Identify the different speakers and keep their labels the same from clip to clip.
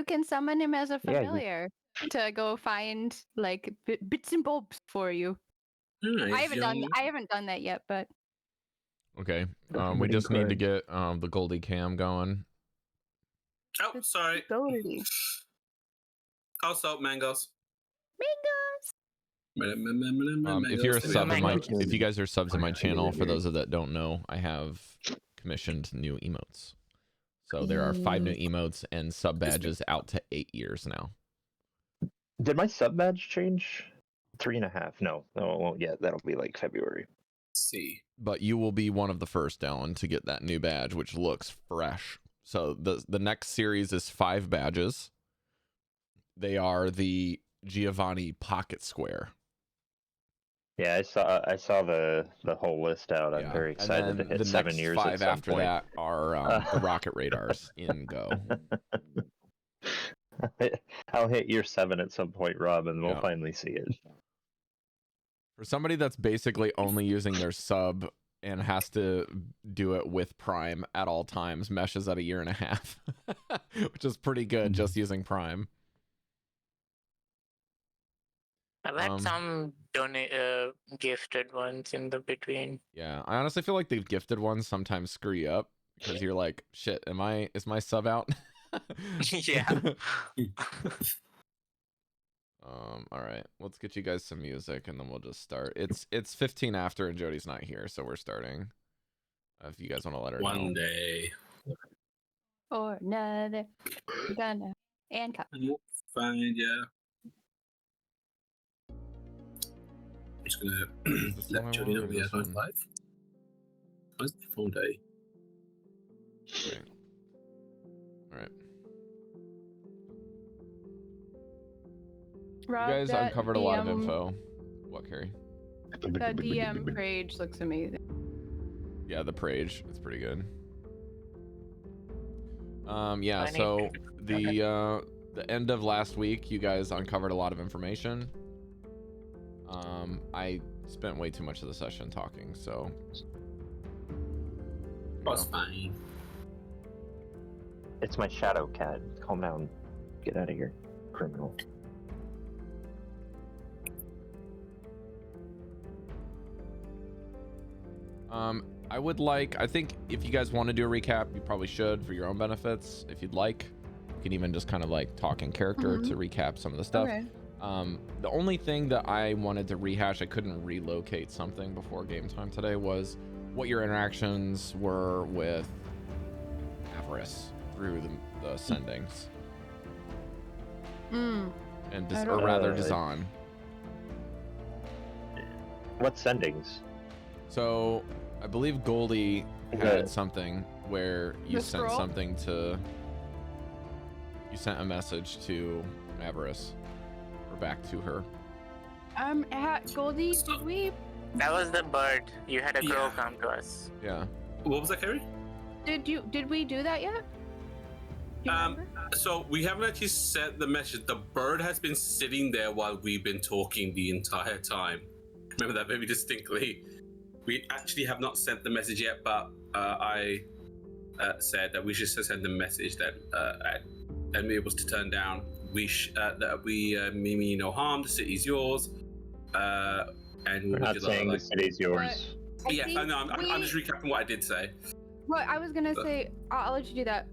Speaker 1: can summon him as a familiar to go find like bits and bobs for you.
Speaker 2: Nice,
Speaker 1: I haven't done that yet, but
Speaker 3: Okay. We just need to get the Goldy cam going.
Speaker 2: Oh, sorry.
Speaker 1: Goldy.
Speaker 2: Also, mangoes.
Speaker 3: If you're a sub in my, if you guys are subs in my channel, for those that don't know, I have commissioned new emotes. So there are 5 new emotes and sub badges out to 8 years now.
Speaker 4: Did my sub badge change? 3.5. No, it won't yet. That'll be like February.
Speaker 2: See.
Speaker 3: But you will be one of the first, Dallan, to get that new badge, which looks fresh. So the next series is 5 badges. They are the Giovanni Pocket Square.
Speaker 4: Yeah, I saw the whole list out. I'm very excited to hit
Speaker 3: the
Speaker 4: 7
Speaker 3: next
Speaker 4: years.
Speaker 3: 5
Speaker 4: at some
Speaker 3: after
Speaker 4: point.
Speaker 3: that are the rocket radars in Go.
Speaker 4: I'll hit year 7 at some point, Rob, and we'll finally see it.
Speaker 3: For somebody that's basically only using their sub and has to do it with Prime at all times, Mesh is at 1.5 years, which is pretty good just using Prime.
Speaker 5: I've had some gifted ones in the between.
Speaker 3: Yeah, I honestly feel like the gifted ones sometimes screw you up because you're like, shit, is my sub out?
Speaker 5: Yeah.
Speaker 3: All right, let's get you guys some music and then we'll just start. It's 15 after and Jodie's not here, so we're starting. If you guys want to let her know.
Speaker 2: One day.
Speaker 1: Or another. Gonna and cut.
Speaker 2: Fine, yeah. I'm just gonna let Jodie know we are going live. What's the phone day?
Speaker 3: Okay. All right.
Speaker 1: Rob,
Speaker 3: you guys uncovered a lot of info. What, Cari?
Speaker 1: That DM Prage looks amazing.
Speaker 3: Yeah, the Prage. It's pretty good. Yeah, so the end of last week, you guys uncovered a lot of information. I spent way too much of the session talking, so...
Speaker 2: That's fine.
Speaker 4: It's my shadow cat. Calm down. Get out of here, criminal.
Speaker 3: I think if you guys want to do a recap, you probably should for your own benefits. If you'd like, you can even just kind of like talk in character to recap some of the stuff.
Speaker 1: Okay.
Speaker 3: The only thing that I wanted to rehash, I couldn't relocate something before game time today, was what your interactions were with Avarice through the sendings.
Speaker 1: Mm.
Speaker 3: And or rather, Dazan.
Speaker 4: What sendings?
Speaker 3: So, I believe Goldy had something where you sent something to... You sent a message to Avarice. Or back to her.
Speaker 1: Goldy, did we...
Speaker 5: That was the bird. You had a crow come to us.
Speaker 3: Yeah.
Speaker 2: What was that, Cari?
Speaker 1: Did we do that yet?
Speaker 2: So we haven't actually sent the message. The bird has been sitting there while we've been talking the entire time. Remember that very distinctly. We actually have not sent the message yet, but I said that we should send the message that and it was to turn down. That we mean you no harm. The city's yours. And
Speaker 4: we're not saying the city's yours.
Speaker 2: Yeah, I know. I'm just recapping what I did say.
Speaker 1: Well, I was gonna say I'll let you do that.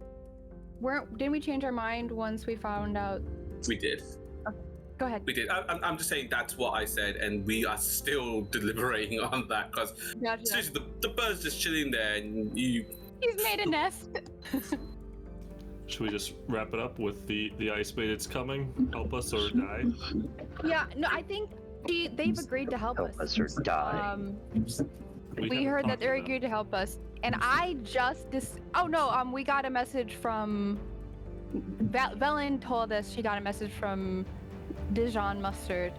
Speaker 1: Didn't we change our mind once we found out?
Speaker 2: We did.
Speaker 1: Okay. Go ahead.
Speaker 2: We did. I'm just saying that's what I said, and we are still deliberating on that because seriously, the bird's just chilling there, and he's
Speaker 1: made a nest.
Speaker 6: Should we just wrap it up with the Icewind that's coming? Help us or die?
Speaker 1: Yeah. No, I think they've agreed to help us.
Speaker 4: Help us or die.
Speaker 1: We heard that they're agreed to help us. And I just we got a message from Velen told us she got a message from Dijon Mustard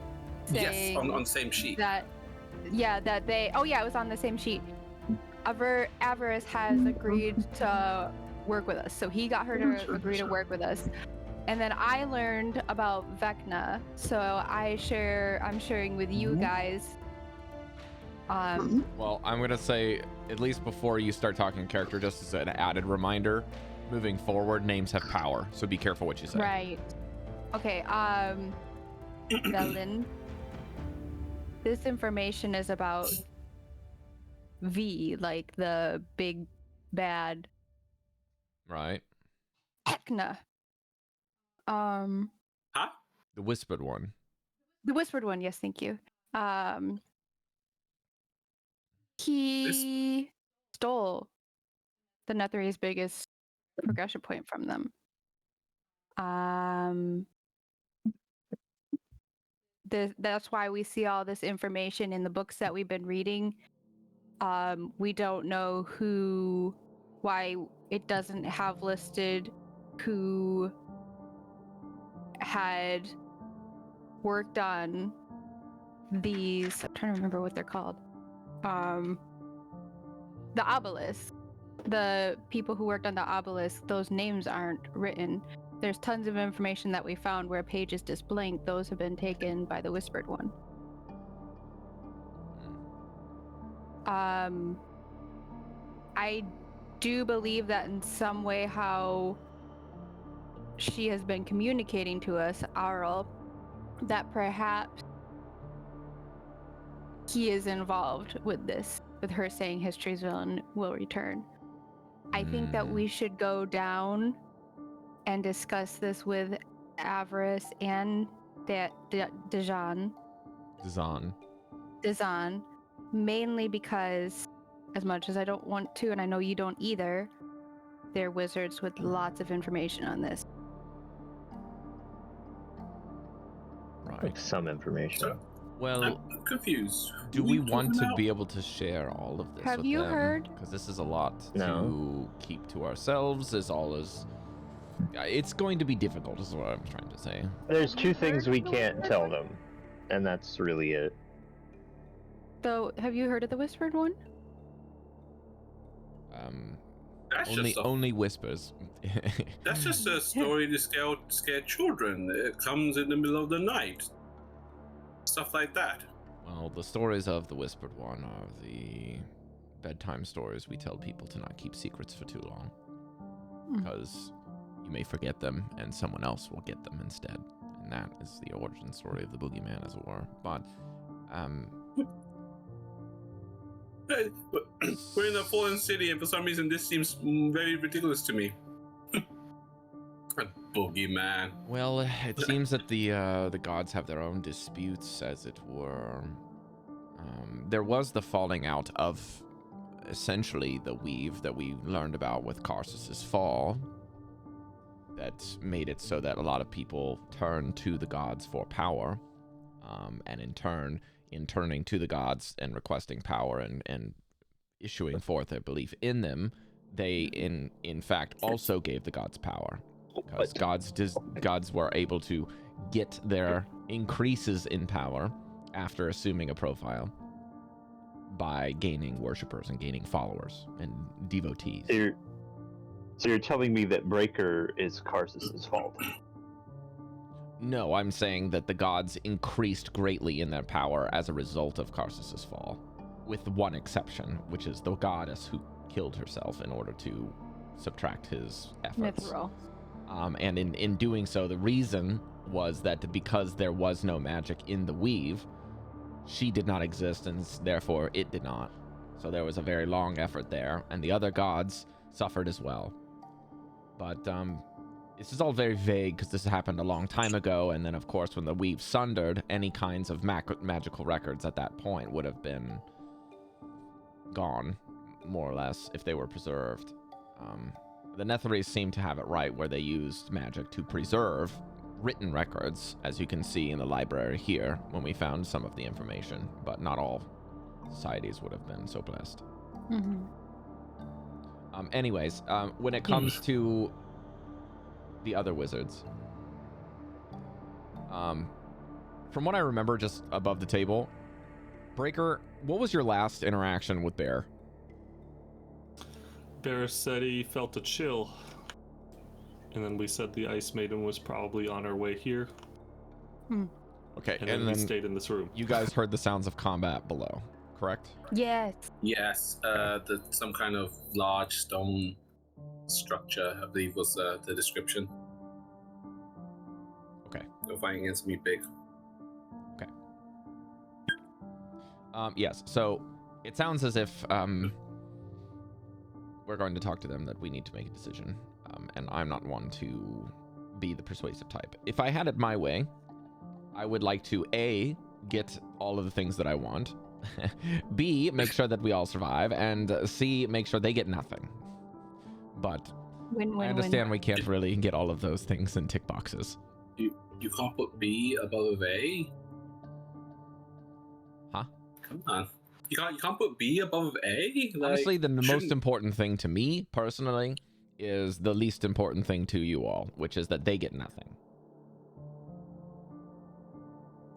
Speaker 1: saying
Speaker 2: on the same sheet.
Speaker 1: That they it was on the same sheet. Avarice has agreed to work with us. So he got her to agree to work with us. And then I learned about Vecna. So I'm sharing with you guys.
Speaker 3: Well, I'm gonna say, at least before you start talking character, just as an added reminder, moving forward, names have power, so be careful what you say.
Speaker 1: Right. Okay, Dallan, this information is about V, like the big bad
Speaker 3: Right.
Speaker 1: Ekna.
Speaker 2: Huh?
Speaker 3: The whispered one.
Speaker 1: The whispered one, yes, thank you. He stole the Netherese biggest progression point from them. That's why we see all this information in the books that we've been reading. We don't know why it doesn't have listed who had worked on these. I'm trying to remember what they're called. The obelisk. The people who worked on the obelisk, those names aren't written. There's tons of information that we found where pages just blank. Those have been taken by the whispered one. I do believe that in some way how she has been communicating to us, Arl, that perhaps he is involved with this, with her saying history's villain will return. I think that we should go down and discuss this with Avarice and Dallan, mainly because, as much as I don't want to, and I know you don't either, they're wizards with lots of information on this.
Speaker 3: Right.
Speaker 4: Some information.
Speaker 3: Well,
Speaker 2: I'm confused.
Speaker 3: do
Speaker 2: Who
Speaker 3: we
Speaker 2: are you
Speaker 3: want
Speaker 2: talking
Speaker 3: to
Speaker 2: about?
Speaker 3: be able to share all of this
Speaker 1: Have
Speaker 3: with
Speaker 1: you
Speaker 3: them?
Speaker 1: heard?
Speaker 3: Because this is a lot
Speaker 4: No.
Speaker 3: to keep to ourselves, it's going to be difficult, is what I'm trying to say.
Speaker 4: There's two things we can't tell them, and that's really it.
Speaker 1: So, have you heard of the whispered one?
Speaker 2: That's
Speaker 3: Only whispers.
Speaker 2: That's just a story to scare children. It comes in the middle of the night. Stuff like that.
Speaker 3: Well, the stories of the whispered one are the bedtime stories we tell people to not keep secrets for too long, because you may forget them and someone else will get them instead, and that is the origin story of the boogeyman, as it were. But
Speaker 2: Hey, we're in a fallen city, and for some reason this seems very ridiculous to me. A boogeyman.
Speaker 3: well, it seems that the gods have their own disputes, as it were. There was the falling out of essentially the weave that we learned about with Karsus's fall, that made it so that a lot of people turned to the gods for power, and in turning to the gods and requesting power and issuing forth their belief in them, they in fact also gave the gods power, because gods were able to get their increases in power after assuming a profile by gaining worshippers and gaining followers and devotees.
Speaker 4: So you're telling me that Breker is Karsus's fault?
Speaker 3: No, I'm saying that the gods increased greatly in their power as a result of Karsus's fall, with one exception, which is the goddess who killed herself in order to subtract his efforts.
Speaker 1: Mithril.
Speaker 3: And in doing so, the reason was that because there was no magic in the weave, she did not exist, and therefore it did not. So there was a very long effort there, and the other gods suffered as well. But this is all very vague because this happened a long time ago, and then of course when the weave sundered, any kinds of magical records at that point would have been gone, more or less, if they were preserved. The Netherese seem to have it right, where they used magic to preserve written records, as you can see in the library here when we found some of the information, but not all societies would have been so blessed. Anyways, when it comes to the other wizards, from what I remember just above the table, Breker, what was your last interaction with Bear?
Speaker 6: Bear said he felt a chill, and then we said the Ice Maiden was probably on her way here.
Speaker 3: Okay,
Speaker 6: And then we stayed in this room.
Speaker 3: you guys heard the sounds of combat below, correct?
Speaker 1: Yes.
Speaker 2: Yes, some kind of large stone structure, I believe was the description.
Speaker 3: Okay.
Speaker 2: They're fighting against me big.
Speaker 3: Okay. Yes. So it sounds as if we're going to talk to them that we need to make a decision, and I'm not one to be the persuasive type. If I had it my way, I would like to A, get all of the things that I want, B, make sure that we all survive, and C, make sure they get nothing. But
Speaker 1: Win,
Speaker 3: I understand we can't really get all of those things in tick boxes.
Speaker 2: You can't put B above A?
Speaker 3: Huh?
Speaker 2: Come on. You can't put B above A? Like,
Speaker 3: Honestly, the most
Speaker 2: shouldn't-
Speaker 3: important thing to me, personally, is the least important thing to you all, which is that they get nothing.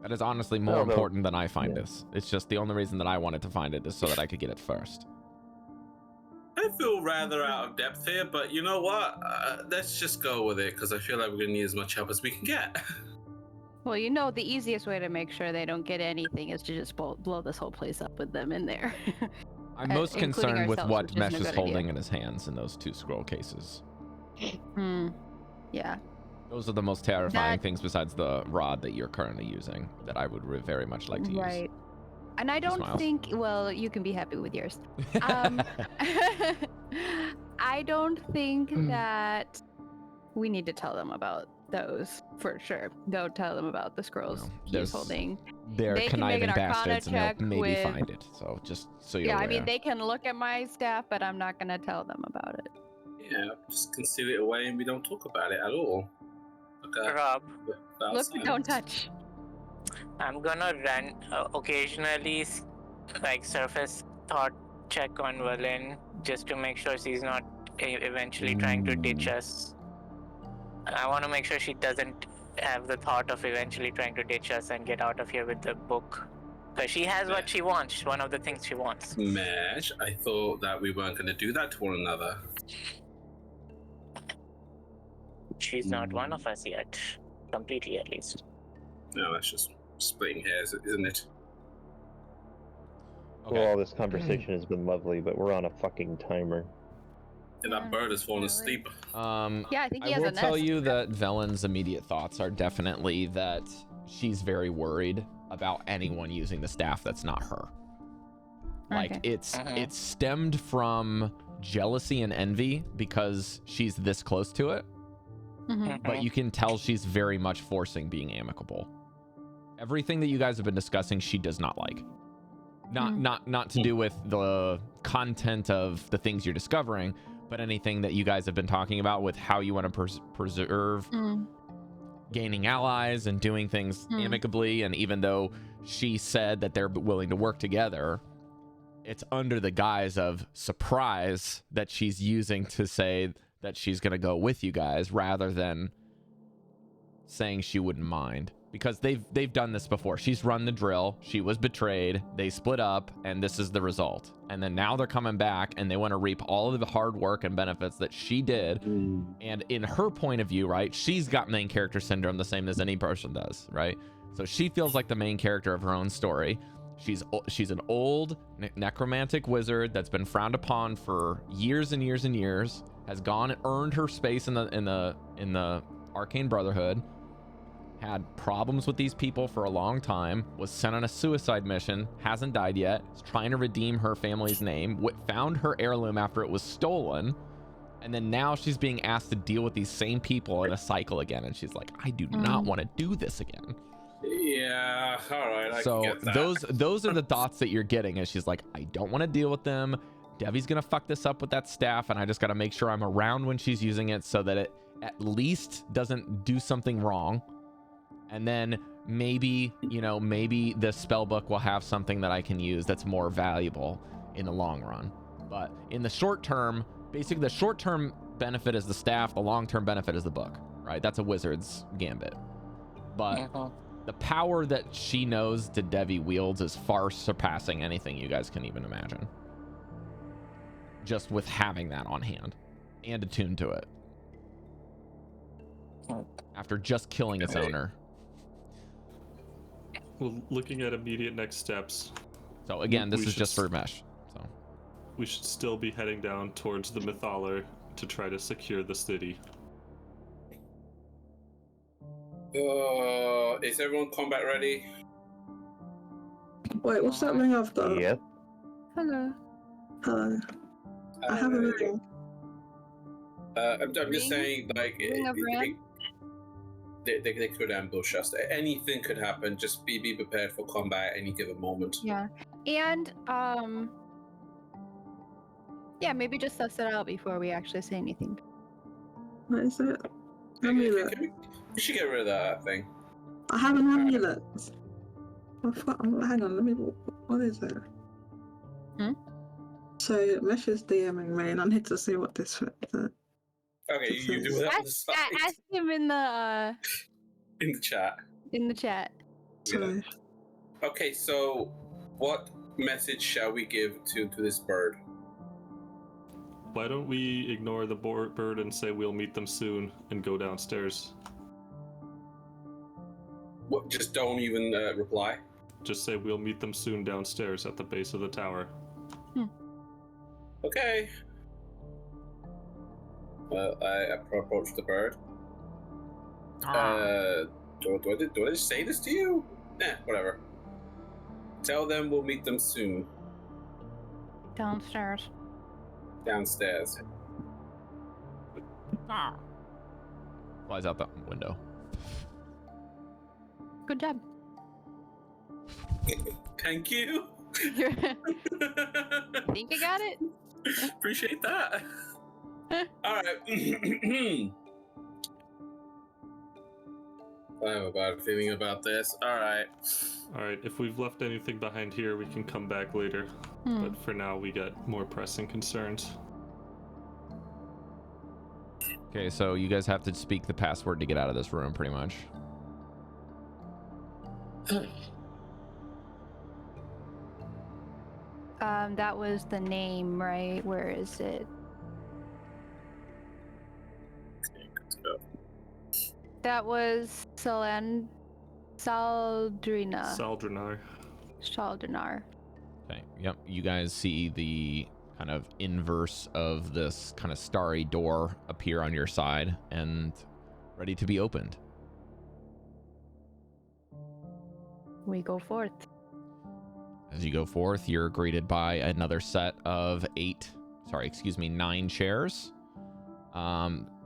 Speaker 3: That is honestly more
Speaker 4: Although-
Speaker 3: important than I find
Speaker 4: yeah.
Speaker 3: this. It's just the only reason that I wanted to find it is so that I could get it first.
Speaker 2: I feel rather out of depth here, but you know what? Let's just go with it, because I feel like we're going to need as much help as we can get.
Speaker 1: Well, you know, the easiest way to make sure they don't get anything is to just blow this whole place up with them in there.
Speaker 3: I'm most
Speaker 1: including
Speaker 3: concerned with
Speaker 1: ourselves,
Speaker 3: what
Speaker 1: which isn't
Speaker 3: Mesh
Speaker 1: a
Speaker 3: is
Speaker 1: good
Speaker 3: holding
Speaker 1: idea.
Speaker 3: in his hands in those 2 scroll cases.
Speaker 1: Yeah.
Speaker 3: Those are the most terrifying
Speaker 1: That-
Speaker 3: things besides the rod that you're currently using that I would very much like to use.
Speaker 1: Right. And I don't
Speaker 3: smiles.
Speaker 1: think, well, you can be happy with yours. I don't think that we need to tell them about those for sure. Don't tell them about the scrolls
Speaker 3: Well,
Speaker 1: he's
Speaker 3: there's-
Speaker 1: holding.
Speaker 3: They're
Speaker 1: They can make
Speaker 3: conniving
Speaker 1: an Arcana
Speaker 3: bastards and
Speaker 1: check
Speaker 3: they'll maybe
Speaker 1: with-
Speaker 3: find it. So just so you're
Speaker 1: Yeah,
Speaker 3: aware.
Speaker 1: I mean, they can look at my staff, but I'm not going to tell them about it.
Speaker 2: Yeah, just conceal it away and we don't talk about it at all. Okay.
Speaker 5: Rob,
Speaker 1: Look, but don't touch.
Speaker 5: I'm gonna run occasionally, like surface thought check on Valen just to make sure she's not eventually trying to ditch us. I want to make sure she doesn't have the thought of eventually trying to ditch us and get out of here with the book. Because she has what she wants, one of the things she wants.
Speaker 2: Mesh, I thought that we weren't going to do that to one another.
Speaker 5: She's not one of us yet. Completely, at least.
Speaker 2: No, that's just splitting hairs, isn't it?
Speaker 3: Okay.
Speaker 4: Well, all this conversation has been lovely, but we're on a fucking timer.
Speaker 2: And
Speaker 1: Yeah,
Speaker 2: that bird has fallen
Speaker 1: yeah,
Speaker 2: asleep.
Speaker 1: Yeah, I think he
Speaker 3: I
Speaker 1: has
Speaker 3: will
Speaker 1: a
Speaker 3: tell
Speaker 1: nest.
Speaker 3: you that Velen's immediate thoughts are definitely that she's very worried about anyone using the staff that's not her. Like
Speaker 1: Okay.
Speaker 3: it's stemmed from jealousy and envy because she's this close to it,
Speaker 1: Mhm.
Speaker 3: but you can tell she's very much forcing being amicable. Everything that you guys have been discussing, she does not like. Not to do with the content of the things you're discovering, but anything that you guys have been talking about with how you want to preserve
Speaker 1: Mm.
Speaker 3: gaining allies and doing things amicably. And even though she said that they're willing to work together, it's under the guise of surprise that she's using to say that she's going to go with you guys rather than saying she wouldn't mind. Because they've done this before. She's run the drill. She was betrayed. They split up, and this is the result. And then now they're coming back, and they want to reap all of the hard work and benefits that she did. And in her point of view, right, she's got main character syndrome the same as any person does, right? So she feels like the main character of her own story. She's an old necromantic wizard that's been frowned upon for years and years and years. Has gone and earned her space in the Arcane Brotherhood. Had problems with these people for a long time, was sent on a suicide mission, hasn't died yet, is trying to redeem her family's name, found her heirloom after it was stolen, and then now she's being asked to deal with these same people in a cycle again, and she's like, I do not want to do this again.
Speaker 2: Yeah, alright, I
Speaker 3: So
Speaker 2: can get that.
Speaker 3: those are the thoughts that you're getting, and she's like, I don't want to deal with them. Devi's gonna fuck this up with that staff, and I just gotta make sure I'm around when she's using it so that it at least doesn't do something wrong. And then maybe the spell book will have something that I can use that's more valuable in the long run. But in the short term, basically the short term benefit is the staff, the long term benefit is the book, right? That's a wizard's gambit. But the power that she knows that Devii wields is far surpassing anything you guys can even imagine. Just with having that on hand and attuned to it. After just killing its owner.
Speaker 6: Well, looking at immediate next steps,
Speaker 3: So again, this
Speaker 6: We
Speaker 3: is
Speaker 6: should
Speaker 3: just for Mesh. So
Speaker 6: we should still be heading down towards the Mythaler to try to secure the city.
Speaker 2: Is everyone combat ready?
Speaker 7: Wait, what's that ring I've got?
Speaker 4: Yep.
Speaker 1: Hello.
Speaker 7: Hello. I have a ring.
Speaker 2: I'm just
Speaker 1: Ring?
Speaker 2: saying, like,
Speaker 1: Ring of Ram?
Speaker 2: they could ambush us. Anything could happen. Just be prepared for combat at any given moment.
Speaker 1: Yeah. And yeah, maybe just suss it out before we actually say anything.
Speaker 7: What is it? Amulet.
Speaker 2: We should get rid of that thing.
Speaker 7: I have an amulet. Hang on, let me. What is it?
Speaker 1: Hmm?
Speaker 7: So Mesh is DMing me, and I need to see what this.
Speaker 2: Okay, you do that on the side.
Speaker 1: Ask him in the
Speaker 2: In the chat.
Speaker 7: Sorry.
Speaker 2: Okay, so what message shall we give to this bird?
Speaker 6: Why don't we ignore the bird and say we'll meet them soon and go downstairs?
Speaker 2: What? Just don't even reply.
Speaker 6: Just say we'll meet them soon downstairs at the base of the tower.
Speaker 2: Okay. I approach the bird. Do I just say this to you? Whatever. Tell them we'll meet them soon.
Speaker 1: downstairs.
Speaker 2: Downstairs.
Speaker 3: Flies out the window.
Speaker 1: Good job.
Speaker 2: Thank you.
Speaker 1: Think you got it?
Speaker 2: Appreciate that. All right. I have a bad feeling about this. All right.
Speaker 6: Alright, if we've left anything behind here, we can come back later. But for now, we got more pressing concerns.
Speaker 3: Okay, so you guys have to speak the password to get out of this room, pretty much.
Speaker 1: That was the name, right? Where is it? That was Saldrina.
Speaker 6: Saldrenar.
Speaker 1: Chalcedony.
Speaker 3: Okay, yep. You guys see the kind of inverse of this kind of starry door appear on your side and ready to be opened.
Speaker 1: We go forth.
Speaker 3: As you go forth, you're greeted by another set of 9 chairs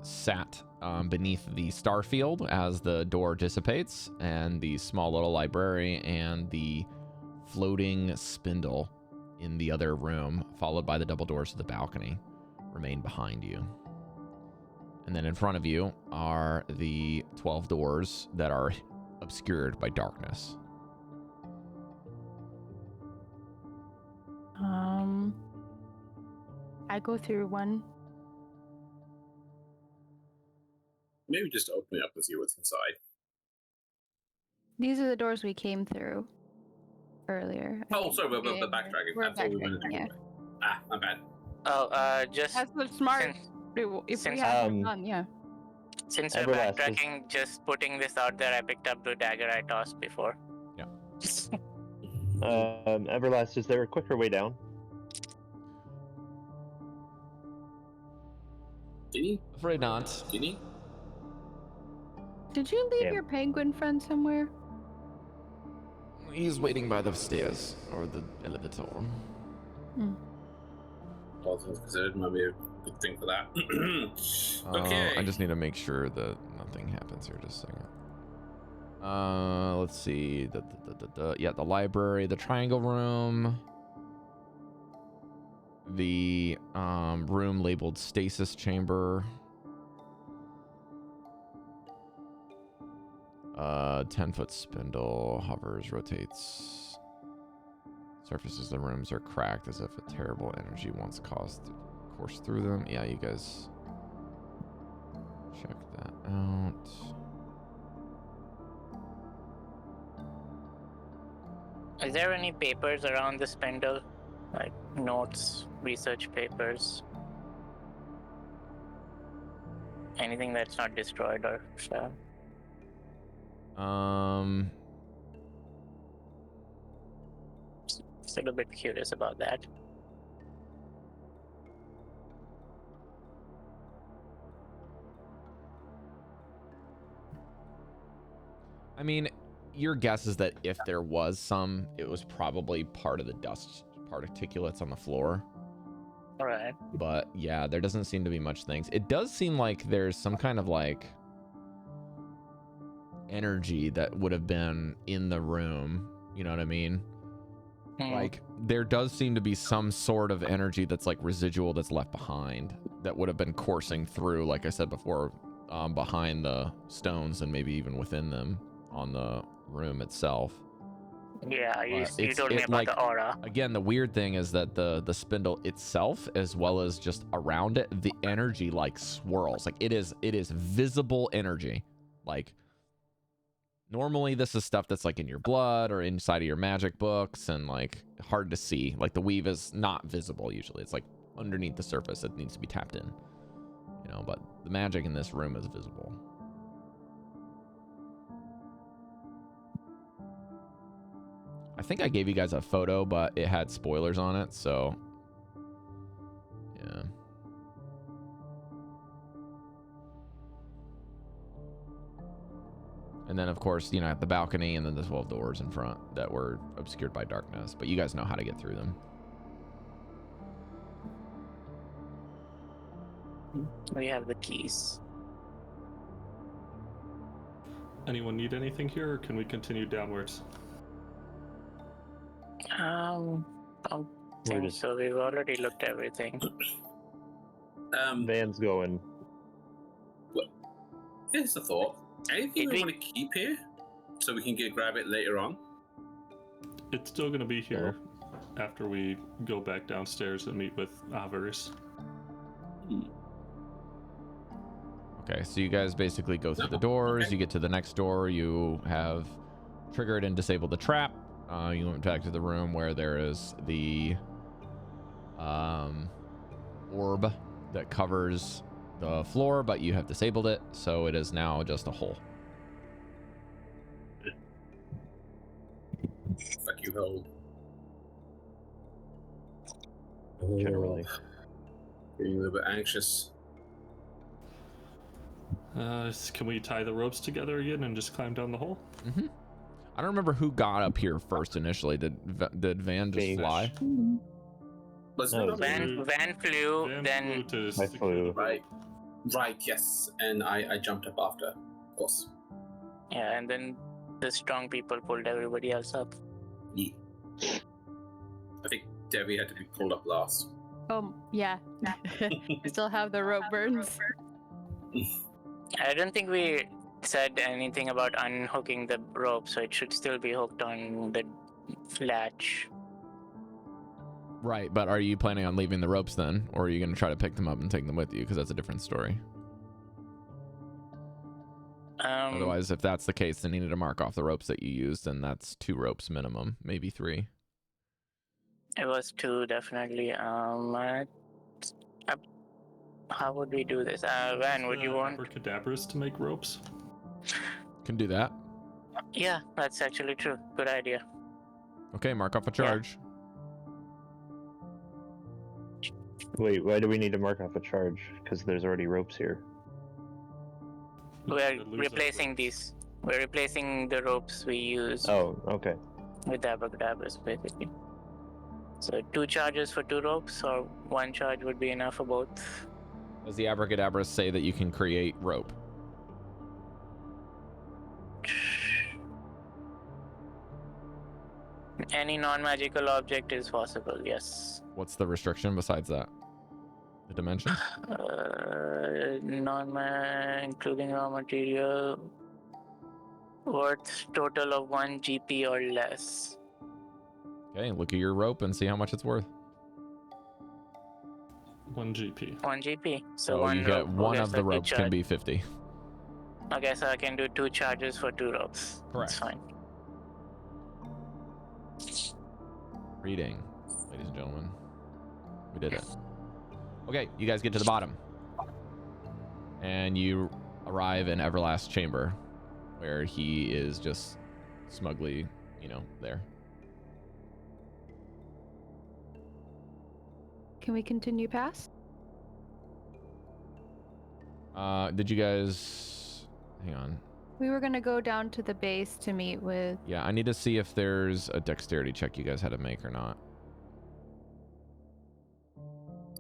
Speaker 3: sat beneath the starfield as the door dissipates, and the small little library and the floating spindle in the other room, followed by the double doors to the balcony, remain behind you. And then in front of you are the 12 doors that are obscured by darkness.
Speaker 1: I go through one.
Speaker 2: Maybe just open it up and see what's inside.
Speaker 1: These are the doors we came through earlier.
Speaker 2: Oh, sorry, we're backtracking.
Speaker 1: We're
Speaker 2: That's what we wanted to do.
Speaker 1: yeah.
Speaker 2: Ah, my bad.
Speaker 5: Oh, just
Speaker 1: That's what's smart. If we have it done, yeah.
Speaker 5: since we're
Speaker 4: Everlast is-
Speaker 5: backtracking, just putting this out there, I picked up the dagger I tossed before.
Speaker 3: Yeah.
Speaker 4: Everlast, is there a quicker way down?
Speaker 2: Did he?
Speaker 3: Afraid not.
Speaker 2: Did he?
Speaker 1: Did you leave
Speaker 4: Yeah.
Speaker 1: your penguin friend somewhere?
Speaker 3: He's waiting by the stairs or the elevator.
Speaker 2: All things considered, might be a good thing for that. Okay.
Speaker 3: I just need to make sure that nothing happens here. Just a second. Let's see. Yeah, the library, the triangle room, the room labeled stasis chamber. 10-foot spindle hovers, rotates. Surfaces of the rooms are cracked as if a terrible energy once caused to course through them. Yeah, you guys check that out.
Speaker 5: Is there any papers around the spindle? Like notes, research papers? Anything that's not destroyed or so? Still a bit curious about that.
Speaker 3: I mean, your guess is that if there was some, it was probably part of the dust particulates on the floor.
Speaker 5: All right.
Speaker 3: But yeah, there doesn't seem to be much things. It does seem like there's some kind of like energy that would have been in the room. You know what I mean? Like there does seem to be some sort of energy that's like residual that's left behind that would have been coursing through, like I said before, behind the stones and maybe even within them on the room itself.
Speaker 5: Yeah, you told me about
Speaker 3: like,
Speaker 5: the aura.
Speaker 3: Again, the weird thing is that the spindle itself, as well as just around it, the energy like swirls. Like it is visible energy. Like normally this is stuff that's like in your blood or inside of your magic books and like hard to see. Like the weave is not visible usually. It's like underneath the surface. It needs to be tapped in. You know, but the magic in this room is visible. I think I gave you guys a photo, but it had spoilers on it, so yeah. And then, of course, you know, at the balcony, and then the 12 doors in front that were obscured by darkness, but you guys know how to get through them.
Speaker 5: We have the keys.
Speaker 6: Anyone need anything here, or can we continue downwards?
Speaker 5: I don't think so. We've already looked at everything.
Speaker 4: Van's going.
Speaker 2: Well, here's a thought. Anything we want to keep here so we can grab it later on?
Speaker 6: It's still going to be here after we go back downstairs and meet with Avarice.
Speaker 3: Okay, so you guys basically go through the doors. You get to the next door. You have triggered and disabled the trap. You went back to the room where there is the orb that covers the floor, but you have disabled it, so it is now just a hole.
Speaker 2: Fuck you, hole.
Speaker 4: Generally.
Speaker 2: Getting a little bit anxious.
Speaker 6: Can we tie the ropes together again and just climb down the hole?
Speaker 3: Mm-hmm. I don't remember who got up here first initially. Did Van just fly?
Speaker 5: Van flew, then
Speaker 4: I flew.
Speaker 2: Right, yes. And I jumped up after, of course.
Speaker 5: yeah, and then the strong people pulled everybody else up.
Speaker 2: Yeah. I think Devii had to be pulled up last.
Speaker 1: Yeah. We still have the rope burns.
Speaker 5: I don't think we said anything about unhooking the rope, so it should still be hooked on the latch.
Speaker 3: Right, but are you planning on leaving the ropes then? Or are you going to try to pick them up and take them with you? Because that's a different story. Otherwise, if that's the case, then you need to mark off the ropes that you used, and that's 2 ropes minimum, maybe 3.
Speaker 5: It was 2, definitely. How would we do this? Van, would you want
Speaker 6: abracadabras to make ropes?
Speaker 3: Can do that.
Speaker 5: Yeah, that's actually true. Good idea.
Speaker 3: Okay, mark off a charge.
Speaker 4: Wait, why do we need to mark off a charge? Because there's already ropes here.
Speaker 5: We're replacing these. We're replacing the ropes we use.
Speaker 4: Oh, okay.
Speaker 5: With the abracadabras, basically. So 2 charges for 2 ropes, or 1 charge would be enough for both.
Speaker 3: Does the abracadabra say that you can create rope?
Speaker 5: Any non-magical object is possible, yes.
Speaker 3: What's the restriction besides that? The dimensions?
Speaker 5: Including raw material, worth total of 1 GP or less.
Speaker 3: Okay, look at your rope and see how much it's worth.
Speaker 6: 1 GP.
Speaker 5: 1 GP.
Speaker 3: So you get one of the ropes can be 50.
Speaker 5: Okay, so I can do 2 charges for 2 ropes.
Speaker 3: Correct.
Speaker 5: That's fine.
Speaker 3: Reading, ladies and gentlemen. We did it. Okay, you guys get to the bottom. And you arrive in Everlast's chamber, where he is just smugly, you know, there.
Speaker 1: Can we continue past?
Speaker 3: Did you guys... Hang on.
Speaker 1: We were gonna go down to the base to meet with.
Speaker 3: Yeah, I need to see if there's a dexterity check you guys had to make or not.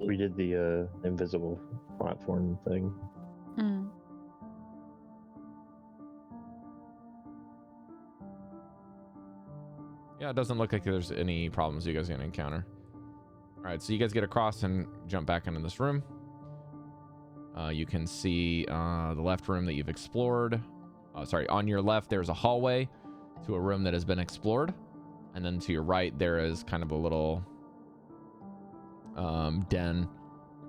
Speaker 4: We did the invisible platform thing.
Speaker 1: Mm.
Speaker 3: Yeah, it doesn't look like there's any problems you guys are gonna encounter. All right, so you guys get across and jump back into this room. You can see the left room that you've explored. Sorry, on your left, there's a hallway to a room that has been explored. And then to your right, there is kind of a little den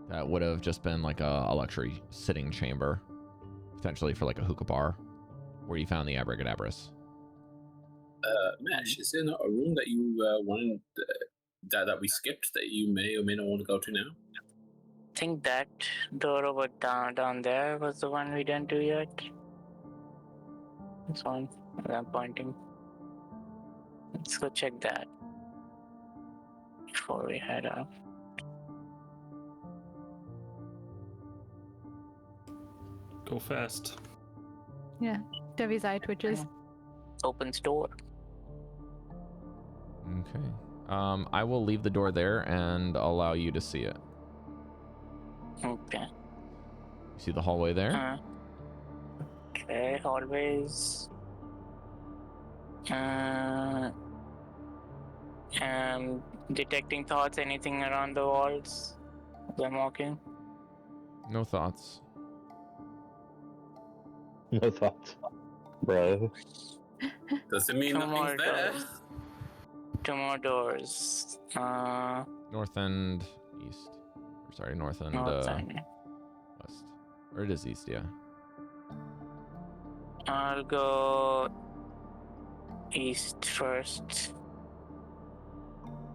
Speaker 3: that would have just been like a luxury sitting chamber, potentially for like a hookah bar, where you found the abracadabras.
Speaker 2: Mesh, is there not a room that you wanted that we skipped that you may or may not want to go to now?
Speaker 5: I think that door over down there was the one we didn't do yet. This one that I'm pointing. Let's go check that before we head out.
Speaker 6: Go fast.
Speaker 1: Yeah. Devi's eye twitches.
Speaker 5: Opens door.
Speaker 3: Okay. I will leave the door there and allow you to see it.
Speaker 5: Okay.
Speaker 3: You see the hallway there?
Speaker 5: Okay, hallways. Detecting thoughts, anything around the walls as I'm walking?
Speaker 3: No thoughts.
Speaker 4: No thoughts, bro.
Speaker 2: Doesn't mean
Speaker 5: Two more
Speaker 2: nothing's there.
Speaker 5: doors. Two more doors.
Speaker 3: North and east. Or sorry, north and
Speaker 5: North and
Speaker 3: west. Or it is east, yeah.
Speaker 5: I'll go east first.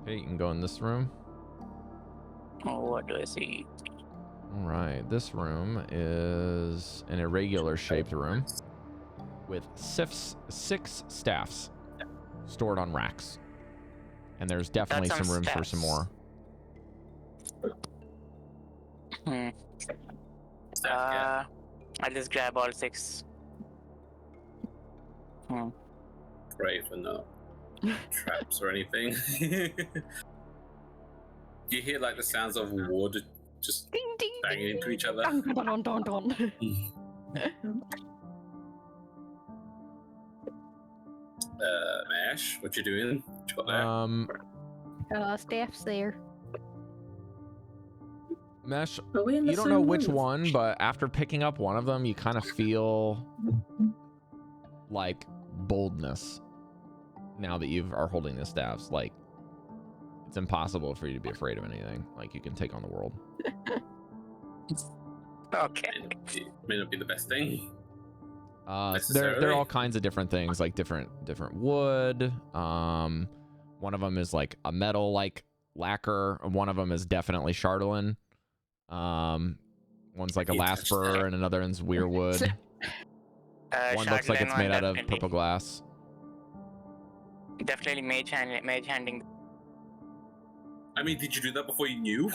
Speaker 3: Okay, you can go in this room.
Speaker 5: Oh, what do I see?
Speaker 3: All right, this room is an irregular shaped room with six staffs stored on racks. And there's definitely
Speaker 5: That's
Speaker 3: some room for
Speaker 5: staffs.
Speaker 3: some more.
Speaker 5: I'll just grab all 6.
Speaker 2: Pray for no traps or anything. You hear like the sounds of wood just
Speaker 1: Ding ding.
Speaker 2: banging into each other.
Speaker 1: Dun, dun, dun, dun.
Speaker 2: Mash, what you doing? What you got there?
Speaker 1: Staff's there.
Speaker 3: Mesh,
Speaker 7: Are we in the
Speaker 3: you don't know
Speaker 7: same
Speaker 3: which
Speaker 7: room?
Speaker 3: one, but after picking up one of them, you kind of feel like boldness now that you are holding the staffs. Like, it's impossible for you to be afraid of anything. Like, you can take on the world.
Speaker 5: Okay.
Speaker 2: May not be the best thing.
Speaker 3: There are
Speaker 2: Necessarily.
Speaker 3: all kinds of different things, like different wood. One of them is like a metal like lacquer. One of them is definitely Chalcedony. One's like a
Speaker 2: You touched
Speaker 3: lasper,
Speaker 2: that.
Speaker 3: and another one's weirwood. One looks like it's
Speaker 5: Chalcedony
Speaker 3: made out of
Speaker 5: definitely.
Speaker 3: purple glass.
Speaker 5: Definitely mage handing.
Speaker 2: I mean, did you do that before you knew?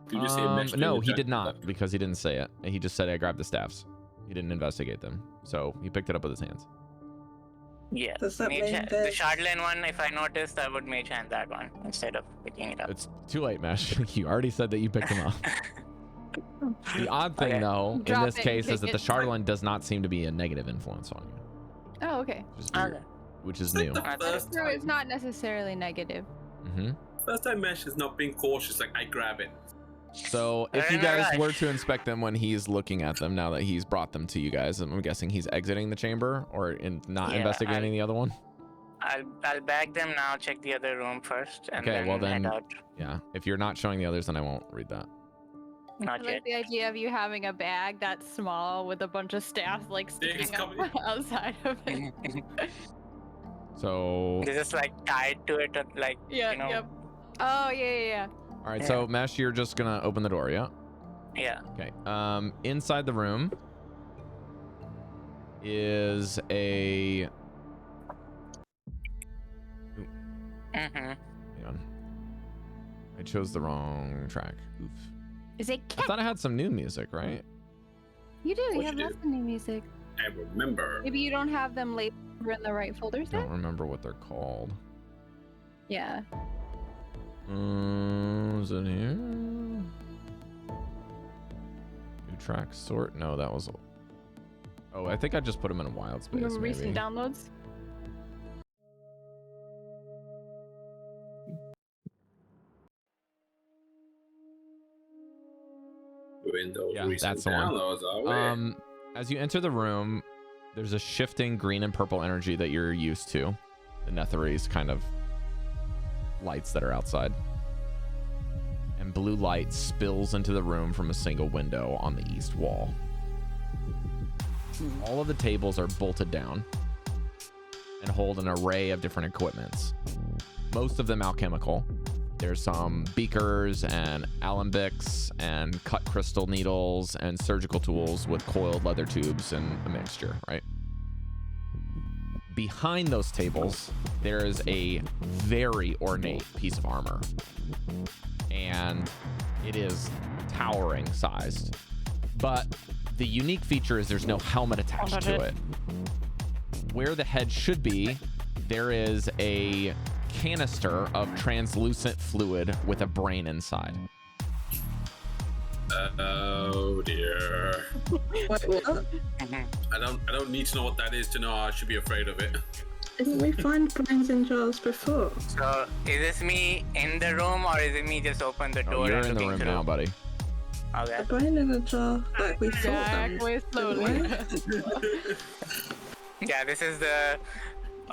Speaker 2: Did you just say Mesh
Speaker 3: No,
Speaker 2: doing
Speaker 3: he
Speaker 2: the
Speaker 3: did
Speaker 2: jack-
Speaker 3: not, because he didn't say it. He just said I grabbed the staffs. He didn't investigate them, so he picked it up with his hands.
Speaker 5: Yeah.
Speaker 7: Does that mean
Speaker 5: The
Speaker 7: that-
Speaker 5: Chalcedony one, if I noticed, I would mage hand that one instead of picking it up.
Speaker 3: It's too late, Mesh. You already said that you picked them up. The odd thing,
Speaker 5: Okay.
Speaker 3: though, in
Speaker 1: Drop
Speaker 3: this
Speaker 1: it,
Speaker 3: case, is that
Speaker 1: pick
Speaker 3: the
Speaker 1: it.
Speaker 3: Chalcedony does not seem to be a negative influence on you,
Speaker 1: Oh, okay.
Speaker 3: which is weird,
Speaker 5: Okay.
Speaker 3: which is
Speaker 2: It's like
Speaker 3: new.
Speaker 2: the
Speaker 5: That's
Speaker 2: first
Speaker 1: So it's
Speaker 2: time,
Speaker 1: not necessarily negative.
Speaker 2: first time Mesh is not being cautious, like, I grab it.
Speaker 3: So if
Speaker 5: They're
Speaker 3: you
Speaker 5: in a
Speaker 3: guys were
Speaker 5: rush.
Speaker 3: to inspect them when he's looking at them, now that he's brought them to you guys, I'm guessing he's exiting the chamber or not
Speaker 5: Yeah,
Speaker 3: investigating the other one.
Speaker 5: I'll bag them now. Check the other room first, and
Speaker 3: Okay, well
Speaker 5: head
Speaker 3: then-
Speaker 5: out.
Speaker 3: Yeah, if you're not showing the others, then I won't read that.
Speaker 1: I
Speaker 5: Not
Speaker 1: like
Speaker 5: yet.
Speaker 1: the idea of you having a bag that's small with a bunch of staffs like
Speaker 2: Things
Speaker 1: sticking up
Speaker 2: coming-
Speaker 1: outside of it.
Speaker 3: So,
Speaker 5: They're just like tied to it, like
Speaker 1: Yeah,
Speaker 5: you know.
Speaker 1: yep. Oh, yeah.
Speaker 3: all right, so Mesh, you're just gonna open the door, yeah?
Speaker 5: Yeah.
Speaker 3: Okay. Inside the room is a.
Speaker 5: Mm-hmm.
Speaker 3: Hang on. I chose the wrong track. Oof.
Speaker 1: Is it
Speaker 3: I thought I had some new music, right?
Speaker 1: You do. You
Speaker 2: What
Speaker 1: have
Speaker 2: you do?
Speaker 1: listening music.
Speaker 2: I remember.
Speaker 1: Maybe you don't have them labeled in the right folders
Speaker 3: I
Speaker 1: yet.
Speaker 3: don't remember what they're called.
Speaker 1: Yeah.
Speaker 3: Is it here? New track sort? No, that was. Oh, I think I just put them in a wild space.
Speaker 1: Remember
Speaker 3: Maybe.
Speaker 1: recent downloads?
Speaker 2: Windows
Speaker 3: Yeah,
Speaker 2: recent
Speaker 3: that's the one.
Speaker 2: downloads, are we?
Speaker 3: As you enter the room, there's a shifting green and purple energy that you're used to. The Netherese kind of lights that are outside. And blue light spills into the room from a single window on the east wall. All of the tables are bolted down and hold an array of different equipments. Most of them alchemical. There's some beakers and alembics and cut crystal needles and surgical tools with coiled leather tubes and a mixture, right? Behind those tables, there is a very ornate piece of armor. And it is towering sized. But the unique feature is there's no helmet attached to it. Where the head should be, there is a canister of translucent fluid with a brain inside.
Speaker 2: Oh dear.
Speaker 7: Wait, what?
Speaker 2: I don't need to know what that is to know I should be afraid of it.
Speaker 7: Didn't we find brains in jars before?
Speaker 5: So, is this me in the room or is it me just open the door
Speaker 3: Oh, you're
Speaker 5: and
Speaker 3: in the
Speaker 5: looking
Speaker 3: room
Speaker 5: through?
Speaker 3: now, buddy.
Speaker 5: Okay.
Speaker 7: A brain in a jar, like we thought them.
Speaker 1: Exactly, slowly.
Speaker 5: Yeah, this is the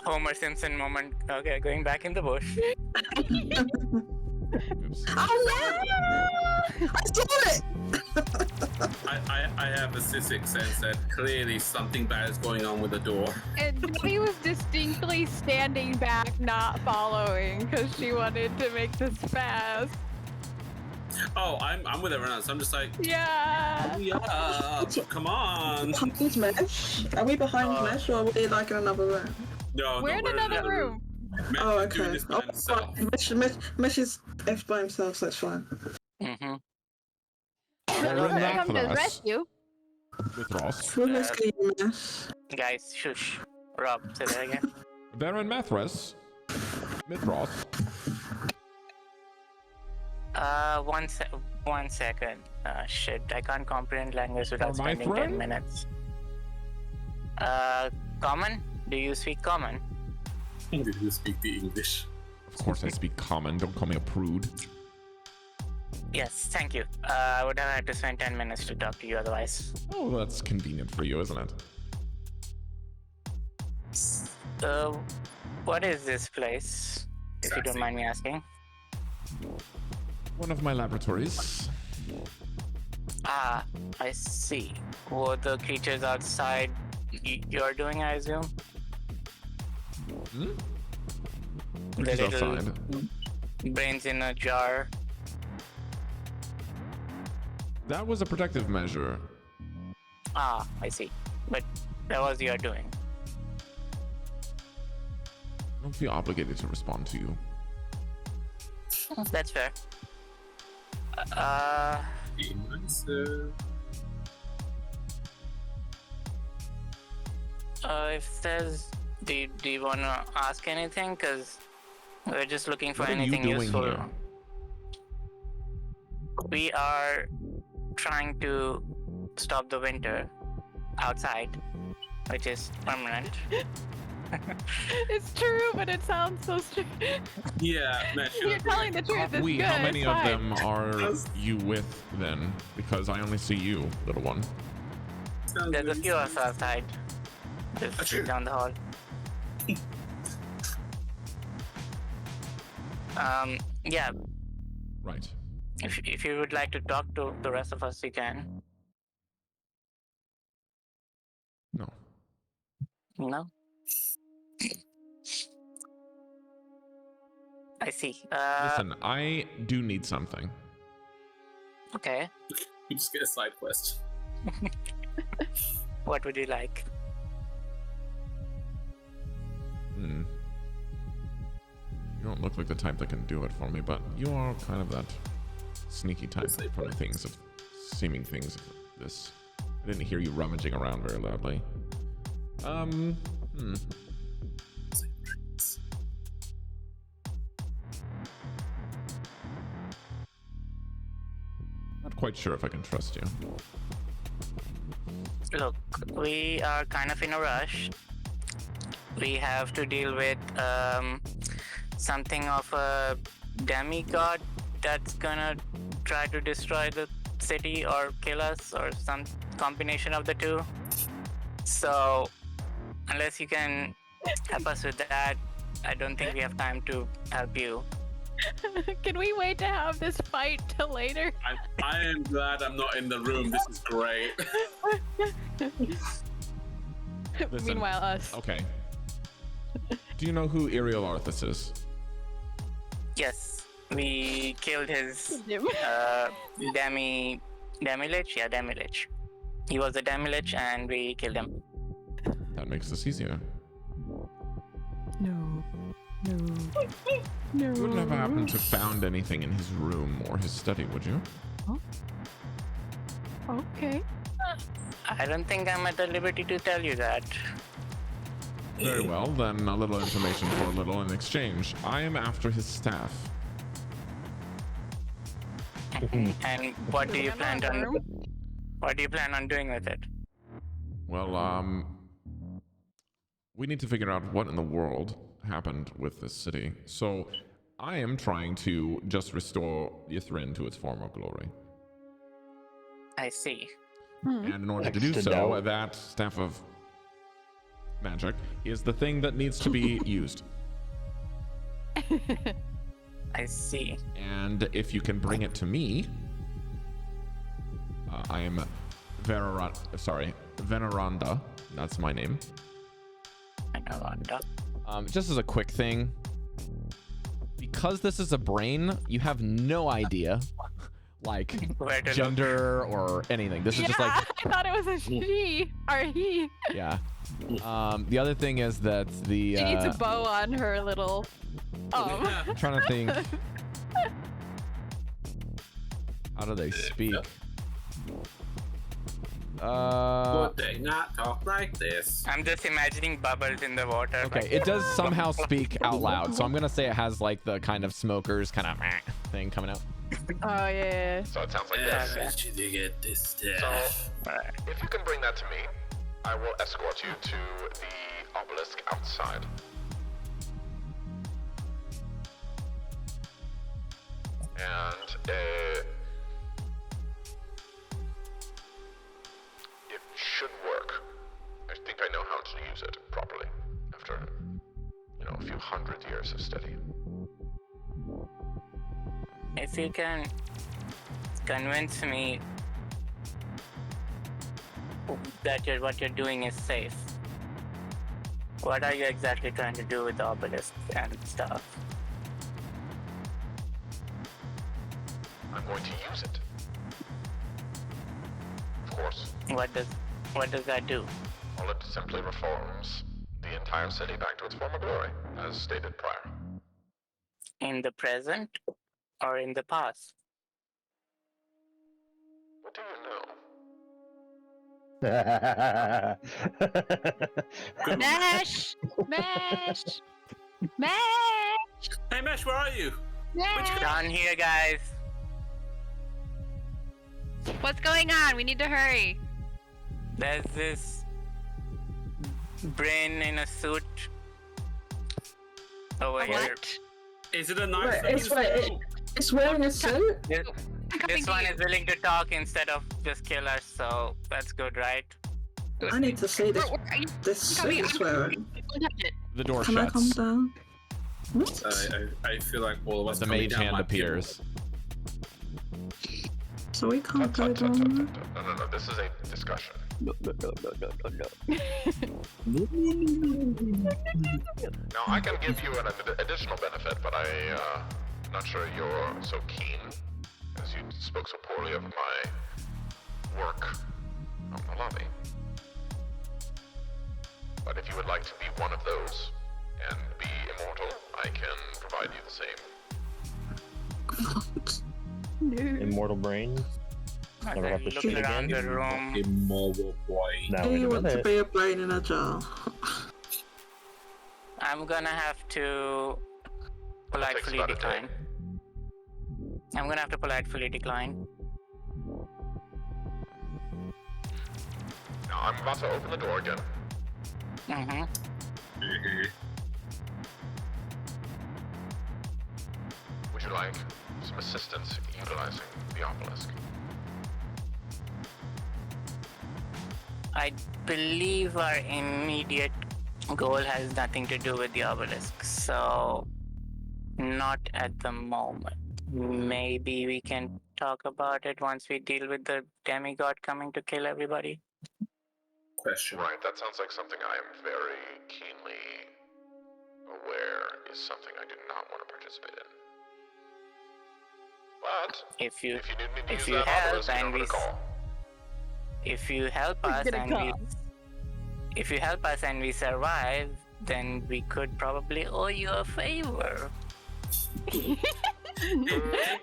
Speaker 5: Homer Simpson moment. Okay, going back in the bush.
Speaker 3: Oops.
Speaker 7: Oh no! I saw it!
Speaker 2: I have a sixth sense that clearly something bad is going on with the door.
Speaker 1: And he was distinctly standing back, not following, because she wanted to make this fast.
Speaker 2: Oh, I'm with everyone else. I'm just like,
Speaker 1: Yeah.
Speaker 2: yeah, come on.
Speaker 7: Behind Mesh? Are we behind Mesh or are we like in another room?
Speaker 2: No,
Speaker 1: We're in another room.
Speaker 2: Mesh
Speaker 7: Oh,
Speaker 2: is doing
Speaker 7: okay.
Speaker 2: this by himself.
Speaker 7: Mesh is F by himself, so it's fine.
Speaker 5: Mm-hmm.
Speaker 3: Baron
Speaker 1: Come to
Speaker 3: Mathras.
Speaker 1: rescue.
Speaker 3: With Ross.
Speaker 7: We'll rescue you, Mesh.
Speaker 5: Guys, shush. Rob, say that again.
Speaker 3: Baron Mathras. Mithros.
Speaker 5: One second. Shit, I can't comprehend language without
Speaker 3: For my
Speaker 5: spending 10
Speaker 3: throne?
Speaker 5: minutes. Common? Do you speak common?
Speaker 2: Did you speak the English?
Speaker 3: Of course I speak common. Don't call me a prude.
Speaker 5: Yes, thank you. I would have had to spend 10 minutes to talk to you otherwise.
Speaker 3: Oh, that's convenient for you, isn't it?
Speaker 5: What is this place? If you don't mind me asking.
Speaker 3: One of my laboratories.
Speaker 5: Ah, I see. What the creatures outside you're doing, I assume?
Speaker 3: Hmm?
Speaker 5: The
Speaker 3: Which is
Speaker 5: little
Speaker 3: outside.
Speaker 5: brains in a jar.
Speaker 3: That was a protective measure.
Speaker 5: Ah, I see. But that was your doing.
Speaker 3: Don't feel obligated to respond to you.
Speaker 5: That's fair.
Speaker 2: Be nicer.
Speaker 5: If there's, do you wanna ask anything? Cause we're just looking for
Speaker 3: What are you
Speaker 5: anything
Speaker 3: doing
Speaker 5: useful.
Speaker 3: here?
Speaker 5: We are trying to stop the winter outside, which is permanent.
Speaker 1: It's true, but it sounds so strange.
Speaker 2: Yeah, Mesh,
Speaker 1: You're telling the truth. It's good.
Speaker 3: How many
Speaker 1: it's
Speaker 3: of
Speaker 1: fine.
Speaker 3: them are you with then? Because I only see you, little one.
Speaker 2: sounds
Speaker 5: There's a
Speaker 2: really
Speaker 5: few of us
Speaker 2: nice.
Speaker 5: outside. Just
Speaker 2: Sure.
Speaker 5: down the hall. Yeah,
Speaker 3: Right.
Speaker 5: if you would like to talk to the rest of us, you can.
Speaker 3: No.
Speaker 5: No? I see.
Speaker 3: Listen, I do need something.
Speaker 5: Okay.
Speaker 2: You just get a side quest.
Speaker 5: What would you like?
Speaker 3: Hmm. You don't look like the type that can do it for me, but you are kind of that sneaky type
Speaker 2: Yes, I
Speaker 3: for
Speaker 2: would.
Speaker 3: things of seeming things of this. I didn't hear you rummaging around very loudly. Not quite sure if I can trust you.
Speaker 5: Look, we are kind of in a rush. We have to deal with something of a demigod that's gonna try to destroy the city or kill us or some combination of the two. So unless you can help us with that, I don't think we have time to help you.
Speaker 1: Can we wait to have this fight till later?
Speaker 2: I am glad I'm not in the room. This is great.
Speaker 3: Listen,
Speaker 1: Meanwhile, us.
Speaker 3: Okay. Do you know who Iriel Arthas is?
Speaker 5: Yes, we killed his Demi-Lich? Yeah, Demi-Lich. He was a Demi-Lich and we killed him.
Speaker 3: That makes this easier.
Speaker 1: No.
Speaker 3: You wouldn't have happened to found anything in his room or his study, would you?
Speaker 1: Oh. Okay.
Speaker 5: I don't think I'm at the liberty to tell you that.
Speaker 3: Very well, then a little information for a little in exchange. I am after his staff.
Speaker 5: And what do you plan on doing with it?
Speaker 3: Well, we need to figure out what in the world happened with this city. So I am trying to just restore Ythrin to its former glory.
Speaker 5: I see.
Speaker 3: And in order to do so, that staff of magic is the thing that needs to be used.
Speaker 5: I see.
Speaker 3: And if you can bring it to me, I am Veneranda. That's my name.
Speaker 5: Veneranda.
Speaker 3: Just as a quick thing, because this is a brain, you have no idea, like, gender or anything. This is just like...
Speaker 1: I thought it was a she or he.
Speaker 3: Yeah. The other thing is that the...
Speaker 1: She needs a bow on her little...
Speaker 3: I'm trying to think. How do they speak?
Speaker 2: Would they not talk like this?
Speaker 5: I'm just imagining bubbles in the water.
Speaker 3: Okay, it does somehow speak out loud, so I'm gonna say it has like the kind of smokers kind of thing coming out.
Speaker 1: Oh yeah.
Speaker 8: So it sounds like
Speaker 2: Yeah,
Speaker 8: this.
Speaker 2: you to get this
Speaker 8: So
Speaker 2: stuff.
Speaker 8: if you can bring that to me, I will escort you to the obelisk outside. And it should work. I think I know how to use it properly after, a few hundred years of study.
Speaker 5: If you can convince me that what you're doing is safe, what are you exactly trying to do with the obelisk and stuff?
Speaker 8: I'm going to use it. Of course.
Speaker 5: What does that do?
Speaker 8: Well, it simply reforms the entire city back to its former glory, as stated prior.
Speaker 5: In the present or in the past?
Speaker 8: What do you know?
Speaker 1: Mesh! Mesh! Mesh!
Speaker 2: Hey, Mesh, where are you?
Speaker 1: Mesh!
Speaker 5: Down here, guys.
Speaker 1: What's going on? We need to hurry.
Speaker 5: There's this brain in a suit over here.
Speaker 1: What?
Speaker 2: Is it a nice
Speaker 7: It's wearing a suit?
Speaker 5: This one is willing to talk instead of just kill us, so that's good, right?
Speaker 7: I need to see this.
Speaker 1: Where are you?
Speaker 7: This suit is wearing.
Speaker 1: Don't touch it.
Speaker 3: The door
Speaker 7: Can I come
Speaker 3: shuts.
Speaker 7: down? What?
Speaker 2: I feel like all of us.
Speaker 3: The
Speaker 2: coming
Speaker 3: mage
Speaker 2: down
Speaker 3: hand
Speaker 2: might be-
Speaker 3: appears.
Speaker 7: So we can't
Speaker 8: Tut,
Speaker 7: go
Speaker 8: tut, tut, tut,
Speaker 7: down.
Speaker 8: tut, tut. No, this is a discussion. Now, I can give you an additional benefit, but I'm not sure you're so keen, as you spoke so poorly of my work on the lobby. But if you would like to be one of those and be immortal, I can provide you the same.
Speaker 7: What?
Speaker 4: Immortal brain.
Speaker 5: As
Speaker 4: Never
Speaker 5: I
Speaker 4: have to
Speaker 5: look
Speaker 4: shoot
Speaker 5: around
Speaker 4: again.
Speaker 5: the room,
Speaker 2: Immobile boy.
Speaker 4: Now
Speaker 7: Do
Speaker 4: in
Speaker 7: you
Speaker 4: a
Speaker 7: want to
Speaker 4: minute.
Speaker 7: be a brain in a jar?
Speaker 5: I'm gonna have to politely
Speaker 8: about a day.
Speaker 5: decline. I'm gonna have to politely decline.
Speaker 8: Now I'm about to open the door again.
Speaker 5: Mm-hmm.
Speaker 8: Would you like some assistance utilizing the obelisk?
Speaker 5: I believe our immediate goal has nothing to do with the obelisk, so not at the moment. Maybe we can talk about it once we deal with the demigod coming to kill everybody.
Speaker 2: Question.
Speaker 8: Right, that sounds like something I am very keenly aware is something I do not want to participate in. But
Speaker 5: If you
Speaker 8: if you need me to
Speaker 5: if
Speaker 8: use
Speaker 5: you
Speaker 8: that
Speaker 5: help
Speaker 8: obelisk, you know
Speaker 5: and
Speaker 8: who
Speaker 5: we
Speaker 8: to call.
Speaker 5: if you help us and we survive, then we could probably owe you a favor.
Speaker 2: Take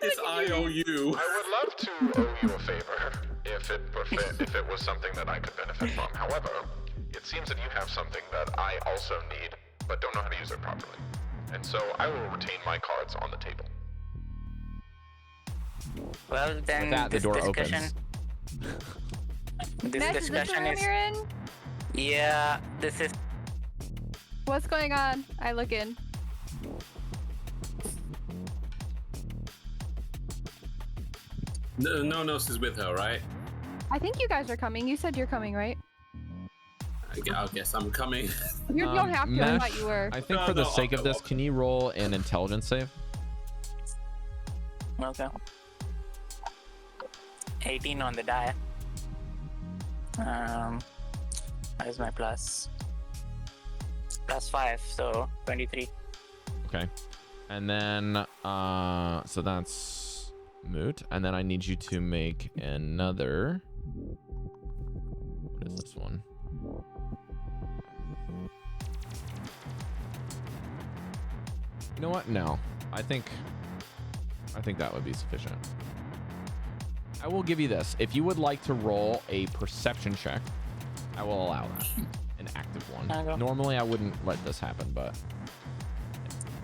Speaker 2: this IOU.
Speaker 8: I would love to owe you a favor if it was something that I could benefit from. However, it seems that you have something that I also need, but don't know how to use it properly. And so I will retain my cards on the table.
Speaker 5: Well, then
Speaker 3: With that, the
Speaker 5: this
Speaker 3: door
Speaker 5: discussion.
Speaker 3: opens.
Speaker 5: This
Speaker 1: Mesh, is this the
Speaker 5: discussion
Speaker 1: room
Speaker 5: is.
Speaker 1: you're in?
Speaker 5: Yeah, this is.
Speaker 1: What's going on? I look in.
Speaker 2: No one else is with her, right?
Speaker 1: I think you guys are coming. You said you're coming, right?
Speaker 2: I guess I'm coming.
Speaker 1: You don't have to. I
Speaker 3: Mesh,
Speaker 1: thought you were.
Speaker 3: I think
Speaker 2: No,
Speaker 3: for the
Speaker 2: no,
Speaker 3: sake of
Speaker 2: okay,
Speaker 3: this, can you roll an intelligence save?
Speaker 5: Okay. 18 on the die. Where's my plus? Plus 5, so 23.
Speaker 3: Okay. And then, so that's moot. And then I need you to make another. What is this one? You know what? No. I think that would be sufficient. I will give you this. If you would like to roll a perception check, I will allow that. An active one.
Speaker 5: Okay.
Speaker 3: Normally, I wouldn't let this happen, but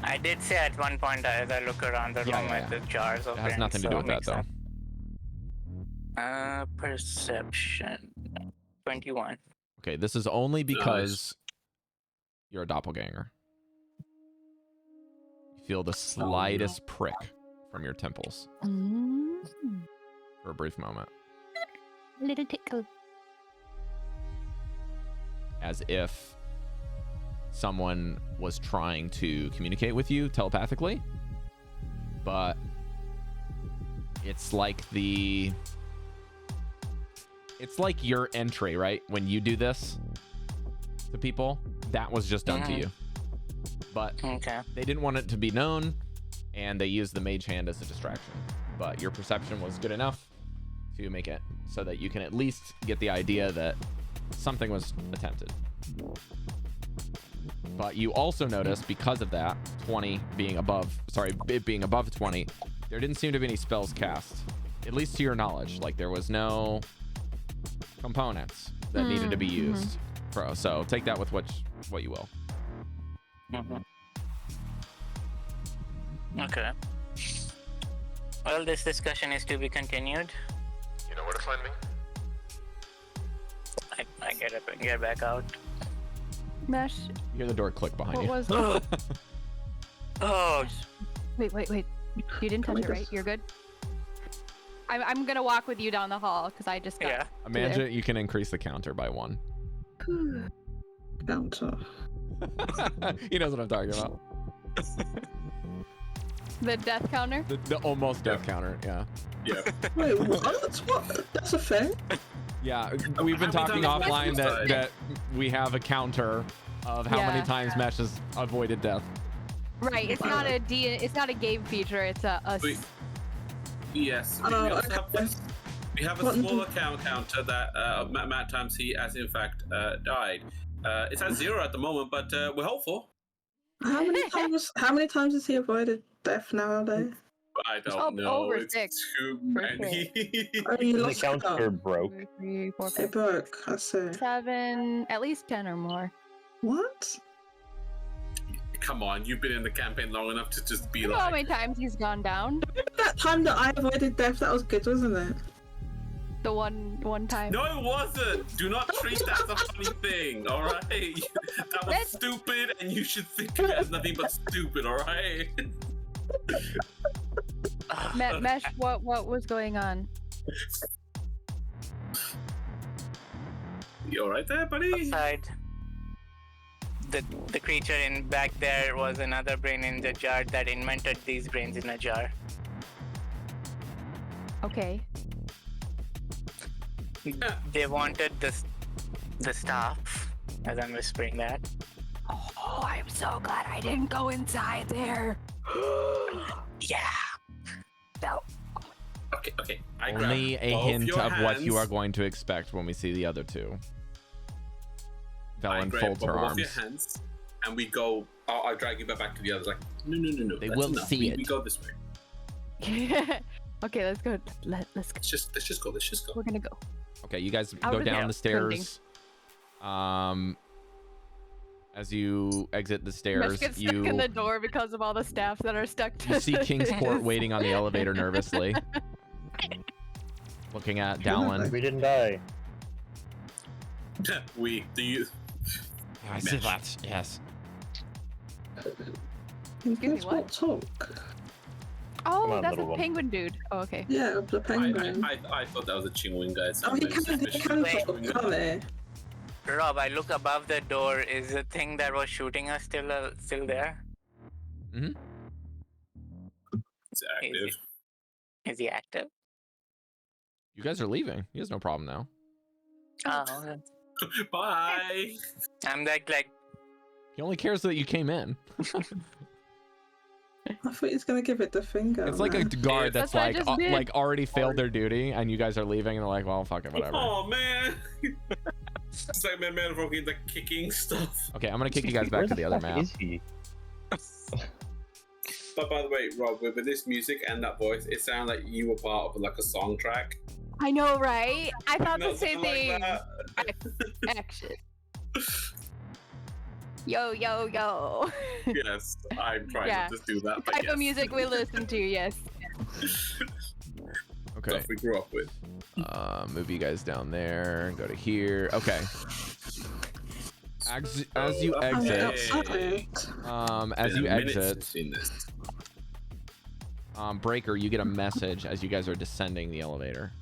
Speaker 5: I did say at one point as I look around the room at the jars of
Speaker 3: it has nothing to do with that, though.
Speaker 5: Perception. 21.
Speaker 3: Okay, this is only because you're a doppelganger. You feel the slightest prick from your temples for a brief moment.
Speaker 1: Little tickle.
Speaker 3: As if someone was trying to communicate with you telepathically, but it's like your entry, right? When you do this to people, that was just done to you. But
Speaker 5: Okay.
Speaker 3: they didn't want it to be known, and they used the mage hand as a distraction. But your perception was good enough to make it so that you can at least get the idea that something was attempted. But you also notice, because of that, 20 being above, it being above 20, there didn't seem to be any spells cast, at least to your knowledge. Like, there was no components that needed to be used. So take that with what you will.
Speaker 5: Okay. Well, this discussion is to be continued.
Speaker 8: You know where to find me?
Speaker 5: I get back out.
Speaker 1: Mesh.
Speaker 3: You hear the door click behind
Speaker 1: What
Speaker 3: you.
Speaker 1: was?
Speaker 5: Oh,
Speaker 1: Wait. You didn't touch it, right? You're good. I'm gonna walk with you down the hall because I just got.
Speaker 5: yeah.
Speaker 3: Imagine you can increase the counter by 1.
Speaker 7: Counter.
Speaker 3: He knows what I'm talking about.
Speaker 1: The death counter.
Speaker 3: The almost death counter, yeah.
Speaker 2: Yeah.
Speaker 7: Wait, what? What? That's a thing?
Speaker 3: Yeah, we've been
Speaker 2: How
Speaker 3: talking
Speaker 2: many times
Speaker 3: offline
Speaker 2: has Mesh
Speaker 3: that we have a counter of how many times Mesh has avoided death.
Speaker 1: Right. It's not It's not a game feature. It's a.
Speaker 2: Wait. Yes. We,
Speaker 7: Oh,
Speaker 2: also
Speaker 7: okay.
Speaker 2: have this. We have a smaller counter that amount of times he has in fact died. It's at 0 at the moment, but we're hopeful.
Speaker 7: How many times has he avoided death nowadays?
Speaker 2: I don't know.
Speaker 1: Over
Speaker 2: It's
Speaker 1: 6.
Speaker 2: too
Speaker 1: for
Speaker 2: many.
Speaker 7: Oh, you
Speaker 4: Does it
Speaker 7: lost
Speaker 4: count
Speaker 7: count.
Speaker 4: for broke?
Speaker 1: 2, 3, 4,
Speaker 7: It
Speaker 1: 5,
Speaker 7: broke, I see.
Speaker 1: 7, at least 10 or more.
Speaker 7: What?
Speaker 2: Come on, you've been in the campaign long enough to just be
Speaker 1: You know how
Speaker 2: like,
Speaker 1: many times he's gone down?
Speaker 7: That time that I avoided death, that was good, wasn't it?
Speaker 1: The one time.
Speaker 2: no, it wasn't. Do not treat that as a funny thing, all right? That was stupid, and you should think of it as nothing but stupid, all right?
Speaker 1: Mesh, what was going on?
Speaker 2: You all right there, buddy?
Speaker 5: Outside. The creature in back there was another brain in the jar that invented these brains in a jar.
Speaker 1: Okay.
Speaker 5: They wanted the staff, as I'm whispering that.
Speaker 1: Oh, I'm so glad I didn't go inside there.
Speaker 5: Yeah.
Speaker 1: No.
Speaker 2: Okay. I
Speaker 3: Only
Speaker 2: grab
Speaker 3: a
Speaker 2: both
Speaker 3: hint
Speaker 2: your
Speaker 3: of what you are
Speaker 2: hands.
Speaker 3: going to expect when we see the other two.
Speaker 2: I
Speaker 3: Dallan
Speaker 2: grab
Speaker 3: folds her
Speaker 2: both of your
Speaker 3: arms.
Speaker 2: hands, and we go. I'll drag you back to the others. Like, no.
Speaker 3: They
Speaker 2: that's
Speaker 3: will
Speaker 2: enough.
Speaker 3: see
Speaker 2: We
Speaker 3: it.
Speaker 2: go this way.
Speaker 1: Okay, let's go. Let's go.
Speaker 2: Let's just go.
Speaker 1: We're gonna go.
Speaker 3: Okay, you guys
Speaker 1: Out
Speaker 3: go
Speaker 1: of
Speaker 3: down
Speaker 1: there,
Speaker 3: the stairs. As you exit the
Speaker 1: Mesh
Speaker 3: stairs,
Speaker 1: gets stuck in the door because of all the staff that are stuck to
Speaker 3: you see Kingsport
Speaker 1: his-
Speaker 3: waiting on the elevator nervously, looking at Dallan.
Speaker 4: We didn't die.
Speaker 2: Do you?
Speaker 3: I see that. Yes.
Speaker 7: You
Speaker 1: Excuse me,
Speaker 7: guys
Speaker 1: what?
Speaker 7: won't talk.
Speaker 1: Oh,
Speaker 4: Come on,
Speaker 1: that's a
Speaker 4: little one.
Speaker 1: penguin dude. Oh, okay.
Speaker 7: Yeah, the penguin.
Speaker 2: I thought that was a Chingwing guy.
Speaker 7: Oh, he can
Speaker 5: Wait.
Speaker 7: talk, can't he?
Speaker 5: Rob, I look above the door. Is the thing that was shooting us still there?
Speaker 3: Mm-hmm.
Speaker 2: It's active.
Speaker 5: Is he active?
Speaker 3: You guys are leaving. He has no problem now.
Speaker 5: Oh, okay.
Speaker 2: Bye.
Speaker 5: I'm like
Speaker 3: He only cares that you came in.
Speaker 7: I thought he was gonna give it the finger.
Speaker 3: It's like a guard that's
Speaker 1: That's what I
Speaker 3: like
Speaker 1: just did.
Speaker 3: like already failed their duty, and you guys are leaving, and they're like, well, fuck it, whatever.
Speaker 2: Oh man. It's like my man fucking the kicking stuff.
Speaker 3: Okay, I'm gonna kick you guys back
Speaker 4: Where
Speaker 3: to the other
Speaker 4: fuck
Speaker 3: map.
Speaker 4: Is he?
Speaker 2: But by the way, Rob, with this music and that voice, it sounds like you were part of like a song track.
Speaker 1: I know, right? I thought the
Speaker 2: Not
Speaker 1: same
Speaker 2: something
Speaker 1: thing.
Speaker 2: like that.
Speaker 1: Action. Yo, yo, yo.
Speaker 2: Yes, I'm trying
Speaker 1: Yeah.
Speaker 2: not to do that. But
Speaker 1: Type
Speaker 2: yes.
Speaker 1: of music we listen to, yes.
Speaker 3: Okay,
Speaker 2: Stuff we grew up with.
Speaker 3: move you guys down there. Go to here. Okay. As you
Speaker 7: I'm
Speaker 3: exit,
Speaker 7: outside.
Speaker 3: as you
Speaker 2: Been a minute
Speaker 3: exit,
Speaker 2: since seen this.
Speaker 3: Breker, you get a message as you guys are descending the elevator.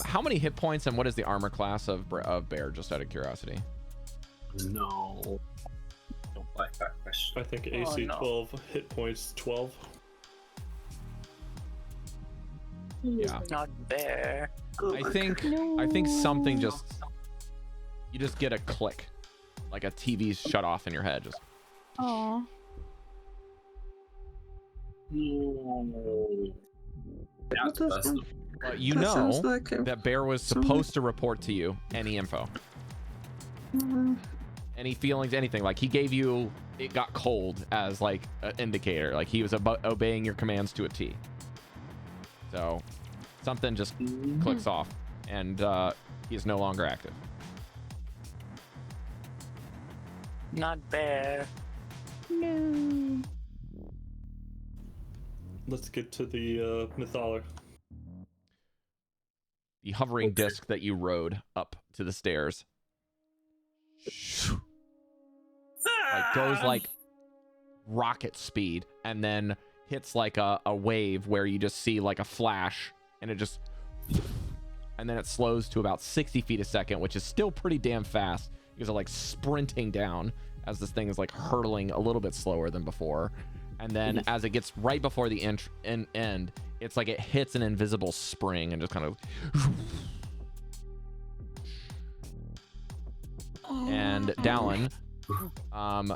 Speaker 3: How many hit points and what is the armor class of Bear? Just out of curiosity.
Speaker 2: No. Don't like that question.
Speaker 6: I think AC 12, hit points 12.
Speaker 3: Yeah.
Speaker 5: not there.
Speaker 7: Oh,
Speaker 3: I
Speaker 7: okay.
Speaker 3: think something just you just get a click, like a TV's shut off in your head. Just
Speaker 1: Oh.
Speaker 2: No. That's
Speaker 7: What does
Speaker 2: personal.
Speaker 3: but you
Speaker 7: that
Speaker 3: know
Speaker 7: sounds like a-
Speaker 3: that Bear was supposed to report to you any info, any feelings, anything. Like he gave you it got cold as like an indicator, like he was obeying your commands to a T. So something just clicks off, and he is no longer active.
Speaker 5: Not there.
Speaker 1: No.
Speaker 6: Let's get to the Mythaler.
Speaker 3: The hovering disc that you rode up to the stairs like goes like rocket speed and then hits like a wave where you just see like a flash and it just and then it slows to about 60 feet a second, which is still pretty damn fast. You guys are like sprinting down as this thing is like hurtling a little bit slower than before, and then as it gets right before the end, it's like it hits an invisible spring and just kind of and Dallan,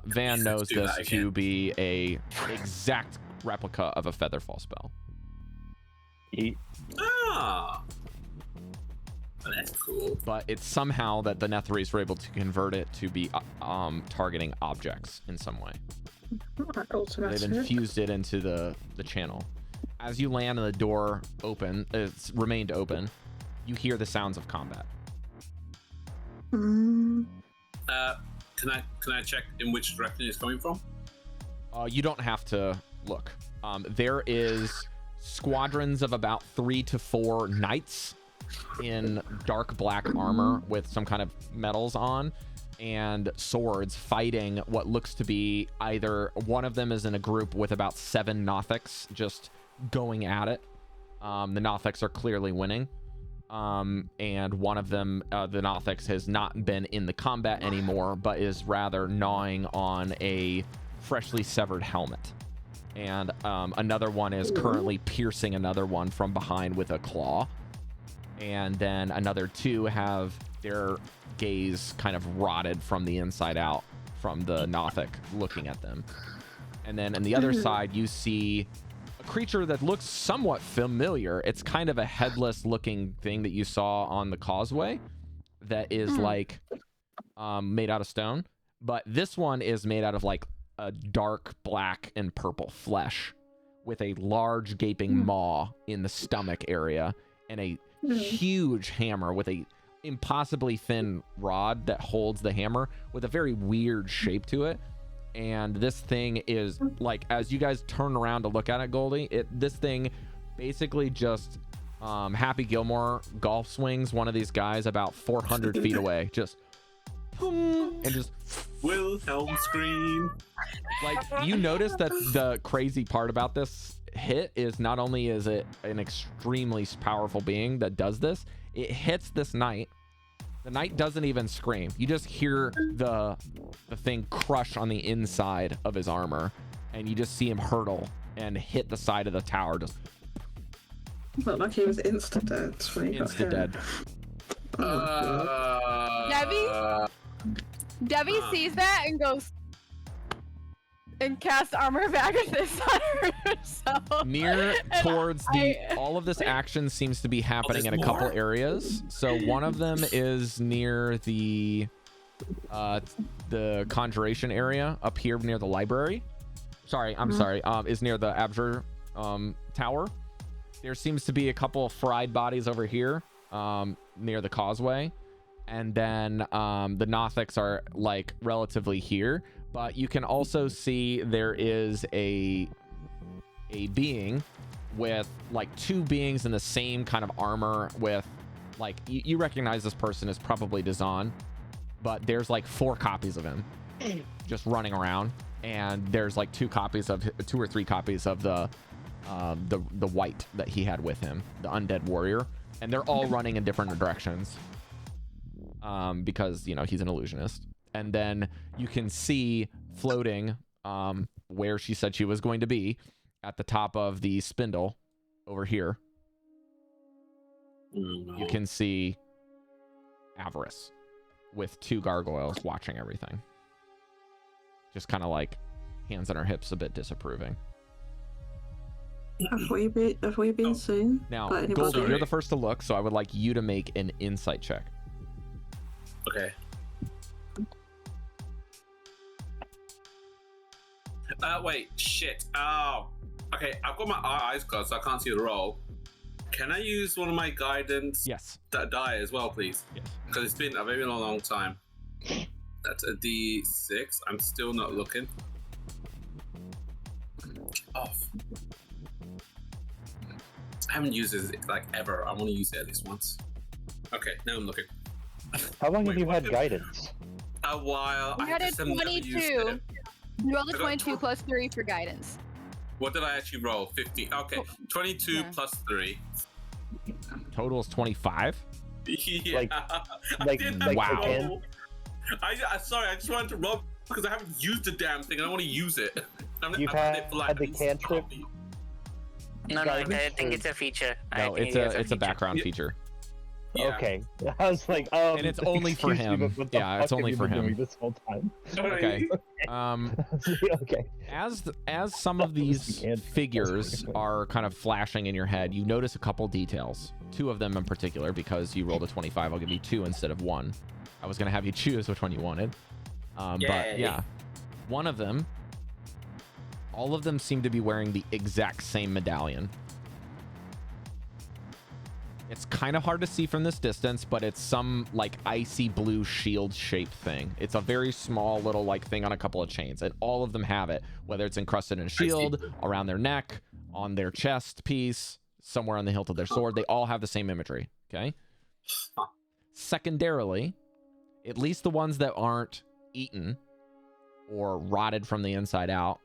Speaker 3: Van knows
Speaker 2: do that
Speaker 3: this
Speaker 2: again.
Speaker 3: to be a exact replica of a Featherfall spell.
Speaker 2: Ah. Well, that's cool.
Speaker 3: But it's somehow that the Netherese were able to convert it to be targeting objects in some way.
Speaker 7: Alright,
Speaker 3: They've
Speaker 7: automatic.
Speaker 3: infused it into the channel. As you land and the door it's remained open, you hear the sounds of combat.
Speaker 7: Mm,
Speaker 2: Can I check in which direction it's coming from?
Speaker 3: You don't have to look. There is squadrons of about 3 to 4 knights in dark black armor with some kind of metals on and swords fighting what looks to be either one of them is in a group with about 7 Nothics just going at it. The Nothics are clearly winning. And one of them, the Nothics, has not been in the combat anymore, but is rather gnawing on a freshly severed helmet. And another one is currently piercing another one from behind with a claw. And then another 2 have their gaze kind of rotted from the inside out from the Nothic looking at them. And then on the other side, you see a creature that looks somewhat familiar. It's kind of a headless looking thing that you saw on the causeway that is like made out of stone. But this one is made out of like a dark black and purple flesh with a large gaping maw in the stomach area and a huge hammer with a impossibly thin rod that holds the hammer with a very weird shape to it. And this thing is like, as you guys turn around to look at it, Goldy, this thing basically just Happy Gilmore golf swings one of these guys about 400 feet away, just and just
Speaker 2: Wilhelm scream.
Speaker 3: like, you notice that the crazy part about this hit is not only is it an extremely powerful being that does this, it hits this knight. The knight doesn't even scream. You just hear the thing crush on the inside of his armor, and you just see him hurtle and hit the side of the tower. Just
Speaker 7: felt like he was insta dead when he got
Speaker 3: insta
Speaker 7: hit.
Speaker 3: dead.
Speaker 1: Devii sees that and goes and casts armor back at this on herself.
Speaker 3: Near towards all of this action seems to be happening in a couple areas. So one of them is near the conjuration area up here near the library. Sorry, I'm sorry. Is near the Abjure tower. There seems to be a couple of fried bodies over here near the causeway. And then the Nothics are like relatively here, but you can also see there is a being with like 2 beings in the same kind of armor with like, you recognize this person is probably Dazan, but there's like 4 copies of him just running around, and there's like 2 or 3 copies of the white that he had with him, the undead warrior, and they're all running in different directions. Because, you know, he's an illusionist. And then you can see floating where she said she was going to be at the top of the spindle over here. You can see Avarice with 2 gargoyles watching everything. Just kind of like hands on her hips, a bit disapproving.
Speaker 7: Have we been seen?
Speaker 3: Now,
Speaker 7: by anybody?
Speaker 3: Goldy, you're the first to look, so I would like you to make an insight check.
Speaker 2: Okay. Wait, shit. Oh. Okay, I've got my eyes closed, so I can't see the roll. Can I use one of my guidance die as well, please?
Speaker 3: Yes.
Speaker 2: Because it's been a very long time. That's a D6. I'm still not looking. Off. I haven't used it like ever. I want to use it at least once. Okay, now I'm looking.
Speaker 4: How long have you had guidance?
Speaker 2: A while.
Speaker 1: You had a
Speaker 2: just have never used
Speaker 1: 22.
Speaker 2: it.
Speaker 1: You rolled a
Speaker 2: I got
Speaker 1: 22 plus 3 for guidance.
Speaker 2: What did I actually roll? 50. Okay, 22
Speaker 1: Yeah.
Speaker 2: plus 3.
Speaker 3: Total is 25.
Speaker 2: Yeah.
Speaker 4: Like
Speaker 2: I didn't have
Speaker 3: wow.
Speaker 2: to roll. Sorry, I just wanted to roll because I haven't used the damn thing. I don't want to use it.
Speaker 4: You've had the cantrip.
Speaker 5: No, I
Speaker 4: Guidance
Speaker 5: think
Speaker 4: or-
Speaker 5: it's a feature.
Speaker 3: No, it's a background
Speaker 2: Yeah.
Speaker 3: feature.
Speaker 2: Yeah.
Speaker 4: Okay, I was like,
Speaker 3: And it's only for
Speaker 4: excuse me,
Speaker 3: him.
Speaker 4: but what the
Speaker 3: Yeah, it's
Speaker 4: fuck
Speaker 3: only
Speaker 4: have
Speaker 3: for
Speaker 4: you been
Speaker 3: him.
Speaker 4: doing this whole time.
Speaker 3: Okay.
Speaker 4: Okay.
Speaker 3: As some of these figures are kind of flashing in your head, you notice a couple details. 2 of them in particular, because you rolled a 25, I'll give you 2 instead of 1. I was gonna have you choose which one you wanted. But
Speaker 2: Yay.
Speaker 3: yeah, one of them All of them seem to be wearing the exact same medallion. It's kind of hard to see from this distance, but it's some like icy blue shield shaped thing. It's a very small little like thing on a couple of chains, and all of them have it, whether it's encrusted in a shield, around their neck, on their chest piece, somewhere on the hilt of their sword. They all have the same imagery. Okay. Secondarily, at least the ones that aren't eaten or rotted from the inside out.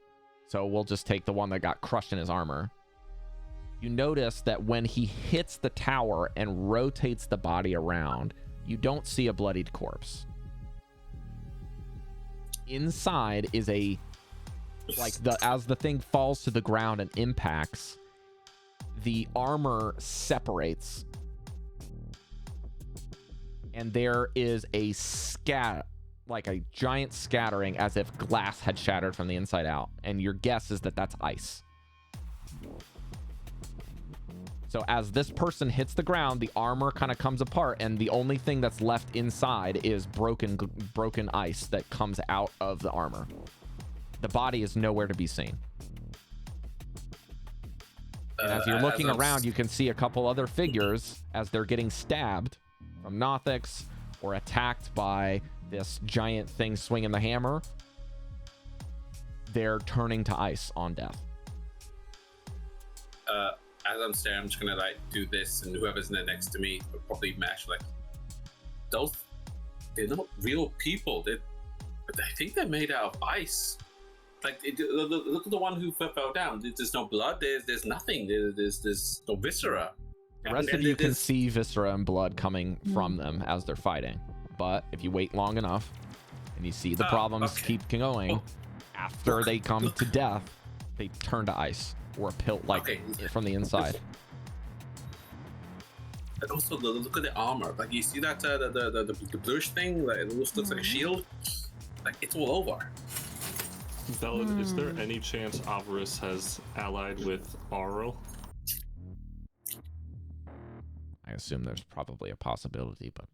Speaker 3: So we'll just take the one that got crushed in his armor. You notice that when he hits the tower and rotates the body around, you don't see a bloodied corpse. Inside is a, like, as the thing falls to the ground and impacts, the armor separates, and there is a like a giant scattering, as if glass had shattered from the inside out. And your guess is that that's ice. So as this person hits the ground, the armor kind of comes apart, and the only thing that's left inside is broken ice that comes out of the armor. The body is nowhere to be seen. And as you're looking around, you can see a couple other figures as they're getting stabbed from Nothics or attacked by this giant thing swinging the hammer. They're turning to ice on death.
Speaker 2: As I'm staring, I'm just gonna like do this, and whoever's in there next to me will probably mash like they're not real people. I think they're made out of ice. Like look at the one who fell down. There's no blood. There's nothing. There's no viscera.
Speaker 3: The rest of you can see viscera and blood coming from them as they're fighting. But if you wait long enough and you see the problems keep going, after they come to death, they turn to ice or a pilt from the inside.
Speaker 2: And also look at the armor. Like you see that the bluish thing, like it looks like a shield. Like it's all over.
Speaker 6: Dallan, is there any chance Avarice has allied with Aurel?
Speaker 3: I assume there's probably a possibility, but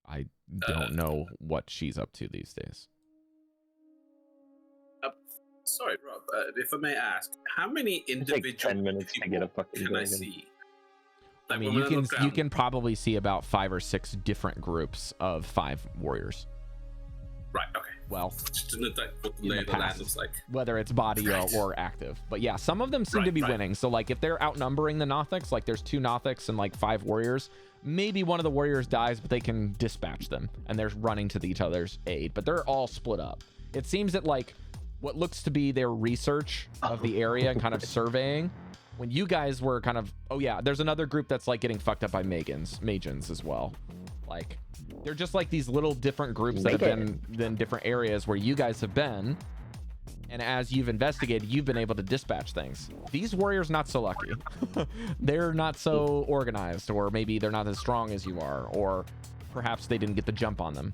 Speaker 3: I don't know what she's up to these days.
Speaker 2: Sorry, Rob. If I may ask, how many individual
Speaker 4: 10 minutes to get a fucking
Speaker 2: can I
Speaker 4: dragon.
Speaker 2: see?
Speaker 3: I mean, you can probably see about 5 or 6 different groups of 5 warriors.
Speaker 2: Right. Okay.
Speaker 3: Well,
Speaker 2: just to know what the lay of the land looks like.
Speaker 3: Whether it's body or active. But yeah, some of them seem to be winning. So like if they're outnumbering the Nothics, like there's 2 Nothics and like 5 warriors, maybe one of the warriors dies, but they can dispatch them and they're running to each other's aid. But they're all split up. It seems that like what looks to be their research of the area and kind of surveying, when you guys were kind of, oh yeah, there's another group that's like getting fucked up by Magens as well. Like they're just like these little different groups that have been in different areas where you guys have been, and as you've investigated, you've been able to dispatch things. These warriors not so lucky. They're not so organized, or maybe they're not as strong as you are, or perhaps they didn't get the jump on them.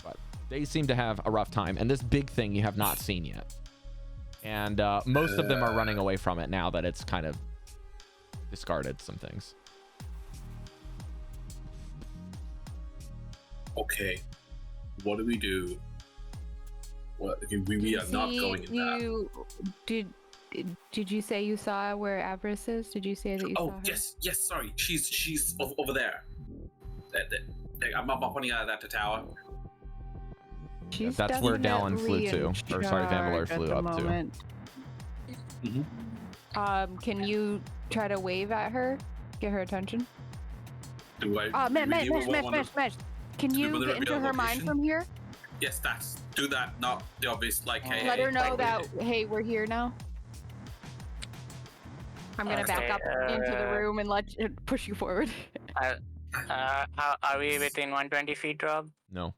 Speaker 3: But they seem to have a rough time, and this big thing you have not seen yet. And most of them are running away from it now that it's kind of discarded some things.
Speaker 2: Okay, what do we do? What we are not going in that.
Speaker 1: Did you say you saw where Avarice is? Did you say that you saw her?
Speaker 2: yes. Sorry, she's over there. I'm pointing out at the tower.
Speaker 3: That's where Dallan flew to, or sorry, Vanvalor flew up
Speaker 1: moment.
Speaker 3: to.
Speaker 1: Can you try to wave at her, get her attention?
Speaker 2: Do I?
Speaker 1: Mesh. Can you get into her mind from here?
Speaker 2: Yes, do that. Not the obvious, like, hey.
Speaker 1: Let her know that, hey, we're here now. I'm gonna back up into the room and push you forward.
Speaker 5: Are we within 120 feet, Rob?
Speaker 3: No.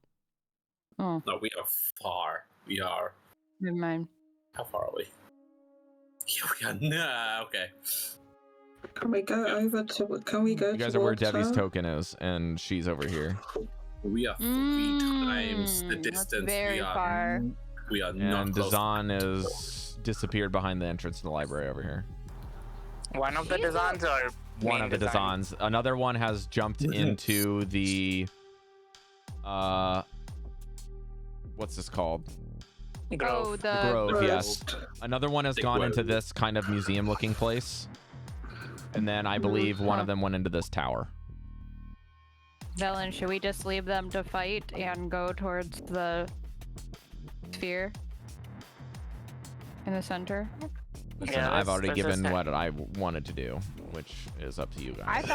Speaker 1: Oh.
Speaker 2: No, we are far. We are.
Speaker 1: Never mind.
Speaker 2: How far are we? Yeah, we are. Nah, okay.
Speaker 7: Can we go over to? Can we go?
Speaker 3: You guys are where Devi's token is, and she's over here.
Speaker 2: We are 3 times the distance.
Speaker 1: That's very far.
Speaker 2: We are not
Speaker 3: and
Speaker 2: close.
Speaker 3: Dazan is disappeared behind the entrance to the library over here.
Speaker 5: One of the Dazans or
Speaker 3: one of the Dazans. Another one has jumped into the what's this called?
Speaker 5: Grove.
Speaker 1: Oh,
Speaker 3: The Grove,
Speaker 7: Grove.
Speaker 3: yes. Another one has
Speaker 2: The
Speaker 3: gone into
Speaker 2: Grove.
Speaker 3: this kind of museum-looking place. And then I believe one of them went into this tower.
Speaker 1: Dallan, should we just leave them to fight and go towards the sphere in the center?
Speaker 3: Listen,
Speaker 5: Yeah,
Speaker 3: I've already
Speaker 5: let's just
Speaker 3: given
Speaker 5: ha-
Speaker 3: what I wanted to do, which is up to you
Speaker 1: I
Speaker 3: guys.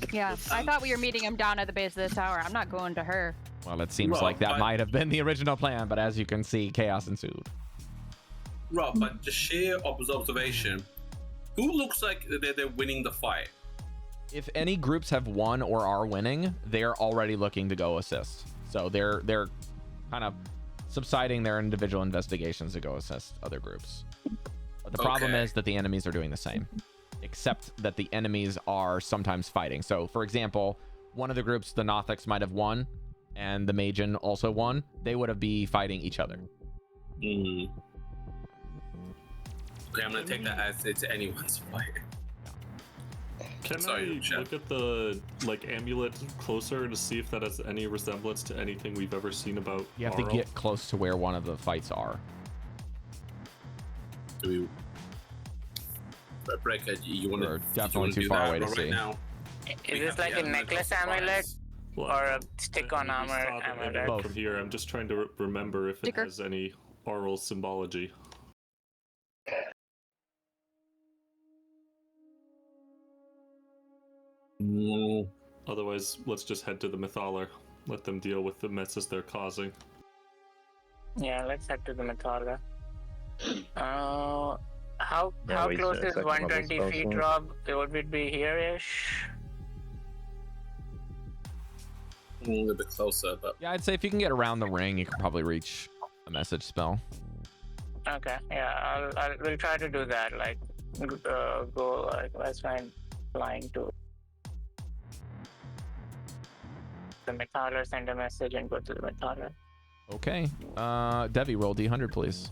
Speaker 1: thought, I thought we were meeting him down at the base of this tower. I'm not going to her.
Speaker 3: Well, it seems
Speaker 2: Rob,
Speaker 3: like that
Speaker 2: I-
Speaker 3: might have been the original plan, but as you can see, chaos ensued.
Speaker 2: Rob, but the sheer observation, who looks like they're winning the fight?
Speaker 3: If any groups have won or are winning, they're already looking to go assist. So they're kind of subsiding their individual investigations to go assist other groups. But the problem
Speaker 2: Okay.
Speaker 3: is that the enemies are doing the same, except that the enemies are sometimes fighting. So, for example, one of the groups, the Nothics, might have won, and the Magian also won. They would have be fighting each other.
Speaker 2: Okay, I'm gonna take that as it's anyone's fight.
Speaker 6: Can
Speaker 2: Sorry,
Speaker 6: I
Speaker 2: Chef.
Speaker 6: look at the amulet closer to see if that has any resemblance to anything we've ever seen about
Speaker 3: You have to
Speaker 6: Arl?
Speaker 3: get close to where one of the fights are.
Speaker 2: Do we? Breker, you want
Speaker 3: We're
Speaker 2: to
Speaker 3: definitely too far away to see.
Speaker 2: Now?
Speaker 5: Is this like a necklace amulet
Speaker 6: Well,
Speaker 5: or a stick-on
Speaker 6: I just
Speaker 5: armor
Speaker 6: saw the
Speaker 5: amulet?
Speaker 6: amulet
Speaker 3: Both.
Speaker 6: from here. I'm just trying to remember if it
Speaker 1: Sticker.
Speaker 6: has any oral symbology. Otherwise, let's just head to the Mythalar. Let them deal with the messes they're causing.
Speaker 5: Yeah, let's head to the Mythalar. How
Speaker 4: Yeah, wait
Speaker 5: close
Speaker 4: a
Speaker 5: is
Speaker 4: second,
Speaker 5: 120
Speaker 4: I'll
Speaker 5: feet,
Speaker 4: spell
Speaker 5: Rob? Would it be here-ish?
Speaker 2: A little bit closer, but
Speaker 3: Yeah, I'd say if you can get around the ring, you can probably reach a message spell.
Speaker 5: Okay, yeah, we'll try to do that. Like, go let's find flying to the Mythalar, send a message, and go to the Mythalar.
Speaker 3: Okay. Devii, roll D100, please.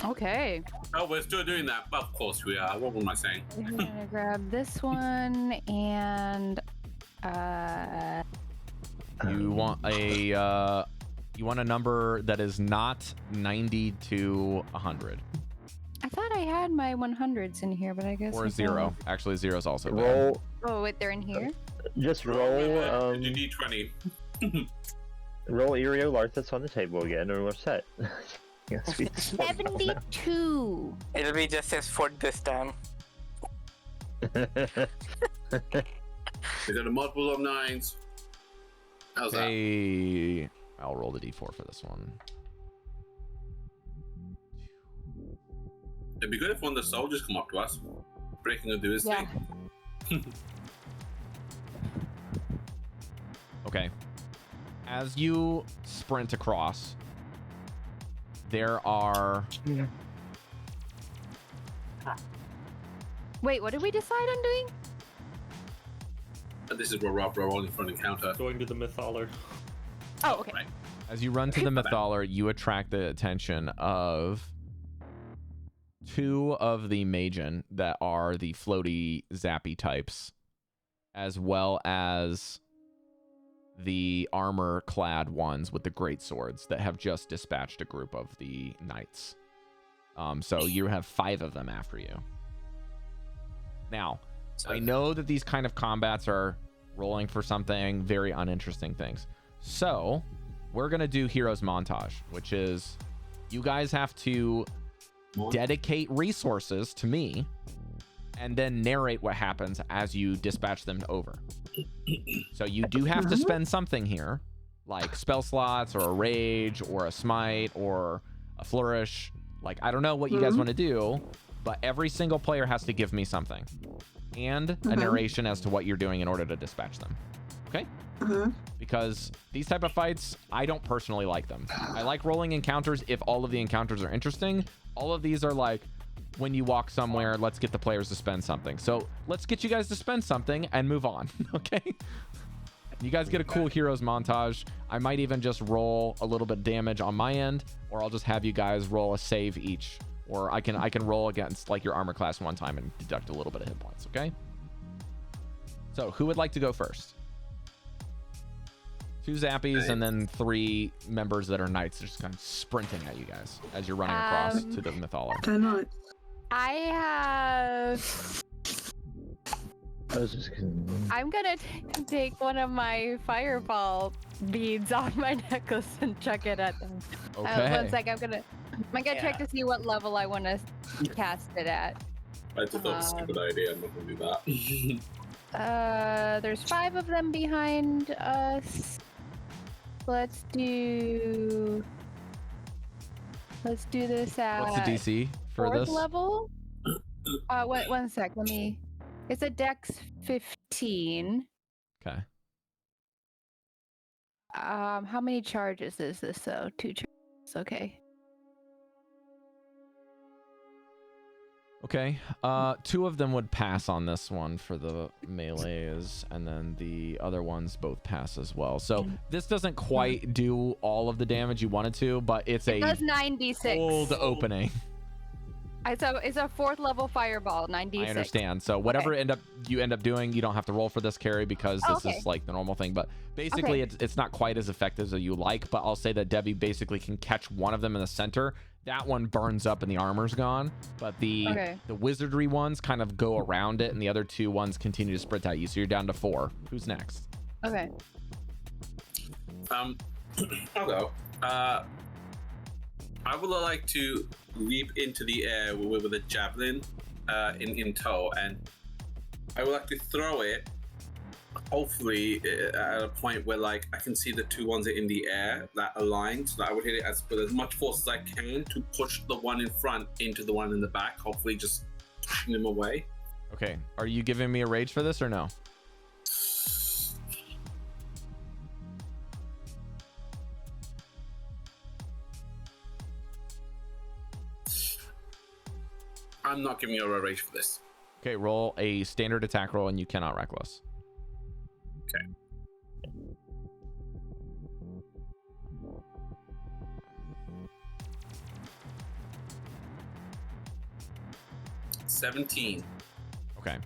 Speaker 1: Okay.
Speaker 2: oh, we're still doing that. Of course we are. What am I saying?
Speaker 1: I'm gonna grab this one and
Speaker 3: You want a number that is not 90 to 100
Speaker 1: I thought I had my 100s in here, but I guess
Speaker 3: or
Speaker 1: I
Speaker 3: a 0.
Speaker 1: don't.
Speaker 3: Actually, 0 is also bad.
Speaker 4: Roll.
Speaker 1: Oh wait, they're in here.
Speaker 4: Just
Speaker 2: You
Speaker 4: roll.
Speaker 2: do D20.
Speaker 4: Roll Irio Larthus on the table again, and we're set. Yes, we-
Speaker 1: 72.
Speaker 5: It'll be just his foot this time.
Speaker 2: Is it a multiple of 9s? How's that?
Speaker 3: Hey, I'll roll the D4 for this one.
Speaker 2: It'd be good if one of the soldiers come up to us. Breaking will do his
Speaker 1: Yeah.
Speaker 2: thing.
Speaker 3: Okay. As you sprint across, there are...
Speaker 1: Wait, what did we decide on doing?
Speaker 2: And this is where Rob rolling for an encounter.
Speaker 6: Going to the Mythalar.
Speaker 1: Oh, okay.
Speaker 2: Right.
Speaker 3: As you run to the Mythalar, you attract the attention of 2 of the Magian that are the floaty, zappy types, as well as the armor-clad ones with the great swords that have just dispatched a group of the knights. So you have 5 of them after you. Now, I know that these kind of combats are rolling for something very uninteresting things. So we're going to do Heroes Montage, which is you guys have to dedicate resources to me and then narrate what happens as you dispatch them over. So you do have to spend something here, like spell slots or a rage or a smite or a flourish. Like, I don't know what you guys want to do, but every single player has to give me something and a narration as to what you're doing in order to dispatch them. Okay? Because these type of fights, I don't personally like them. I like rolling encounters if all of the encounters are interesting. All of these are like, when you walk somewhere, let's get the players to spend something. So let's get you guys to spend something and move on. Okay? You guys get a cool heroes montage. I might even just roll a little bit of damage on my end, or I'll just have you guys roll a save each. Or I can roll against like your armor class one time and deduct a little bit of hit points, okay? So who would like to go first? 2 zappies and then 3 members that are knights just kind of sprinting at you guys as you're running across to the Mythalar.
Speaker 7: They're not.
Speaker 1: I have.
Speaker 4: I was just gonna...
Speaker 1: I'm gonna take one of my fireball beads off my necklace and chuck it at them.
Speaker 3: Okay.
Speaker 1: 1 sec, I'm gonna check to see what level I want to cast it at.
Speaker 2: I just thought it was a stupid idea. I'm not gonna do that.
Speaker 1: There's 5 of them behind us. Let's do this at.
Speaker 3: What's the DC for
Speaker 1: 4th
Speaker 3: this?
Speaker 1: level? Wait, 1 sec. Let me. It's a Dex 15.
Speaker 3: Okay.
Speaker 1: How many charges is this though? 2 charges. Okay.
Speaker 3: Okay. 2 of them would pass on this one for the melees, and then the other ones both pass as well. So this doesn't quite do all of the damage you wanted to, but it's
Speaker 1: It does 9d6.
Speaker 3: cold opening.
Speaker 1: It's a 4th level fireball, 9d6.
Speaker 3: I understand. So whatever you end up doing, you don't have to roll for this, Cari, because this is like the normal thing. But basically, it's not quite as effective as you like. But I'll say that Devii basically can catch one of them in the center. That one burns up and the armor's gone. But the wizardry ones kind of go around it, and the other 2 ones continue to sprint at you. So you're down to 4. Who's next?
Speaker 1: Okay.
Speaker 2: I'll go. I would like to leap into the air with a javelin in tow, and I would like to throw it, hopefully at a point where like I can see the 2 ones in the air that align, so that I would hit it with as much force as I can to push the one in front into the one in the back, hopefully just pushing them away.
Speaker 3: Okay. Are you giving me a rage for this or no?
Speaker 2: I'm not giving you a rage for this.
Speaker 3: Okay, roll a standard attack roll, and you cannot reckless.
Speaker 2: Okay. 17.
Speaker 3: Okay.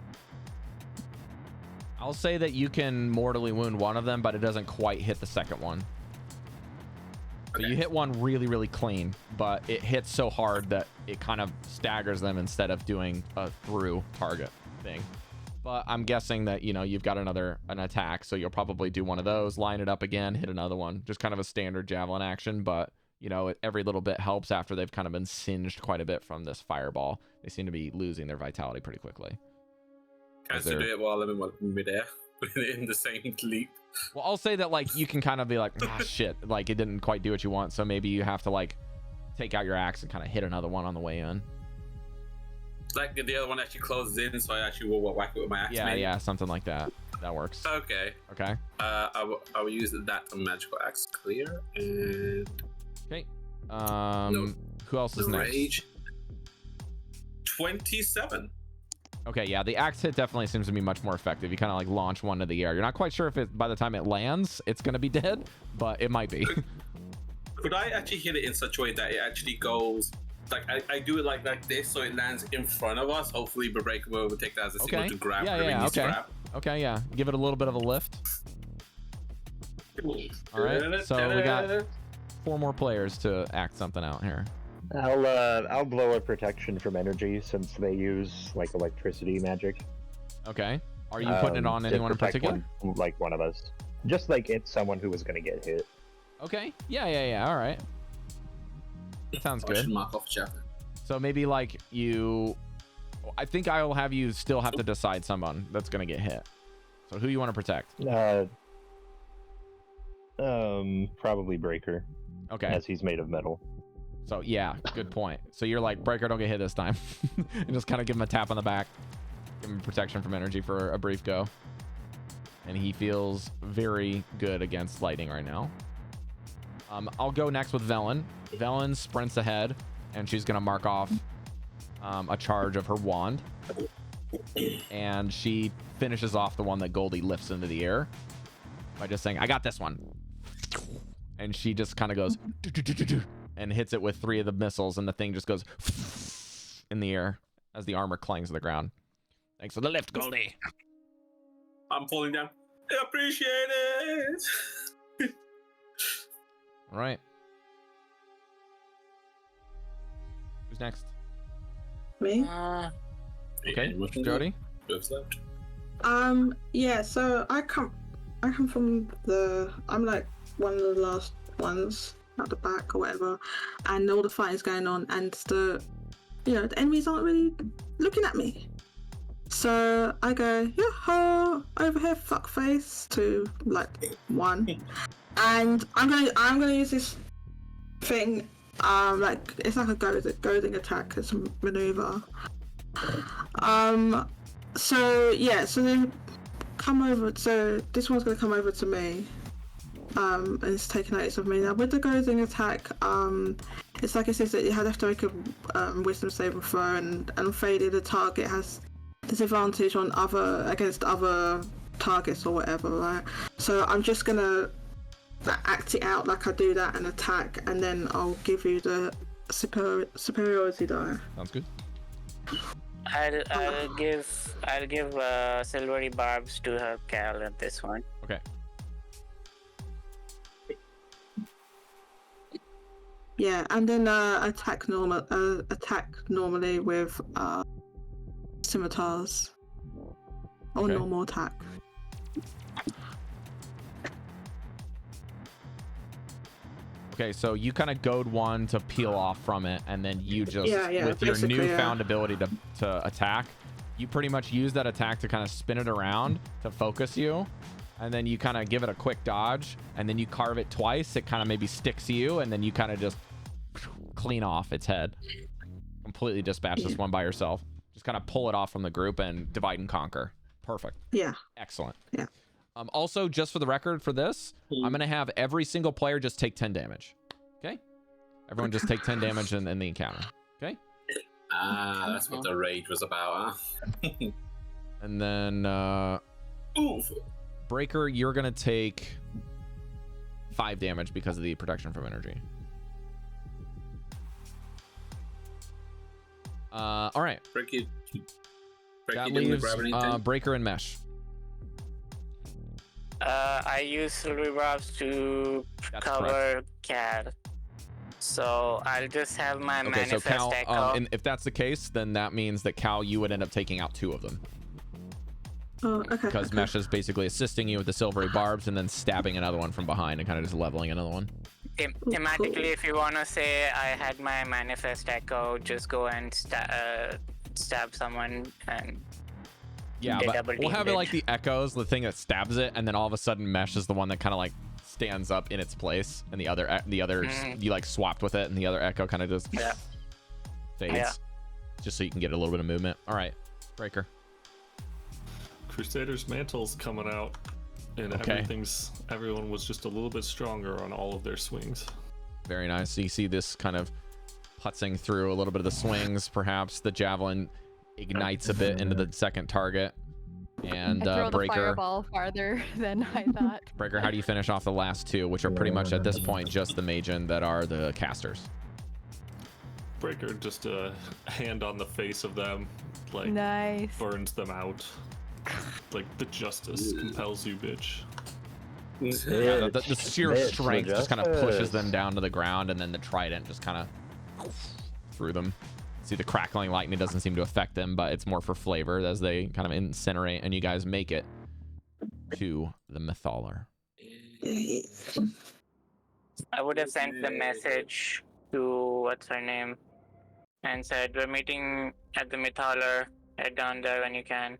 Speaker 3: I'll say that you can mortally wound one of them, but it doesn't quite hit the second one. So you hit one really, really clean, but it hits so hard that it kind of staggers them instead of doing a through target thing. But I'm guessing that, you know, you've got an attack, so you'll probably do one of those, line it up again, hit another one. Just kind of a standard javelin action, but, you know, every little bit helps after they've kind of been singed quite a bit from this fireball. They seem to be losing their vitality pretty quickly.
Speaker 2: Can I still do it while I'm in midair? In the same leap?
Speaker 3: Well, I'll say that, like, you can kind of be like, ah, shit, like, it didn't quite do what you want, so maybe you have to, like, take out your axe and kind of hit another one on the way in.
Speaker 2: Like, the other one actually closes in, so I actually will whack it with my axe.
Speaker 3: Yeah, something like that. That works.
Speaker 2: Okay.
Speaker 3: Okay.
Speaker 2: I will use that magical axe clear, and...
Speaker 3: Okay. Who else is next?
Speaker 2: Rage. 27.
Speaker 3: Okay, yeah, the axe hit definitely seems to be much more effective. You kind of like launch one to the air. You're not quite sure if it, by the time it lands, it's going to be dead, but it might be.
Speaker 2: Could I actually hit it in such a way that it actually goes, like I do it like this, so it lands in front of us? Hopefully, Breker will take that as a signal to grab.
Speaker 3: Okay, yeah. Give it a little bit of a lift. All right, so we got 4 more players to act something out here.
Speaker 4: I'll blow a protection from energy since they use like electricity magic.
Speaker 3: Okay. Are you putting it on anyone in particular?
Speaker 4: One of us. Just like it's someone who was gonna get hit.
Speaker 3: Okay. Yeah. All right. Sounds good.
Speaker 2: Mark off chapter.
Speaker 3: So maybe like you. I think I will have you still have to decide someone that's gonna get hit. So who you want to protect?
Speaker 4: Probably Breker.
Speaker 3: Okay.
Speaker 4: As he's made of metal.
Speaker 3: So yeah, good point. So you're like, Breker, don't get hit this time. And just kind of give him a tap on the back. Give him protection from energy for a brief go. And he feels very good against lightning right now. I'll go next with Velen. Velen sprints ahead, and she's going to mark off a charge of her wand. And she finishes off the one that Goldy lifts into the air by just saying, I got this one. And she just kind of goes... and hits it with 3 of the missiles, and the thing just goes in the air as the armor clangs to the ground. Thanks for the lift, Goldy.
Speaker 2: I'm falling down. I appreciate it.
Speaker 3: All right. Who's next?
Speaker 7: Me?
Speaker 3: Okay,
Speaker 2: What can
Speaker 3: Jodie.
Speaker 2: Who's left?
Speaker 7: Yeah, so I come from I'm like one of the last ones at the back or whatever, and all the fighting's going on, and the enemies aren't really looking at me. So I go, yo-ho, over here, fuckface, to like one, and I'm gonna use this thing, like it's like a goading attack. It's a maneuver. So they come over. So this one's gonna come over to me, and it's taking notice of me. Now with the goading attack, it's like it says that you have to make a wisdom saving throw, and failing, the target has disadvantage on against other targets or whatever, right? So I'm just gonna act it out like I do that and attack, and then I'll give you the superiority die.
Speaker 3: Sounds good.
Speaker 5: I'll give silvery barbs to her Cal at this one.
Speaker 3: Okay.
Speaker 7: Yeah, and then attack normally with scimitars or
Speaker 3: Okay.
Speaker 7: normal attack.
Speaker 3: Okay, so you kind of goad one to peel off from it, and then you just,
Speaker 7: Yeah,
Speaker 3: with your
Speaker 7: basically,
Speaker 3: newfound ability to attack, you pretty much use that attack to kind of spin it around to focus you, and then you kind of give it a quick dodge, and then you carve it twice. It kind of maybe sticks you, and then you kind of just clean off its head. Completely dispatch this one by yourself. Just kind of pull it off from the group and divide and conquer. Perfect.
Speaker 7: Yeah.
Speaker 3: Excellent.
Speaker 7: Yeah.
Speaker 3: Also, just for the record for this, I'm going to have every single player just take 10 damage. Okay? Everyone just take 10 damage in the encounter. Okay?
Speaker 2: That's what the rage was about, huh?
Speaker 3: And then,
Speaker 2: Oof.
Speaker 3: Breker, you're going to take 5 damage because of the protection from energy. All right.
Speaker 2: Breaker
Speaker 3: That
Speaker 2: didn't
Speaker 3: leaves
Speaker 2: grab anything?
Speaker 3: Breker and Mesh.
Speaker 5: I use silvery barbs to
Speaker 3: That's
Speaker 5: cover Cal. So I'll just have my
Speaker 3: Okay, so
Speaker 5: manifest
Speaker 3: Cal,
Speaker 5: echo.
Speaker 3: and if that's the case, then that means that Cal, you would end up taking out 2 of them.
Speaker 7: Oh, okay.
Speaker 3: Because
Speaker 7: okay.
Speaker 3: Mesh is basically assisting you with the silvery barbs and then stabbing another one from behind and kind of just leveling another one.
Speaker 5: Thematically, if you want to say I had my manifest echo, just go and stab someone and
Speaker 3: Yeah,
Speaker 5: get
Speaker 3: but
Speaker 5: double
Speaker 3: we'll have it
Speaker 5: teamed.
Speaker 3: like the echoes, the thing that stabs it, and then all of a sudden Mesh is the one that kind of like stands up in its place, and the other you like swapped with it, and the other echo kind of just fades,
Speaker 5: Yeah.
Speaker 3: just so you can get a little bit of movement. All right, Breker.
Speaker 6: Crusader's Mantle's coming out, and
Speaker 3: Okay.
Speaker 6: everyone was just a little bit stronger on all of their swings.
Speaker 3: Very nice. So you see this kind of putzing through a little bit of the swings. Perhaps the javelin ignites a bit into the second target. And
Speaker 1: I throw the
Speaker 3: Breker,
Speaker 1: fireball farther than I thought.
Speaker 3: Breker, how do you finish off the last 2, which are pretty much at this point just the Magen that are the casters?
Speaker 6: Breaker just a hand on the face of them, like
Speaker 1: Nice.
Speaker 6: burns them out. Like the justice compels you, bitch.
Speaker 3: Yeah, the sheer
Speaker 4: Bitch,
Speaker 3: strength
Speaker 4: the
Speaker 3: just kind of pushes
Speaker 4: justice.
Speaker 3: them down to the ground, and then the trident just kind of through them. See, the crackling lightning doesn't seem to affect them, but it's more for flavor as they kind of incinerate, and you guys make it to the Mythalar.
Speaker 5: I would have sent the message to what's her name and said we're meeting at the Mythalar. Head down there when you can.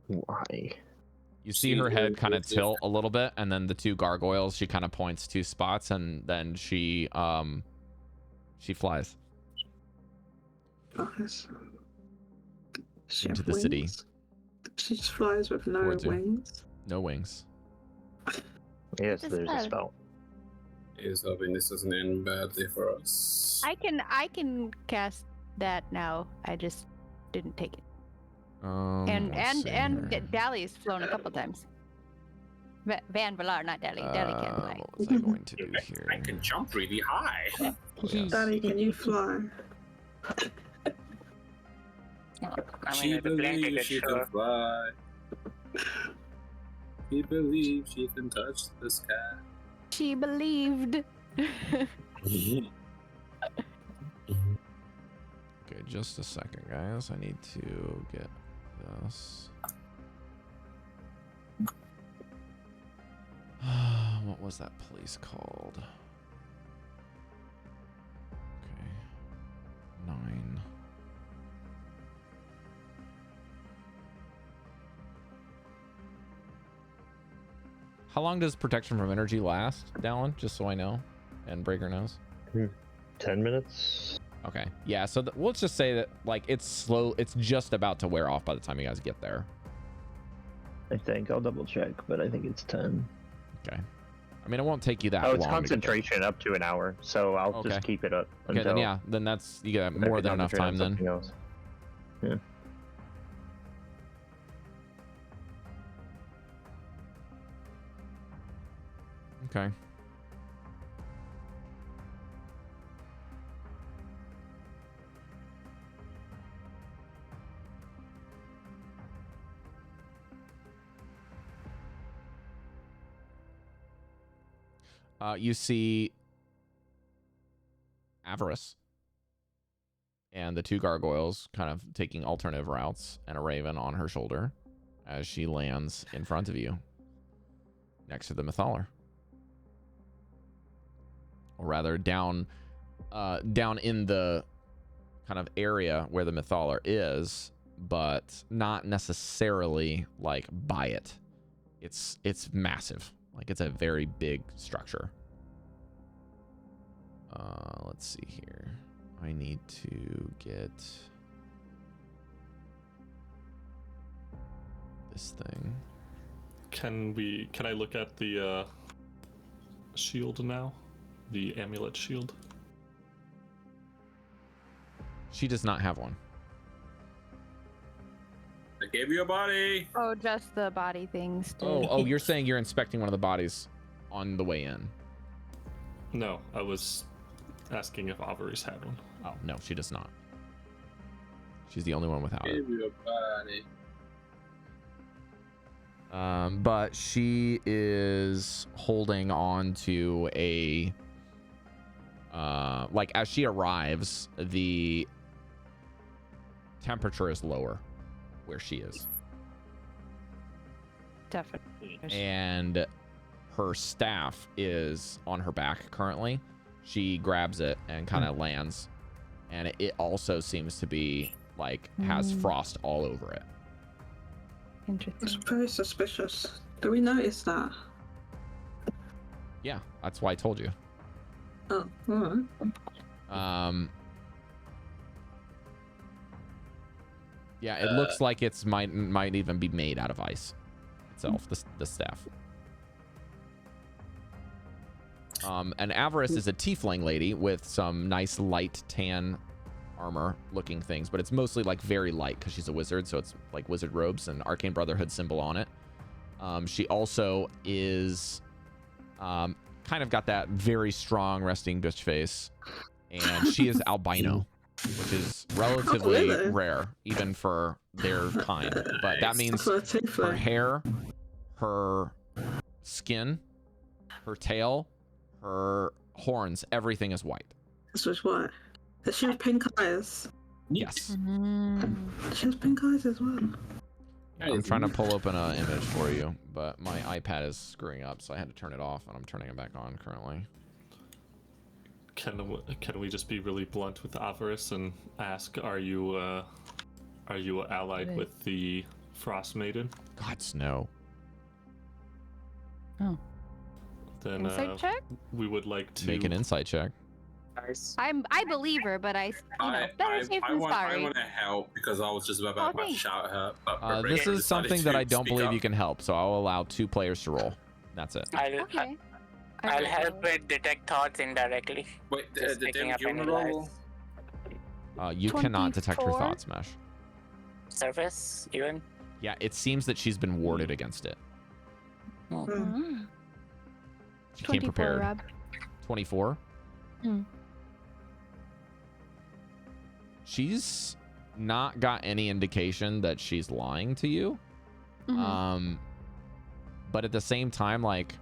Speaker 4: Why?
Speaker 3: You see her head kind of tilt a little bit, and then the 2 gargoyles, she kind of points 2 spots, and then she flies into the city.
Speaker 7: She just flies with no
Speaker 3: Towards you.
Speaker 7: wings.
Speaker 3: No wings.
Speaker 4: Yes,
Speaker 1: Just
Speaker 4: there's a
Speaker 1: a-
Speaker 4: spell.
Speaker 2: Is hoping this doesn't end badly for us.
Speaker 1: I can cast that now. I just didn't take it. And
Speaker 3: let's see here.
Speaker 1: Dally's flown a couple times. Vanvalor, not Dally. Dally can fly.
Speaker 3: What was I going to do here?
Speaker 2: I can jump really high.
Speaker 3: Yes.
Speaker 7: Daddy, can you fly?
Speaker 5: I
Speaker 2: She
Speaker 5: mean, the plane
Speaker 2: believes
Speaker 5: ticket,
Speaker 2: she can
Speaker 5: sure.
Speaker 2: fly. She believes she can touch the sky.
Speaker 1: She believed.
Speaker 3: Okay, just a second, guys. I need to get this. What was that place called? Okay. 9. How long does protection from energy last, Dallan? Just so I know, and Breker knows.
Speaker 4: 10 minutes.
Speaker 3: Okay, yeah. So let's just say that like it's slow. It's just about to wear off by the time you guys get there.
Speaker 4: I think I'll double check, but I think it's 10.
Speaker 3: Okay. I mean, it won't take you that long.
Speaker 4: Oh, it's
Speaker 3: to get there.
Speaker 4: concentration up to an hour, so I'll just keep it up.
Speaker 3: Okay,
Speaker 4: until
Speaker 3: then yeah, then that's you got more than enough time then.
Speaker 4: Else. Yeah.
Speaker 3: Okay. You see Avarice and the 2 gargoyles kind of taking alternative routes, and a raven on her shoulder as she lands in front of you next to the Mythalar. Or rather down in the kind of area where the Mythalar is, but not necessarily like by it. It's massive. Like it's a very big structure. Let's see here. I need to get this thing.
Speaker 6: Can I look at the shield now? The amulet shield?
Speaker 3: She does not have one.
Speaker 2: I gave you a body.
Speaker 1: Oh, just the body things.
Speaker 3: Oh, you're saying you're inspecting one of the bodies on the way in?
Speaker 6: No, I was asking if Avarice had one.
Speaker 3: Oh, no, she does not. She's the only one without it.
Speaker 2: Gave you a body.
Speaker 3: But she is holding on to a like as she arrives, the temperature is lower where she is.
Speaker 1: Definitely.
Speaker 3: And her staff is on her back currently. She grabs it and kind of lands, and it also seems to be like has frost all over it.
Speaker 1: Interesting.
Speaker 7: It's very suspicious. Do we notice that?
Speaker 3: Yeah, that's why I told you.
Speaker 7: Oh, alright.
Speaker 3: Yeah, it looks like it's might even be made out of ice itself, the staff. And Avarice is a tiefling lady with some nice light tan armor looking things, but it's mostly like very light because she's a wizard, so it's like wizard robes and Arcane Brotherhood symbol on it. She also is kind of got that very strong resting bitch face, and she is albino, which is relatively rare even for their kind, but that means her hair, her skin, her tail, her horns, everything is white.
Speaker 7: This was what? Does she have pink eyes?
Speaker 3: Yes.
Speaker 7: She has pink eyes as well.
Speaker 3: I'm trying to pull open an image for you, but my iPad is screwing up, so I had to turn it off, and I'm turning it back on currently.
Speaker 6: Can we just be really blunt with Avarice and ask, are you allied with the Frost Maiden?
Speaker 3: Gods no.
Speaker 1: Oh.
Speaker 6: Then
Speaker 1: Insight check?
Speaker 6: we would like to
Speaker 3: Make an insight check.
Speaker 1: I believe her, but I better safe than sorry.
Speaker 2: I want to help because I was just about to shout at her. But
Speaker 3: This is something that I don't believe you can help, so I'll allow 2 players to roll. That's it.
Speaker 5: I'll help with detect thoughts indirectly.
Speaker 2: Wait,
Speaker 5: Just
Speaker 2: the
Speaker 5: picking up
Speaker 2: you
Speaker 5: any
Speaker 2: roll?
Speaker 3: You cannot detect her
Speaker 1: 24?
Speaker 3: thoughts, Mesh.
Speaker 5: Surface, even?
Speaker 3: Yeah, it seems that she's been warded against it. She came
Speaker 1: 24,
Speaker 3: prepared.
Speaker 1: Rob.
Speaker 3: 24?
Speaker 1: Hmm.
Speaker 3: She's not got any indication that she's lying to you. But at the same time, like,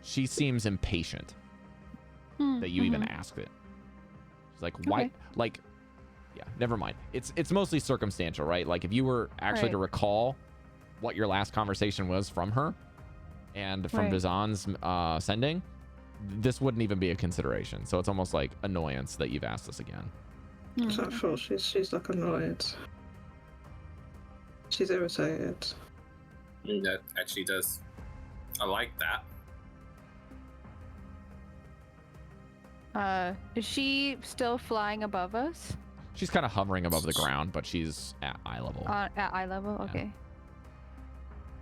Speaker 3: she seems impatient that you even asked it. She's like, why?
Speaker 1: Okay.
Speaker 3: Like, yeah, never mind. It's mostly circumstantial, right? Like if you were actually to recall what your last conversation was from her and from Vizan's sending, this wouldn't even be a consideration. So it's almost like annoyance that you've asked us again.
Speaker 7: So I thought she's like annoyed. She's irritated.
Speaker 2: That actually does. I like that.
Speaker 1: Is she still flying above us?
Speaker 3: She's kind of hovering above the ground, but she's at eye level.
Speaker 1: At eye level,
Speaker 3: Yeah.
Speaker 1: okay.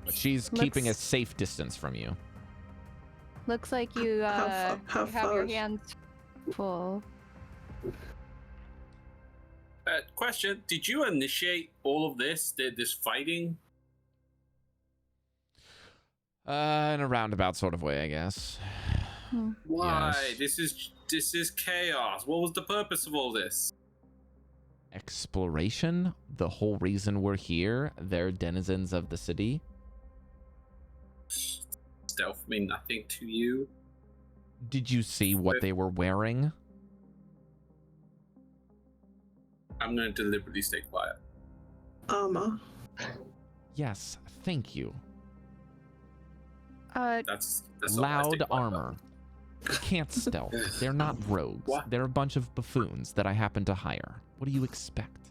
Speaker 3: But she's keeping a safe distance from you.
Speaker 1: Looks like you
Speaker 7: how
Speaker 1: have
Speaker 7: far
Speaker 1: your
Speaker 7: is-
Speaker 1: hands full.
Speaker 2: Question: did you initiate all of this? This fighting?
Speaker 3: In a roundabout sort of way, I guess.
Speaker 2: Why?
Speaker 3: Yes.
Speaker 2: This is chaos. What was the purpose of all this?
Speaker 3: Exploration? The whole reason we're here. They're denizens of the city.
Speaker 2: Stealth mean nothing to you?
Speaker 3: Did you see what they were wearing?
Speaker 2: I'm going to deliberately stay quiet.
Speaker 7: Armor.
Speaker 3: Yes, thank you.
Speaker 2: That's all I stay
Speaker 3: Loud
Speaker 2: quiet
Speaker 3: armor. They can't stealth. They're not rogues.
Speaker 2: What?
Speaker 3: They're a bunch of buffoons that I happen to hire. What do you expect?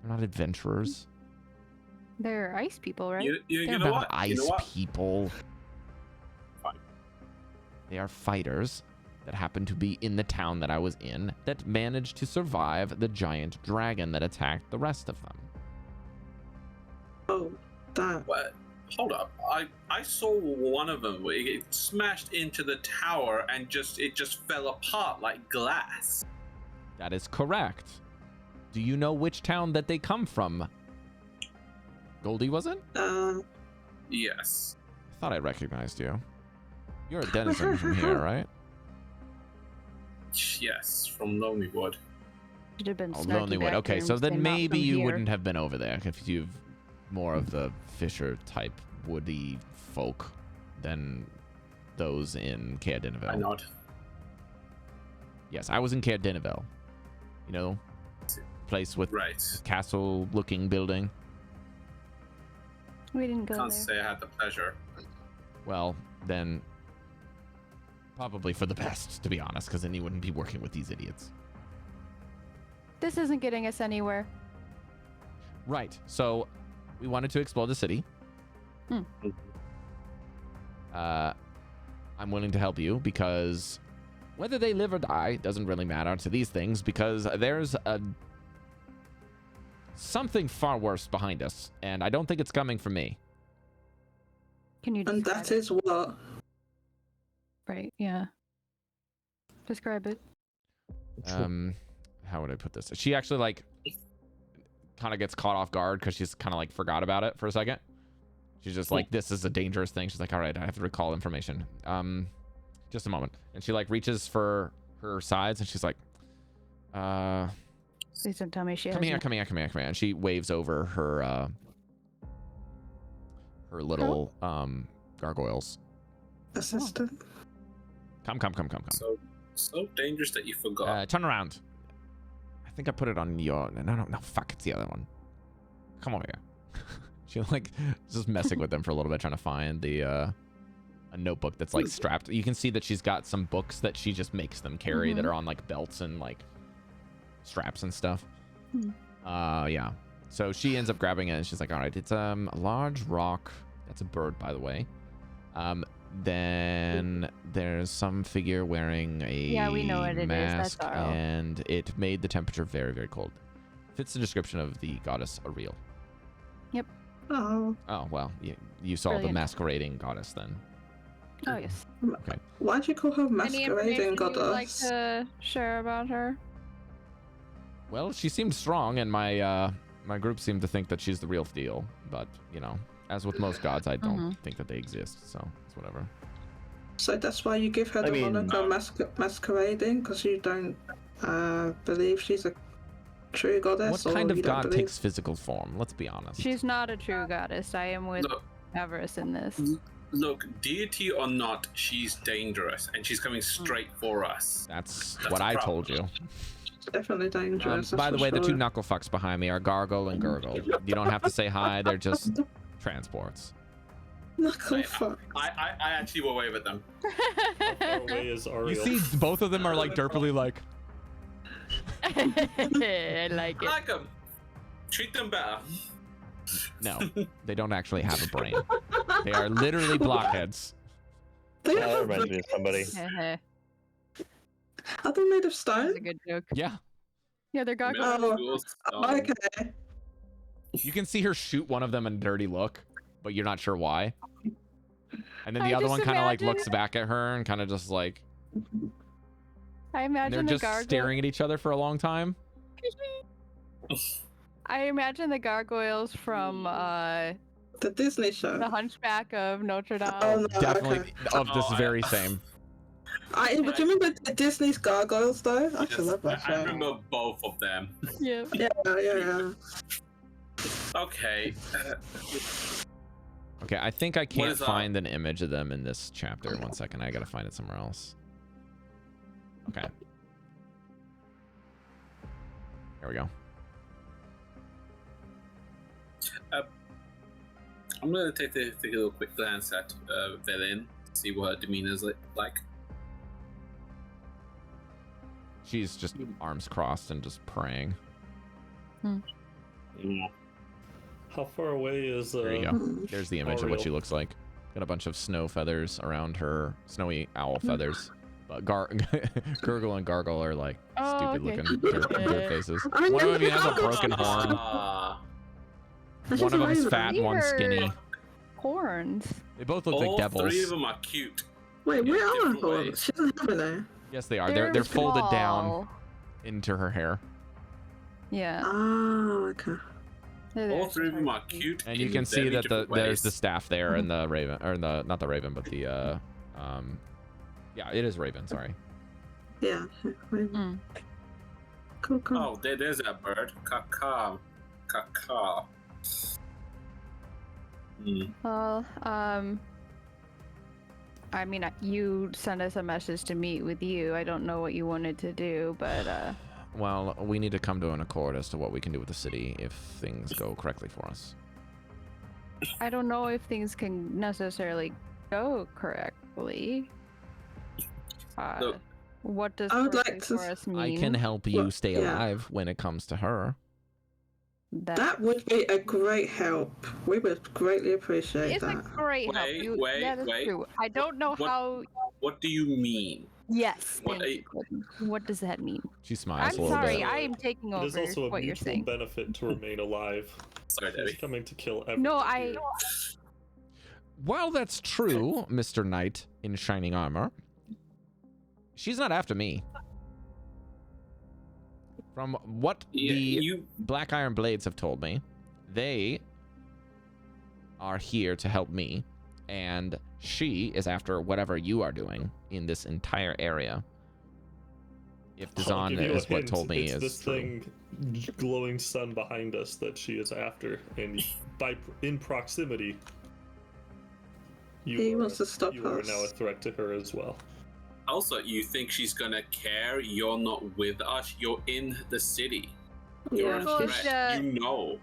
Speaker 3: They're not adventurers.
Speaker 1: They're ice people, right?
Speaker 2: You
Speaker 3: They're
Speaker 2: know
Speaker 3: not
Speaker 2: what?
Speaker 3: ice
Speaker 2: You know what?
Speaker 3: people.
Speaker 2: Fine.
Speaker 3: They are fighters that happen to be in the town that I was in that managed to survive the giant dragon that attacked the rest of them.
Speaker 7: Oh, that.
Speaker 2: What? Hold up. I saw one of them. It smashed into the tower and it just fell apart like glass.
Speaker 3: That is correct. Do you know which town that they come from? Goldy, was it?
Speaker 2: Yes.
Speaker 3: I thought I recognized you. You're a denizen from here, right?
Speaker 2: Yes, from Lonelywood.
Speaker 1: Should have been
Speaker 3: Oh,
Speaker 1: snarky
Speaker 3: Lonelywood. Okay,
Speaker 1: bathrooms,
Speaker 3: so then
Speaker 1: they're not
Speaker 3: maybe
Speaker 1: from
Speaker 3: you
Speaker 1: here.
Speaker 3: wouldn't have been over there if you've more of the fisher type woody folk than those in Caer
Speaker 2: I
Speaker 3: Dinevel.
Speaker 2: nod.
Speaker 3: Yes, I was in Caer Dinevel. You know, place with
Speaker 2: Right.
Speaker 3: castle-looking building.
Speaker 1: We didn't go
Speaker 2: Can't
Speaker 1: there.
Speaker 2: say I had the pleasure.
Speaker 3: Well, then probably for the best, to be honest, because then you wouldn't be working with these idiots.
Speaker 1: This isn't getting us anywhere.
Speaker 3: Right. So we wanted to explore the city. I'm willing to help you because whether they live or die doesn't really matter to these things because there's something far worse behind us, and I don't think it's coming from me.
Speaker 1: Can you
Speaker 7: And
Speaker 1: describe
Speaker 7: that
Speaker 1: it?
Speaker 7: is what?
Speaker 1: Right, yeah. Describe it.
Speaker 3: How would I put this? She actually like kind of gets caught off guard because she's kind of like forgot about it for a second. She's just like, this is a dangerous thing. She's like, all right, I have to recall information. Just a moment. And she like reaches for her sides and she's like,
Speaker 1: Please don't tell me she
Speaker 3: come
Speaker 1: has
Speaker 3: here. And she waves over her her little gargoyles.
Speaker 7: Assistant.
Speaker 3: Come.
Speaker 2: So dangerous that you forgot.
Speaker 3: Turn around. I think I put it on your. No. Fuck, it's the other one. Come over here. She like just messing with them for a little bit, trying to find the a notebook that's like strapped. You can see that she's got some books that she just makes them carry that are on like belts and like straps and stuff. Yeah. So she ends up grabbing it and she's like, all right, it's a large rock. That's a bird, by the way. Then there's some figure wearing a
Speaker 1: we know what it is.
Speaker 3: mask,
Speaker 1: That's Arl.
Speaker 3: and it made the temperature very, very cold. Fits the description of the goddess Ariel.
Speaker 7: Oh.
Speaker 3: Oh, well, you saw the
Speaker 1: Brilliant.
Speaker 3: masquerading goddess then.
Speaker 1: Oh, yes.
Speaker 3: Okay.
Speaker 7: Why'd you call her
Speaker 1: Any
Speaker 7: masquerading
Speaker 1: information you would like
Speaker 7: goddess?
Speaker 1: to share about her?
Speaker 3: Well, she seemed strong, and my my group seemed to think that she's the real deal. But, you know, as with most gods, I don't think that they exist, so it's whatever.
Speaker 7: So that's why you give her
Speaker 4: I
Speaker 7: the
Speaker 4: mean-
Speaker 7: moniker masquerading, because you don't believe she's a true goddess?
Speaker 3: What kind
Speaker 7: or
Speaker 3: of
Speaker 7: you don't
Speaker 3: god
Speaker 7: believe...
Speaker 3: takes physical form? Let's be honest.
Speaker 1: She's not a true goddess. I am with
Speaker 2: Look,
Speaker 1: Avarice in this.
Speaker 2: Look, deity or not, she's dangerous, and she's coming straight for us.
Speaker 3: That's
Speaker 2: That's
Speaker 3: what
Speaker 2: the
Speaker 3: I
Speaker 2: problem.
Speaker 3: told you.
Speaker 7: Definitely dangerous.
Speaker 3: By the
Speaker 7: that's
Speaker 3: way,
Speaker 7: for
Speaker 3: the two
Speaker 7: sure.
Speaker 3: knuckle fucks behind me are Gargle and Gurgle. You don't have to say hi. They're just transports.
Speaker 7: Knuckle
Speaker 2: Wait,
Speaker 7: fuck.
Speaker 2: I actually will wave at them.
Speaker 6: How far away is Ariel?
Speaker 3: You see, both of them are like derpily like.
Speaker 1: I like
Speaker 2: I
Speaker 1: it.
Speaker 2: like them. Treat them better.
Speaker 3: No, they don't actually have a brain. They are literally blockheads.
Speaker 7: They
Speaker 4: That
Speaker 7: are,
Speaker 4: reminds me of somebody.
Speaker 7: are they made of
Speaker 1: That's
Speaker 7: stone?
Speaker 1: a good joke.
Speaker 3: Yeah,
Speaker 1: Yeah, they're
Speaker 2: Middle
Speaker 1: gargoyles.
Speaker 2: school
Speaker 7: Oh,
Speaker 2: stone.
Speaker 7: okay.
Speaker 3: you can see her shoot one of them a dirty look, but you're not sure why. And then the
Speaker 1: I
Speaker 3: other
Speaker 1: just
Speaker 3: one kind of like
Speaker 1: imagine-
Speaker 3: looks back at her and kind of just like.
Speaker 1: I
Speaker 3: And they're
Speaker 1: imagine the
Speaker 3: just
Speaker 1: gargoyle.
Speaker 3: staring at each other for a long time.
Speaker 1: I imagine the gargoyles from
Speaker 7: The Disney show.
Speaker 1: the Hunchback of Notre Dame.
Speaker 7: Oh, no,
Speaker 3: Definitely
Speaker 7: okay.
Speaker 3: of this
Speaker 2: Oh,
Speaker 3: very same.
Speaker 7: But do you remember Disney's Gargoyles though? I
Speaker 2: Yes,
Speaker 7: actually love that
Speaker 2: I
Speaker 7: show.
Speaker 2: remember both of them.
Speaker 1: Yeah.
Speaker 7: Yeah.
Speaker 2: Okay.
Speaker 3: Okay, I think I can't
Speaker 2: is that?
Speaker 3: find an image of them in this chapter. One second, I gotta find it somewhere else. Okay. There we go.
Speaker 2: I'm gonna take a little quick glance at Velin, see what her demeanor's like.
Speaker 3: She's just arms crossed and just praying.
Speaker 6: How far away is
Speaker 3: There you go.
Speaker 7: Hmm.
Speaker 3: There's the image of what she looks like. Got a bunch of snow feathers around her, snowy owl feathers. But Gurgle and Gargle are like
Speaker 1: Oh,
Speaker 3: stupid
Speaker 1: okay.
Speaker 3: looking dirt faces.
Speaker 7: I
Speaker 3: One of them
Speaker 7: remember
Speaker 3: even has a
Speaker 7: that.
Speaker 3: broken horn.
Speaker 7: That's
Speaker 3: One
Speaker 7: just
Speaker 3: of them is
Speaker 7: amazing.
Speaker 3: fat and one's skinny.
Speaker 1: Weird. Horns.
Speaker 3: They both look
Speaker 2: All
Speaker 3: like devils.
Speaker 2: three of them are cute.
Speaker 7: Wait, where are
Speaker 2: different
Speaker 7: her
Speaker 2: ways.
Speaker 7: horns? She doesn't have any.
Speaker 3: Yes, they are. They're folded down
Speaker 1: small.
Speaker 3: into her hair.
Speaker 1: Yeah.
Speaker 7: Oh, okay.
Speaker 1: They're
Speaker 2: All
Speaker 1: there.
Speaker 2: three of them are cute.
Speaker 3: And you
Speaker 2: in
Speaker 3: can see
Speaker 2: very
Speaker 3: that
Speaker 2: different
Speaker 3: there's the
Speaker 2: ways.
Speaker 3: staff there and the raven, or the not the raven, but the yeah, it is raven. Sorry.
Speaker 7: Yeah.
Speaker 1: Mm.
Speaker 7: Cool.
Speaker 2: Oh, there's that bird. Kaka.
Speaker 1: Well, I mean, you sent us a message to meet with you. I don't know what you wanted to do, but
Speaker 3: Well, we need to come to an accord as to what we can do with the city if things go correctly for us.
Speaker 1: I don't know if things can necessarily go correctly.
Speaker 2: Look.
Speaker 1: What does
Speaker 7: I would
Speaker 1: correctly
Speaker 7: like to-
Speaker 1: for us mean?
Speaker 3: I can help you
Speaker 7: Well,
Speaker 3: stay
Speaker 7: yeah.
Speaker 3: alive when it comes to her.
Speaker 7: That would be a great help. We would greatly appreciate
Speaker 1: It's a
Speaker 7: that.
Speaker 1: great help.
Speaker 2: Wait,
Speaker 1: You,
Speaker 2: wait,
Speaker 1: yeah, that's
Speaker 2: wait.
Speaker 1: true. I don't know
Speaker 2: What-
Speaker 1: how.
Speaker 2: What do you mean?
Speaker 1: Yes.
Speaker 2: What
Speaker 1: thank you, Gordon. What does that mean?
Speaker 3: She smiles
Speaker 1: I'm
Speaker 3: a little
Speaker 1: sorry.
Speaker 3: bit.
Speaker 1: I am taking
Speaker 6: It is
Speaker 1: over
Speaker 6: also a
Speaker 1: what you're
Speaker 6: mutual
Speaker 1: saying.
Speaker 6: benefit to remain alive.
Speaker 2: Sorry,
Speaker 6: She's
Speaker 2: Debbie.
Speaker 6: coming to kill everyone.
Speaker 1: No, I.
Speaker 6: here.
Speaker 3: While that's true, Mr. Knight in shining armor, she's not after me. From what
Speaker 2: Yeah,
Speaker 3: the
Speaker 2: you
Speaker 3: Black Iron Blades have told me, they are here to help me, and she is after whatever you are doing in this entire area. If
Speaker 6: I'll
Speaker 3: Dazan
Speaker 6: give you a
Speaker 3: is what
Speaker 6: hint.
Speaker 3: told me
Speaker 6: it's
Speaker 3: is
Speaker 6: this
Speaker 3: true.
Speaker 6: thing, glowing sun behind us that she is after, and in proximity,
Speaker 7: He wants to stop
Speaker 6: you are
Speaker 7: us.
Speaker 6: now a threat to her as well.
Speaker 2: also, you think she's gonna care? You're not with us. You're in the city. You're
Speaker 7: Yeah,
Speaker 2: a
Speaker 1: Well,
Speaker 2: threat.
Speaker 1: the-
Speaker 2: You know.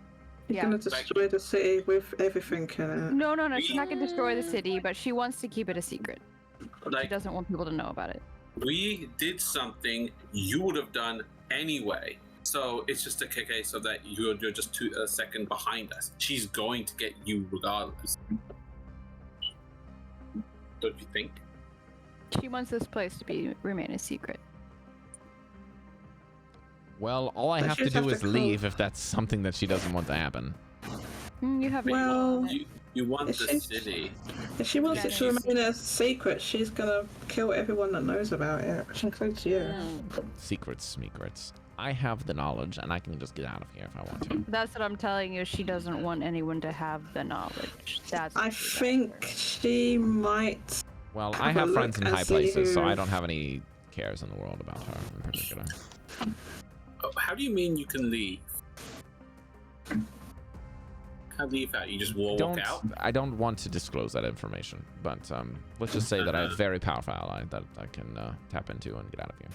Speaker 7: She's
Speaker 1: Yeah.
Speaker 7: gonna destroy the city with everything in it.
Speaker 1: No, she's not gonna destroy the city, but she wants to keep it a secret. She
Speaker 2: Like,
Speaker 1: doesn't want people to know about it.
Speaker 2: we did something you would have done anyway. So it's just a case of that you're just a second behind us. She's going to get you regardless. Don't you think?
Speaker 1: She wants this place to remain a secret.
Speaker 3: Well, all I
Speaker 7: But
Speaker 3: have
Speaker 7: she
Speaker 3: to
Speaker 7: just have
Speaker 3: do
Speaker 7: to
Speaker 3: is
Speaker 7: call-
Speaker 3: leave if that's something that she doesn't want to happen.
Speaker 1: You have.
Speaker 7: Well,
Speaker 2: You want
Speaker 7: Is
Speaker 2: the
Speaker 7: she-
Speaker 2: city.
Speaker 7: if she wants
Speaker 1: Yeah,
Speaker 7: it to remain a secret, she's gonna kill everyone that knows about it, which includes you.
Speaker 3: Secrets. I have the knowledge, and I can just get out of here if I want to.
Speaker 1: That's what I'm telling you. She doesn't want anyone to have the knowledge. That's.
Speaker 7: I
Speaker 1: what she's
Speaker 7: think
Speaker 1: after.
Speaker 7: she might.
Speaker 3: Well,
Speaker 7: Have
Speaker 3: I
Speaker 7: a
Speaker 3: have
Speaker 7: look
Speaker 3: friends in
Speaker 7: and
Speaker 3: high
Speaker 7: see
Speaker 3: places, so
Speaker 7: who-
Speaker 3: I don't have any cares in the world about her in particular.
Speaker 2: Oh, how do you mean you can leave? How do you fight? You just walk out?
Speaker 3: I don't want to disclose that information, but let's just say that I have a very powerful ally that I can tap into and get out of here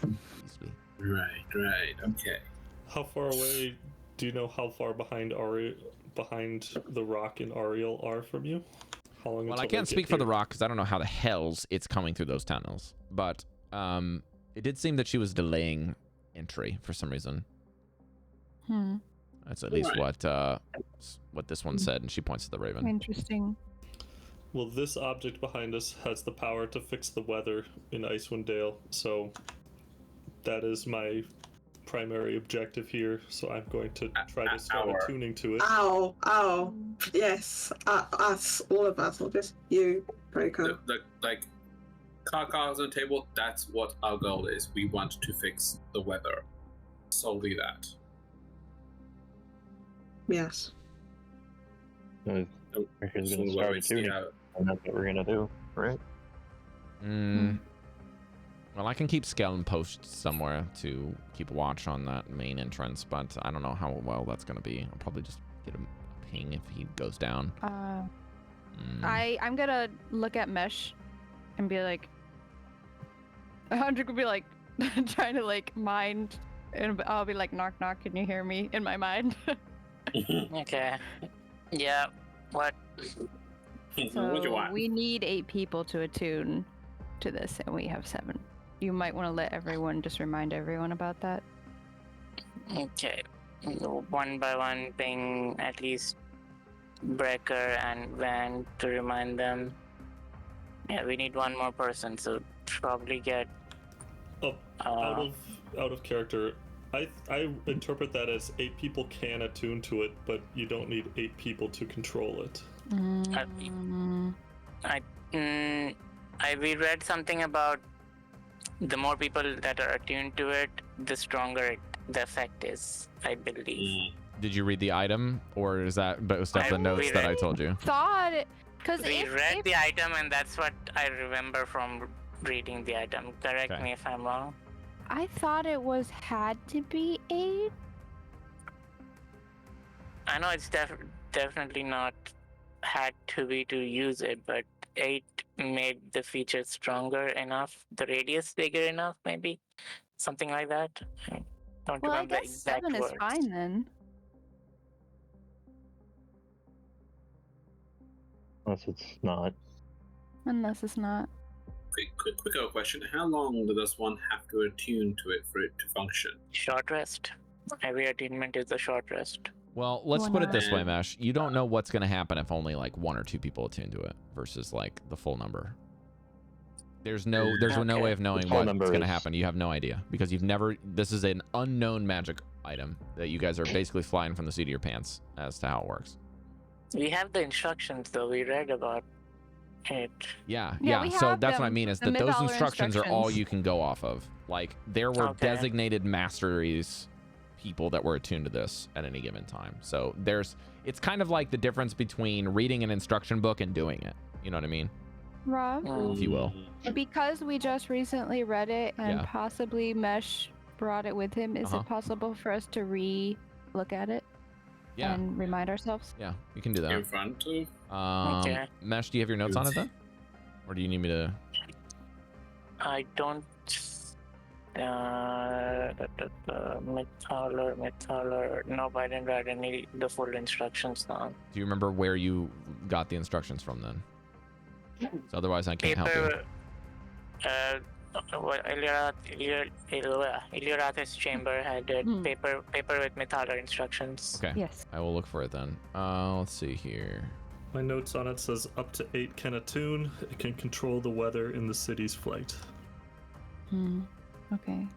Speaker 3: easily.
Speaker 2: Right, okay.
Speaker 6: How far away? Do you know how far behind the rock and Ariel are from you? How long?
Speaker 3: Well,
Speaker 6: until
Speaker 3: I can't
Speaker 6: they
Speaker 3: speak
Speaker 6: get
Speaker 3: for the
Speaker 6: here?
Speaker 3: rock because I don't know how the hells it's coming through those tunnels. But it did seem that she was delaying entry for some reason. That's at least what this one said, and she points to the raven.
Speaker 1: Interesting.
Speaker 6: Well, this object behind us has the power to fix the weather in Icewind Dale, so that is my primary objective here. So I'm going to try to start attuning to it.
Speaker 7: Ow. Yes. Us. All of us. Not just you, Breker.
Speaker 2: Like, cards on the table, that's what our goal is. We want to fix the weather. Solely that.
Speaker 7: Yes.
Speaker 4: We're going to start tuning, and that's what we're going to do, right?
Speaker 3: Well, I can keep skeleton posts somewhere to keep watch on that main entrance, but I don't know how well that's going to be. I'll probably just get a ping if he goes down.
Speaker 1: I'm gonna look at Mesh and be like, 100 could be like trying to like mind, and I'll be like, knock knock, can you hear me in my mind?
Speaker 5: Okay. Yeah. What?
Speaker 2: What do you want?
Speaker 1: We need 8 people to attune to this, and we have 7. You might want to let everyone just remind everyone about that.
Speaker 5: Okay. One by one, ping at least Breker and Van to remind them. Yeah, we need one more person, so probably get.
Speaker 6: Out of character, I interpret that as 8 people can attune to it, but you don't need 8 people to control it.
Speaker 5: We read something about the more people that are attuned to it, the stronger the effect is, I believe.
Speaker 3: Did you read the item, or is that stuff the notes that I told you?
Speaker 1: Thought it, because
Speaker 5: we read the item, and that's what I remember from reading the item. Correct me if I'm wrong.
Speaker 1: I thought it had to be 8.
Speaker 5: I know it's definitely not had to be to use it, but 8 made the feature stronger enough, the radius bigger enough, maybe something like that. I don't
Speaker 1: Well, I
Speaker 5: remember
Speaker 1: guess
Speaker 5: exact
Speaker 1: 7
Speaker 5: words.
Speaker 1: is fine then.
Speaker 4: Unless it's not.
Speaker 1: Unless it's not.
Speaker 2: Quick question. How long does one have to attune to it for it to function?
Speaker 5: Short rest. Every attunement is a short rest.
Speaker 3: Well, let's put it this way, Mesh. You don't know what's going to happen if only like 1 or 2 people attune to it versus like the full number. There's no way of knowing what's going to happen. You have no idea because you've never. This is an unknown magic item that you guys are basically flying from the seat of your pants as to how it works.
Speaker 5: We have the instructions though. We read about it.
Speaker 3: Yeah.
Speaker 1: we
Speaker 3: So
Speaker 1: have
Speaker 3: that's what I
Speaker 1: them,
Speaker 3: mean is
Speaker 1: the
Speaker 3: that those
Speaker 1: Vanvalor
Speaker 3: instructions are all
Speaker 1: instructions.
Speaker 3: you can go off of. Like there were designated masteries people that were attuned to this at any given time. So it's kind of like the difference between reading an instruction book and doing it. You know what I mean?
Speaker 1: Rob,
Speaker 3: If you will.
Speaker 1: because we just recently read it and possibly Mesh brought it with him, is it possible for us to re-look at it?
Speaker 3: Yeah.
Speaker 1: And remind ourselves?
Speaker 3: Yeah, you can do that.
Speaker 2: In front of?
Speaker 3: Mesh, do you have your notes on it then? Or do you need me to?
Speaker 5: I don't. Methaler. Nope, I didn't write the full instructions down.
Speaker 3: Do you remember where you got the instructions from then? So otherwise, I can't help you.
Speaker 5: Iliorath's chamber had a paper with Methaler instructions.
Speaker 3: Okay.
Speaker 1: Yes.
Speaker 3: I will look for it then. Let's see here.
Speaker 6: My notes on it says up to 8 can attune. It can control the weather in the city's flight.
Speaker 1: Okay.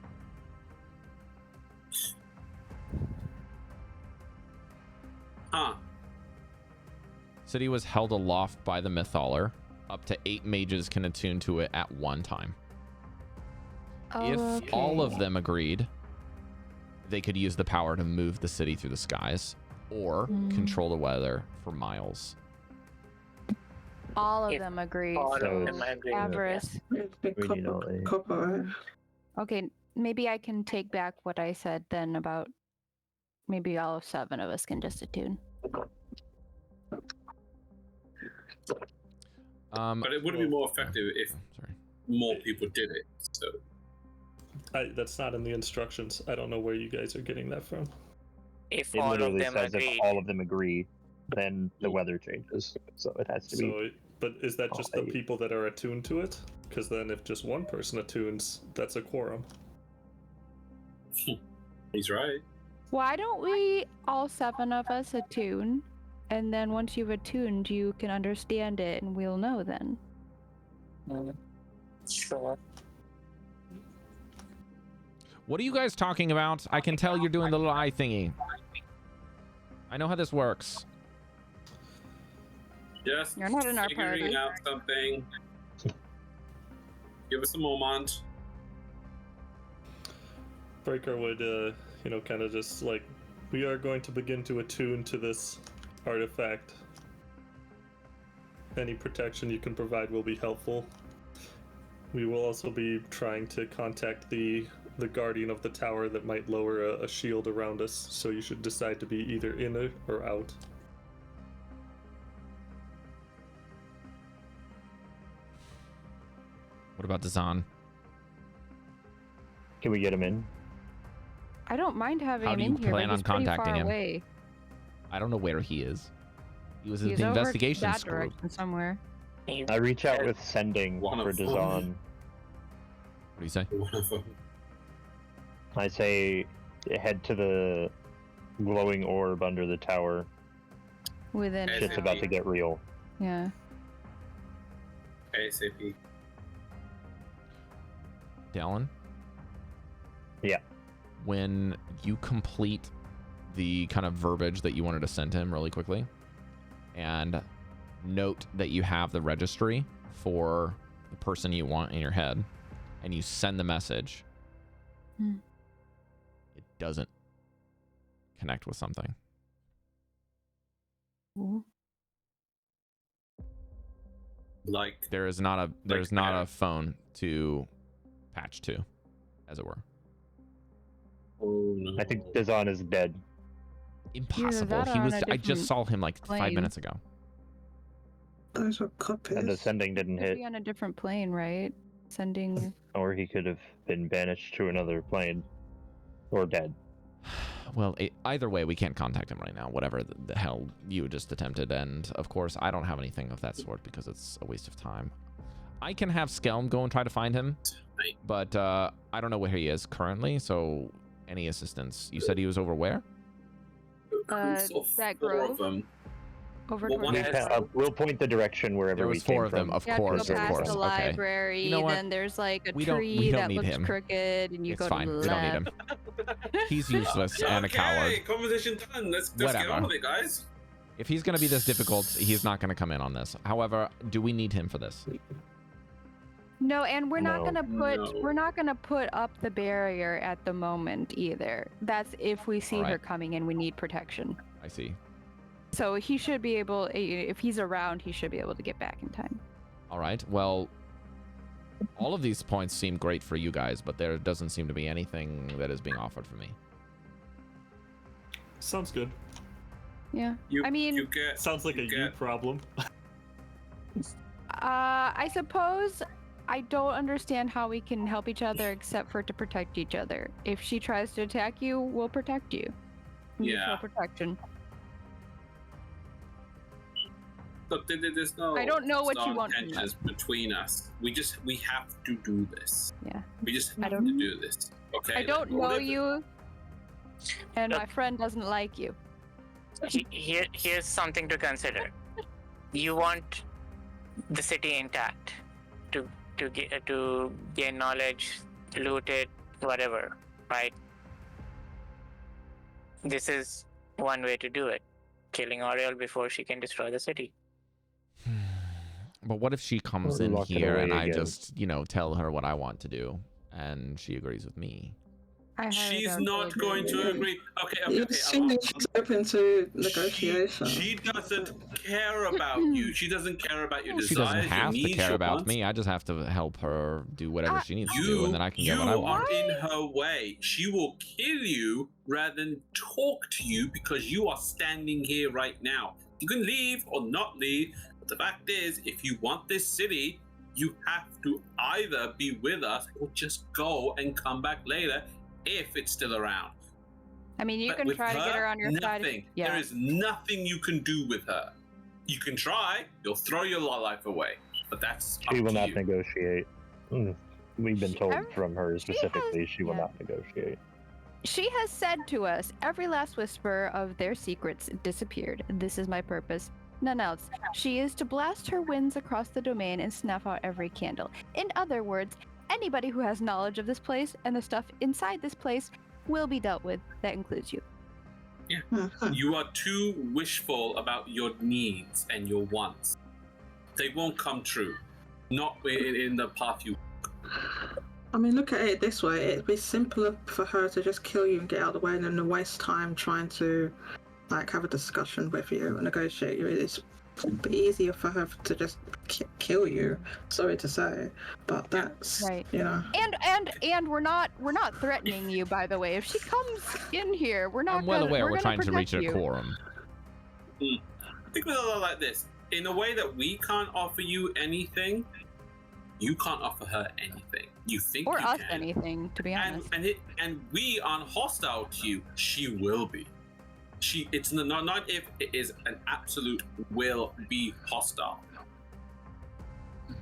Speaker 3: City was held aloft by the Methaler. Up to 8 mages can attune to it at one time. If all of them agreed, they could use the power to move the city through the skies or control the weather for miles.
Speaker 1: All of them agreed.
Speaker 5: All of them agreed.
Speaker 1: Avarice. Okay, maybe I can take back what I said then about maybe all 7 of us can just attune.
Speaker 2: But it would be more effective if more people did it. So
Speaker 6: That's not in the instructions. I don't know where you guys are getting that from.
Speaker 5: If
Speaker 4: It
Speaker 5: all of
Speaker 4: literally
Speaker 5: them
Speaker 4: says
Speaker 5: agreed.
Speaker 4: if all of them agree, then the weather changes. So it has to be.
Speaker 6: So, but is that just the
Speaker 4: eight.
Speaker 6: people that are attuned to it? Because then if just one person attunes, that's a quorum.
Speaker 2: he's right.
Speaker 1: Why don't we all 7 of us attune, and then once you've attuned, you can understand it, and we'll know then.
Speaker 5: Sure.
Speaker 3: What are you guys talking about? I can tell you're doing the little eye thingy. I know how this works.
Speaker 2: Just
Speaker 1: You're not in our
Speaker 2: figuring
Speaker 1: party.
Speaker 2: out something. Give us a moment.
Speaker 6: Breker would, kind of just like, we are going to begin to attune to this artifact. Any protection you can provide will be helpful. We will also be trying to contact the guardian of the tower that might lower a shield around us, so you should decide to be either in it or out.
Speaker 3: What about Dallan?
Speaker 4: Can we get him in?
Speaker 1: I don't mind having
Speaker 3: How
Speaker 1: him
Speaker 3: do you
Speaker 1: in here,
Speaker 3: plan
Speaker 1: but
Speaker 3: on
Speaker 1: he's pretty
Speaker 3: contacting
Speaker 1: far
Speaker 3: him?
Speaker 1: away.
Speaker 3: I don't know where he is. He was in
Speaker 1: He's
Speaker 3: the
Speaker 1: over
Speaker 3: investigations
Speaker 1: that
Speaker 3: group.
Speaker 1: direction somewhere.
Speaker 4: I reach out with sending
Speaker 2: One
Speaker 4: for
Speaker 2: of them.
Speaker 3: What
Speaker 4: Dallan.
Speaker 3: do you say?
Speaker 2: One of them.
Speaker 4: I say head to the glowing orb under the tower.
Speaker 1: Within.
Speaker 2: Hey,
Speaker 4: Shit's about to get real.
Speaker 1: Yeah.
Speaker 2: ASAP.
Speaker 3: Dallan?
Speaker 4: Yeah.
Speaker 3: When you complete the kind of verbiage that you wanted to send him really quickly, and note that you have the registry for the person you want in your head, and you send the message, it doesn't connect with something.
Speaker 2: Like
Speaker 3: There's not a phone to patch to, as it were.
Speaker 2: oh no.
Speaker 4: I think Dallan is dead.
Speaker 3: Impossible.
Speaker 1: that
Speaker 3: He
Speaker 1: or on
Speaker 3: was.
Speaker 1: a
Speaker 3: I just
Speaker 1: different
Speaker 3: saw him like 5
Speaker 1: plane.
Speaker 3: minutes ago.
Speaker 7: Those are copies.
Speaker 4: And the sending didn't
Speaker 1: Could
Speaker 4: hit.
Speaker 1: be on a different plane, right? Sending.
Speaker 4: Or he could have been banished to another plane. Or dead.
Speaker 3: Well, either way, we can't contact him right now. Whatever the hell you just attempted, and of course, I don't have anything of that sort because it's a waste of time. I can have Skelm go and try to find him, but I don't know where he is currently. So, any assistance? You said he was over where?
Speaker 1: That
Speaker 2: 4
Speaker 1: grove?
Speaker 2: of them.
Speaker 1: Over
Speaker 2: Well,
Speaker 1: towards
Speaker 2: one
Speaker 1: the
Speaker 4: We'll point the direction wherever
Speaker 3: There
Speaker 4: we
Speaker 3: was
Speaker 4: came
Speaker 3: 4 of them,
Speaker 4: from.
Speaker 3: of
Speaker 1: You have to go
Speaker 3: course, of
Speaker 1: past
Speaker 3: course.
Speaker 1: the
Speaker 3: Okay.
Speaker 1: library,
Speaker 3: You know what?
Speaker 1: then there's like a
Speaker 3: We don't
Speaker 1: tree that
Speaker 3: need
Speaker 1: looks
Speaker 3: him.
Speaker 1: crooked, and you
Speaker 3: It's
Speaker 1: go
Speaker 3: fine.
Speaker 1: to the
Speaker 3: We don't need
Speaker 1: left.
Speaker 3: him. He's useless and a coward.
Speaker 2: Okay, conversation done. Let's get
Speaker 3: Whatever.
Speaker 2: on with it, guys.
Speaker 3: If he's going to be this difficult, he's not going to come in on this. However, do we need him for this?
Speaker 1: No, and we're not
Speaker 4: No.
Speaker 1: gonna put
Speaker 2: No.
Speaker 1: we're not gonna put up the barrier at the moment either. That's if we see her
Speaker 3: Alright.
Speaker 1: coming and we need protection.
Speaker 3: I see.
Speaker 1: So he should be able, if he's around, he should be able to get back in time.
Speaker 3: All right. Well, all of these points seem great for you guys, but there doesn't seem to be anything that is being offered for me.
Speaker 6: Sounds good.
Speaker 1: Yeah.
Speaker 2: You,
Speaker 1: I mean-
Speaker 2: you get.
Speaker 6: Sounds like
Speaker 2: you
Speaker 6: a you
Speaker 2: get-
Speaker 6: problem.
Speaker 1: I suppose I don't understand how we can help each other except for to protect each other. If she tries to attack you, we'll protect you.
Speaker 2: Yeah.
Speaker 1: Mutual protection.
Speaker 2: Look, there's no.
Speaker 1: I don't know what you
Speaker 2: strong
Speaker 1: want from
Speaker 2: tensions between us. We have to do this.
Speaker 1: Yeah.
Speaker 2: We just
Speaker 1: I
Speaker 2: have
Speaker 1: don't-
Speaker 2: to do this. Okay.
Speaker 1: I don't know
Speaker 2: whatever-
Speaker 1: you, and
Speaker 5: Look.
Speaker 1: my friend doesn't like you.
Speaker 5: Here's something to consider. You want the city intact to gain knowledge, loot it, whatever, right? This is one way to do it. Killing Oriel before she can destroy the city.
Speaker 3: But what if she comes
Speaker 4: Or
Speaker 3: in
Speaker 4: lock it
Speaker 3: here
Speaker 4: away
Speaker 3: and I
Speaker 4: again.
Speaker 3: just, tell her what I want to do, and she agrees with me?
Speaker 1: I highly
Speaker 2: She's
Speaker 1: doubt
Speaker 2: not
Speaker 1: she'll
Speaker 2: going
Speaker 1: agree.
Speaker 2: to agree. Okay.
Speaker 7: You're
Speaker 2: Okay.
Speaker 7: assuming she's open to negotiation.
Speaker 2: She doesn't care about you. She doesn't care about your
Speaker 3: She
Speaker 2: desires,
Speaker 3: doesn't have
Speaker 2: your
Speaker 3: to
Speaker 2: needs,
Speaker 3: care
Speaker 2: your
Speaker 3: about
Speaker 2: wants.
Speaker 3: me. I just have to help her do whatever she needs to do,
Speaker 2: You,
Speaker 3: and then I can
Speaker 2: you
Speaker 3: get what I want.
Speaker 2: are in her way. She will kill you rather than talk to you because you are standing here right now. You can leave or not leave, but the fact is, if you want this city, you have to either be with us or just go and come back later if it's still around.
Speaker 1: I mean, you
Speaker 2: But
Speaker 1: can
Speaker 2: with
Speaker 1: try to get her on your
Speaker 2: nothing.
Speaker 1: side. Yeah.
Speaker 2: There is nothing you can do with her. You can try. You'll throw your life away, but that's
Speaker 4: She
Speaker 2: up
Speaker 4: will
Speaker 2: to
Speaker 4: not
Speaker 2: you.
Speaker 4: negotiate. We've been told from her specifically she will
Speaker 1: yeah.
Speaker 4: not negotiate.
Speaker 1: She has said to us, every last whisper of their secrets disappeared. This is my purpose. None else. She is to blast her winds across the domain and snuff out every candle. In other words, anybody who has knowledge of this place and the stuff inside this place will be dealt with. That includes you.
Speaker 2: You are too wishful about your needs and your wants. They won't come true. Not in the path you.
Speaker 7: I mean, look at it this way. It'd be simpler for her to just kill you and get out of the way than to waste time trying to, like, have a discussion with you and negotiate you. It's easier for her to just kill you. Sorry to say, but that's
Speaker 1: Right.
Speaker 7: you know.
Speaker 1: And we're not threatening you, by the way. If she comes in here, we're not.
Speaker 3: I'm well aware we're
Speaker 1: gonna
Speaker 3: trying to reach
Speaker 1: protect
Speaker 3: a
Speaker 1: you.
Speaker 3: quorum.
Speaker 2: Think about it like this. In a way that we can't offer you anything, you can't offer her anything. You think
Speaker 1: Or
Speaker 2: you
Speaker 1: us
Speaker 2: can.
Speaker 1: anything, to be honest.
Speaker 2: And we aren't hostile to you. She will be. It's not if, it is an absolute will be hostile. Do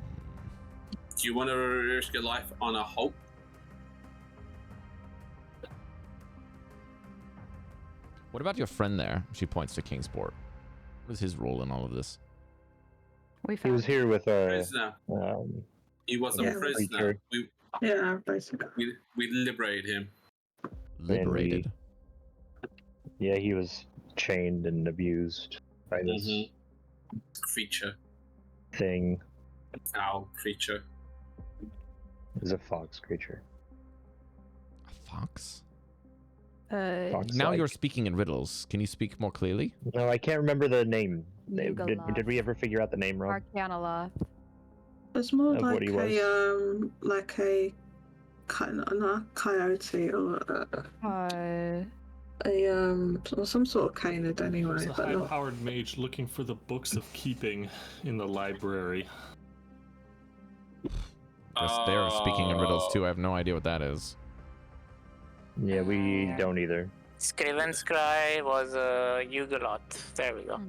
Speaker 2: you want to risk your life on a hope?
Speaker 3: What about your friend there? She points to Kingsport. What is his role in all of this?
Speaker 1: We
Speaker 4: He
Speaker 1: found
Speaker 4: was here with a
Speaker 2: Prisoner. He was a
Speaker 7: Yeah,
Speaker 2: prisoner.
Speaker 4: preacher.
Speaker 7: Yeah, basically.
Speaker 2: We liberated him.
Speaker 3: Liberated.
Speaker 4: Yeah, he was chained and abused by this
Speaker 2: Creature.
Speaker 4: thing.
Speaker 2: Owl creature.
Speaker 4: It was a fox creature.
Speaker 3: A fox?
Speaker 4: Fox
Speaker 3: Now
Speaker 4: like.
Speaker 3: you're speaking in riddles. Can you speak more clearly?
Speaker 4: No, I can't remember the name.
Speaker 1: Yugoloth.
Speaker 4: Did we ever figure out the name, Rob?
Speaker 1: Arcanaloth.
Speaker 7: It's more
Speaker 4: Of what
Speaker 7: like
Speaker 4: he
Speaker 7: like a kind of not a coyote or or some sort of canid anyway.
Speaker 6: There's a
Speaker 7: But not.
Speaker 6: high-powered mage looking for the books of keeping in the library.
Speaker 3: Guess they're speaking in riddles too. I have no idea what that is.
Speaker 4: Yeah, we don't either.
Speaker 5: Scriven's Cry was a Yugoloth. There we go.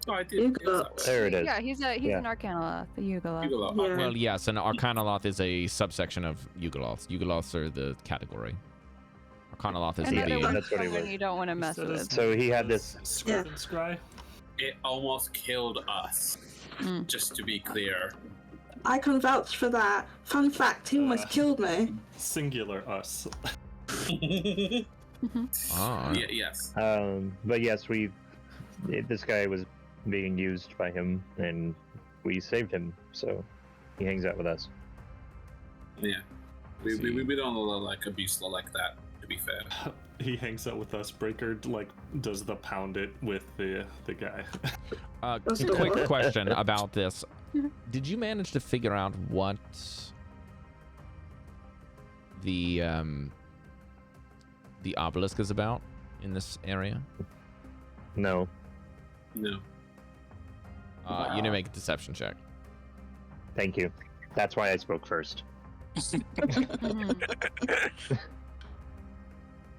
Speaker 2: Oh, I did.
Speaker 7: Yugoloth.
Speaker 4: There it is.
Speaker 1: Yeah, he's
Speaker 4: Yeah.
Speaker 1: an Arcanaloth, a Yugoloth.
Speaker 2: Yugoloth.
Speaker 7: Yeah.
Speaker 3: Well, yes, an Arcanaloth is a subsection of Yugoloths. Yugoloths are the category. Arcanaloth is
Speaker 1: And
Speaker 3: the
Speaker 1: other
Speaker 4: Yeah,
Speaker 1: ones
Speaker 4: that's what he
Speaker 1: someone
Speaker 4: was.
Speaker 1: you don't want to mess
Speaker 6: Instead of
Speaker 1: with.
Speaker 4: So he had this.
Speaker 6: Scriven's Cry.
Speaker 2: It almost killed us. Just to be clear.
Speaker 7: I can vouch for that. Fun fact: he almost killed me.
Speaker 6: Singular us.
Speaker 3: Ah.
Speaker 2: Yeah, yes.
Speaker 4: But yes, this guy was being used by him, and we saved him. So he hangs out with us.
Speaker 2: Yeah. We don't like a beast like that, to be fair.
Speaker 6: He hangs out with us. Breker like does the pound it with the guy.
Speaker 7: That's the
Speaker 3: Quick
Speaker 7: one.
Speaker 3: question about this. Did you manage to figure out what the obelisk is about in this area?
Speaker 4: No.
Speaker 2: No.
Speaker 3: You need to make a deception check.
Speaker 4: Thank you. That's why I spoke first.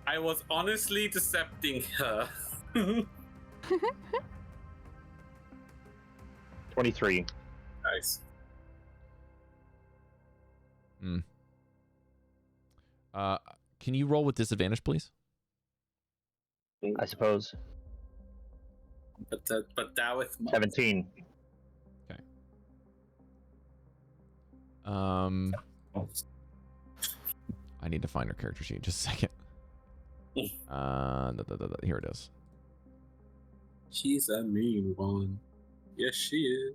Speaker 2: I was honestly decepting her.
Speaker 4: 23.
Speaker 2: Nice.
Speaker 3: Can you roll with disadvantage, please?
Speaker 4: I suppose.
Speaker 2: But that with
Speaker 4: 17.
Speaker 3: I need to find her character sheet. Just a second. Here it is.
Speaker 2: She's a mean one. Yes, she is.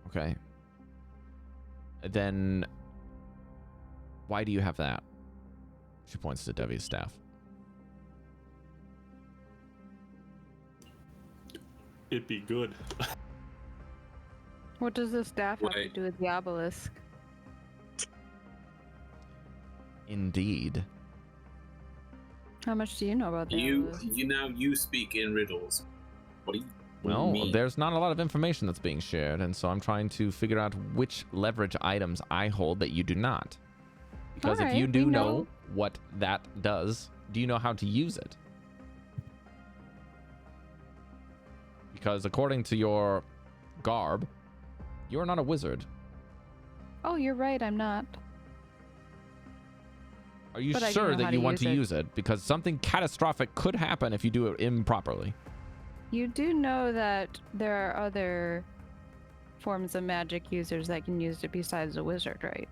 Speaker 3: Okay. Then why do you have that? She points to Devi's staff.
Speaker 6: It'd be good.
Speaker 1: What does the staff have to
Speaker 2: Wait.
Speaker 1: do with the obelisk?
Speaker 3: Indeed.
Speaker 1: How much do you know about the obelisk?
Speaker 2: You speak in riddles. What do you
Speaker 3: Well,
Speaker 2: mean?
Speaker 3: there's not a lot of information that's being shared, and so I'm trying to figure out which leverage items I hold that you do not. Because if you
Speaker 1: Alright,
Speaker 3: do
Speaker 1: we
Speaker 3: know
Speaker 1: know.
Speaker 3: what that does, do you know how to use it? Because according to your garb, you're not a wizard.
Speaker 1: Oh, you're right, I'm not.
Speaker 3: Are you
Speaker 1: But I do
Speaker 3: sure
Speaker 1: know
Speaker 3: that
Speaker 1: how
Speaker 3: you
Speaker 1: to
Speaker 3: want to
Speaker 1: use it.
Speaker 3: use it? Because something catastrophic could happen if you do it improperly.
Speaker 1: You do know that there are other forms of magic users that can use it besides a wizard, right?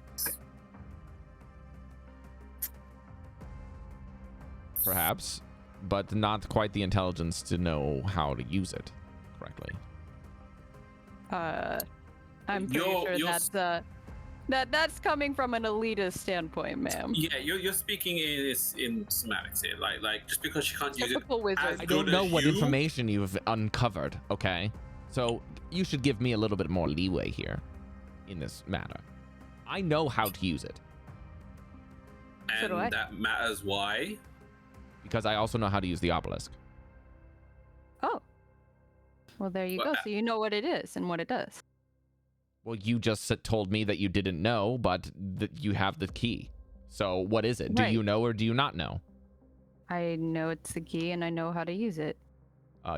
Speaker 3: Perhaps, but not quite the intelligence to know how to use it correctly.
Speaker 1: I'm pretty sure that's coming from an elitist standpoint, ma'am.
Speaker 2: Yeah, you're speaking in semantics here. Like just because you can't use it.
Speaker 1: Typical wizard.
Speaker 2: as
Speaker 3: I don't
Speaker 2: good
Speaker 3: know
Speaker 2: as
Speaker 3: what
Speaker 2: you,
Speaker 3: information you've uncovered, okay? So you should give me a little bit more leeway here in this matter. I know how to use it
Speaker 1: So do I.
Speaker 2: And that matters why.
Speaker 3: because I also know how to use the obelisk.
Speaker 1: Oh. Well, there you
Speaker 2: Well,
Speaker 1: go. So you know what it is and what it does.
Speaker 3: Well, you just told me that you didn't know, but that you have the key. So what is it? Do
Speaker 1: Right.
Speaker 3: you know or do you not know?
Speaker 1: I know it's the key and I know how to use it.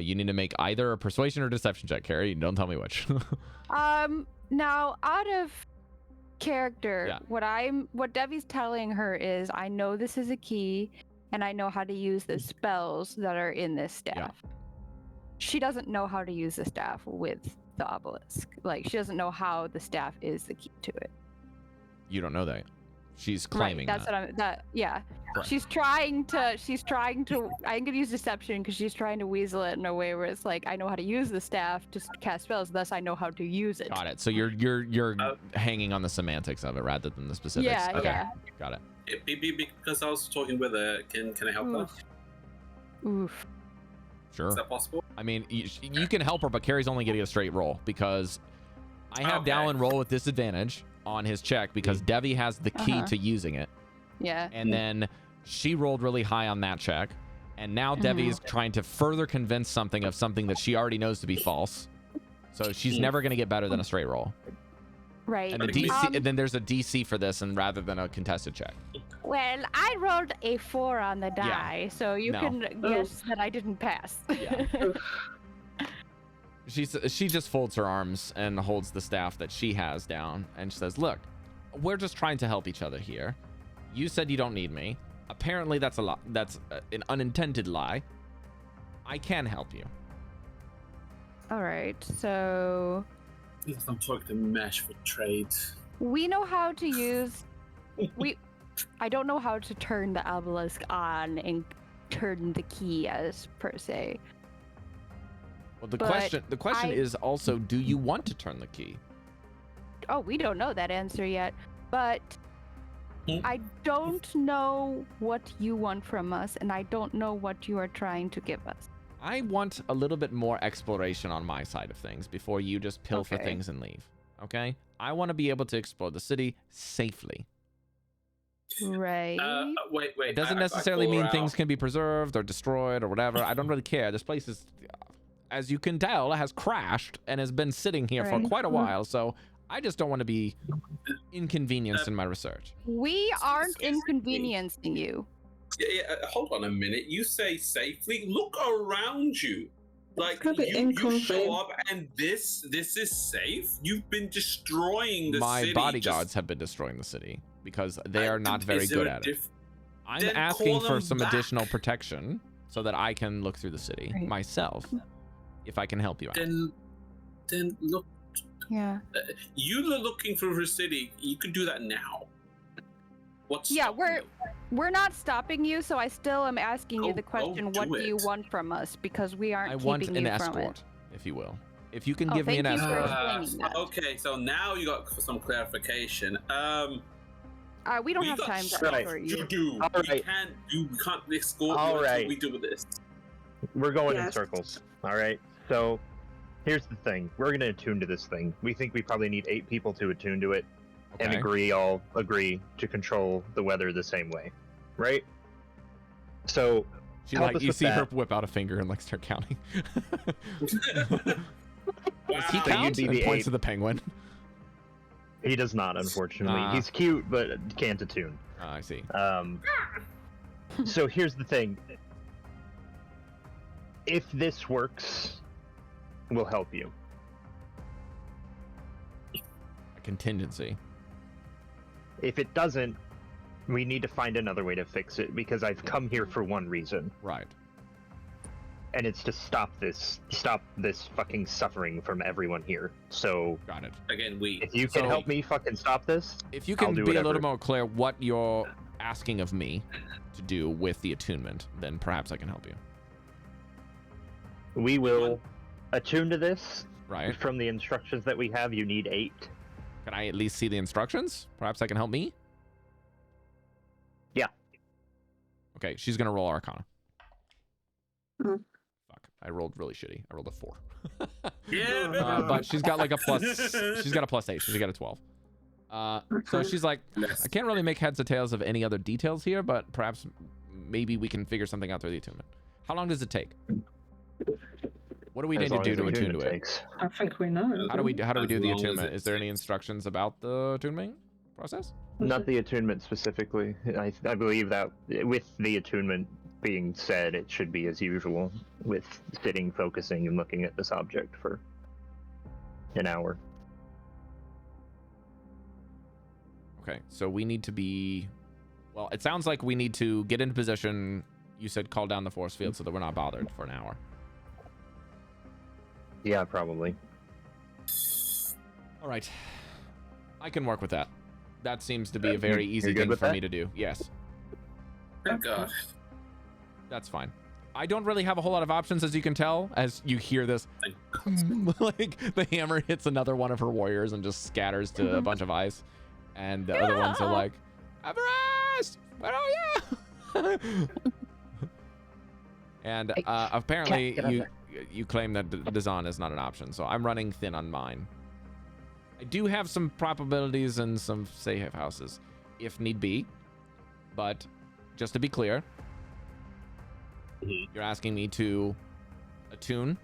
Speaker 3: You need to make either a persuasion or deception check, Cari. Don't tell me which.
Speaker 1: Now out of character,
Speaker 3: Yeah.
Speaker 1: what Devi's telling her is I know this is a key and I know how to use the spells that are in this staff. She doesn't know how to use the staff with the obelisk. Like she doesn't know how the staff is the key to it.
Speaker 3: You don't know that. She's claiming
Speaker 1: That's
Speaker 3: that.
Speaker 1: what I'm yeah.
Speaker 3: Correct.
Speaker 1: She's trying to I'm gonna use deception because she's trying to weasel it in a way where it's like I know how to use the staff to cast spells, thus I know how to use it.
Speaker 3: Got it. So you're hanging on the semantics of it rather than the specifics.
Speaker 1: Yeah,
Speaker 3: Okay.
Speaker 1: yeah.
Speaker 3: Got it.
Speaker 2: Because I was talking with her. Can I help her?
Speaker 1: Oof.
Speaker 3: Sure.
Speaker 2: Is that possible?
Speaker 3: I mean, you can help her, but Cari's only getting a straight roll because I have
Speaker 2: Okay.
Speaker 3: Dallan roll with disadvantage on his check because Devii has the key
Speaker 1: Uh-huh.
Speaker 3: to using it.
Speaker 1: Yeah.
Speaker 3: And then she rolled really high on that check. And now Devii is trying to further convince something of something that she already knows to be false. So she's never going to get better than a straight roll.
Speaker 1: Right.
Speaker 3: And the DC, and then there's a DC for this, and rather than a contested check.
Speaker 1: Well, I rolled a 4 on the
Speaker 3: Yeah.
Speaker 1: die, so you
Speaker 3: No.
Speaker 1: can guess that I didn't pass.
Speaker 3: Yeah. She just folds her arms and holds the staff that she has down, and she says, "Look, we're just trying to help each other here. You said you don't need me. Apparently, that's a lie. That's an unintended lie. I can help you."
Speaker 1: All right, so
Speaker 2: I'm talking to Mesh for trade.
Speaker 1: we know how to use. I don't know how to turn the obelisk on and turn the key as per se.
Speaker 3: Well, the
Speaker 1: But
Speaker 3: question is also, do you want to turn the key?
Speaker 1: Oh, we don't know that answer yet, but I don't know what you want from us, and I don't know what you are trying to give us.
Speaker 3: I want a little bit more exploration on my side of things before you just pilfer
Speaker 1: Okay.
Speaker 3: things and leave. Okay? I want to be able to explore the city safely.
Speaker 1: Right.
Speaker 2: Wait.
Speaker 3: It doesn't necessarily mean things can be preserved or destroyed or whatever. I don't really care. This place is, as you can tell, has crashed and has been sitting here for
Speaker 1: Right.
Speaker 3: quite a while. So I just don't want to be inconvenienced in my research.
Speaker 1: We aren't
Speaker 2: excuse me.
Speaker 1: inconveniencing you.
Speaker 2: Hold on a minute. You say safely. Look around you. Like
Speaker 7: Could be
Speaker 2: you show
Speaker 7: inconvenient.
Speaker 2: up and this is safe. You've been destroying the
Speaker 3: My
Speaker 2: city.
Speaker 3: bodyguards have been destroying the city because they are not very
Speaker 2: Is there
Speaker 3: good
Speaker 2: a
Speaker 3: at it.
Speaker 2: diff-
Speaker 3: I'm
Speaker 2: Then
Speaker 3: asking
Speaker 2: call
Speaker 3: for
Speaker 2: them
Speaker 3: some
Speaker 2: back.
Speaker 3: additional protection so that I can look through the city
Speaker 1: Right.
Speaker 3: myself, if I can help you out.
Speaker 2: Then look.
Speaker 1: Yeah.
Speaker 2: You're looking for the city. You could do that now. What's
Speaker 1: Yeah,
Speaker 2: stopping you?
Speaker 1: we're not stopping you, so I still am asking you the
Speaker 2: Go
Speaker 1: question,
Speaker 2: do
Speaker 1: what do you
Speaker 2: it.
Speaker 1: want from us? Because we aren't
Speaker 3: I
Speaker 1: keeping
Speaker 3: want
Speaker 1: you
Speaker 3: an
Speaker 1: from
Speaker 3: escort,
Speaker 1: it.
Speaker 3: if you will. If you can
Speaker 1: Oh,
Speaker 3: give me an
Speaker 1: thank you for
Speaker 3: escort.
Speaker 1: explaining that.
Speaker 2: Okay, so now you got some clarification.
Speaker 1: We don't
Speaker 2: we
Speaker 1: have
Speaker 2: got
Speaker 1: time to
Speaker 2: stuff
Speaker 1: escort you.
Speaker 2: to do.
Speaker 4: All right.
Speaker 2: We can't escort
Speaker 4: All
Speaker 2: you until
Speaker 4: right.
Speaker 2: we do this.
Speaker 4: We're going in
Speaker 7: Yes.
Speaker 4: circles. All right. So Here's the thing. We're going to attune to this thing. We think we probably need 8 people to attune to it and all agree to control the weather the same way. Right? So,
Speaker 3: you see her whip out a finger and like start counting. Does he count? And points to the penguin.
Speaker 4: He does not, unfortunately. He's cute, but can't attune.
Speaker 3: I see.
Speaker 4: So here's the thing. If this works, we'll help you.
Speaker 3: A contingency.
Speaker 4: If it doesn't, we need to find another way to fix it, because I've come here for one reason.
Speaker 3: Right.
Speaker 4: And it's to stop this fucking suffering from everyone here. So
Speaker 3: got it.
Speaker 2: Again,
Speaker 4: if you can help me fucking stop this,
Speaker 3: if you can be a little more clear what you're asking of me to do with the attunement, then perhaps I can help you.
Speaker 4: We will attune to this.
Speaker 3: Right.
Speaker 4: From the instructions that we have, you need 8.
Speaker 3: Can I at least see the instructions? Perhaps that can help me?
Speaker 4: Yeah.
Speaker 3: Okay, she's gonna roll Arcana.
Speaker 7: Mm.
Speaker 3: Fuck, I rolled really shitty. I rolled a 4.
Speaker 2: Yeah,
Speaker 3: but she's got like a plus. She's got a +8. So she got a 12. So she's like, I can't really make heads or tails of any other details here, but perhaps maybe we can figure something out through the attunement. How long does it take? What do we need to do to attune to it?
Speaker 7: I think we know.
Speaker 3: How do we do the attunement? Is there any instructions about the attunement process?
Speaker 4: Not the attunement specifically. I believe that with the attunement being said, it should be as usual, with sitting, focusing, and looking at this object for an hour.
Speaker 3: Okay, so we need to be... Well, it sounds like we need to get into position. You said call down the force field so that we're not bothered for an hour.
Speaker 4: Yeah, probably.
Speaker 3: All right. I can work with that. That seems to be a very easy thing for me to do. Yes.
Speaker 2: Thank God.
Speaker 3: That's fine. I don't really have a whole lot of options, as you can tell, as you hear this. Like, the hammer hits another one of her warriors and just scatters to a bunch of ice. And the other ones are like, Everest! Where are you? And apparently you claim that Dazan is not an option, so I'm running thin on mine. I do have some probabilities and some safe houses, if need be. But just to be clear, you're asking me to attune,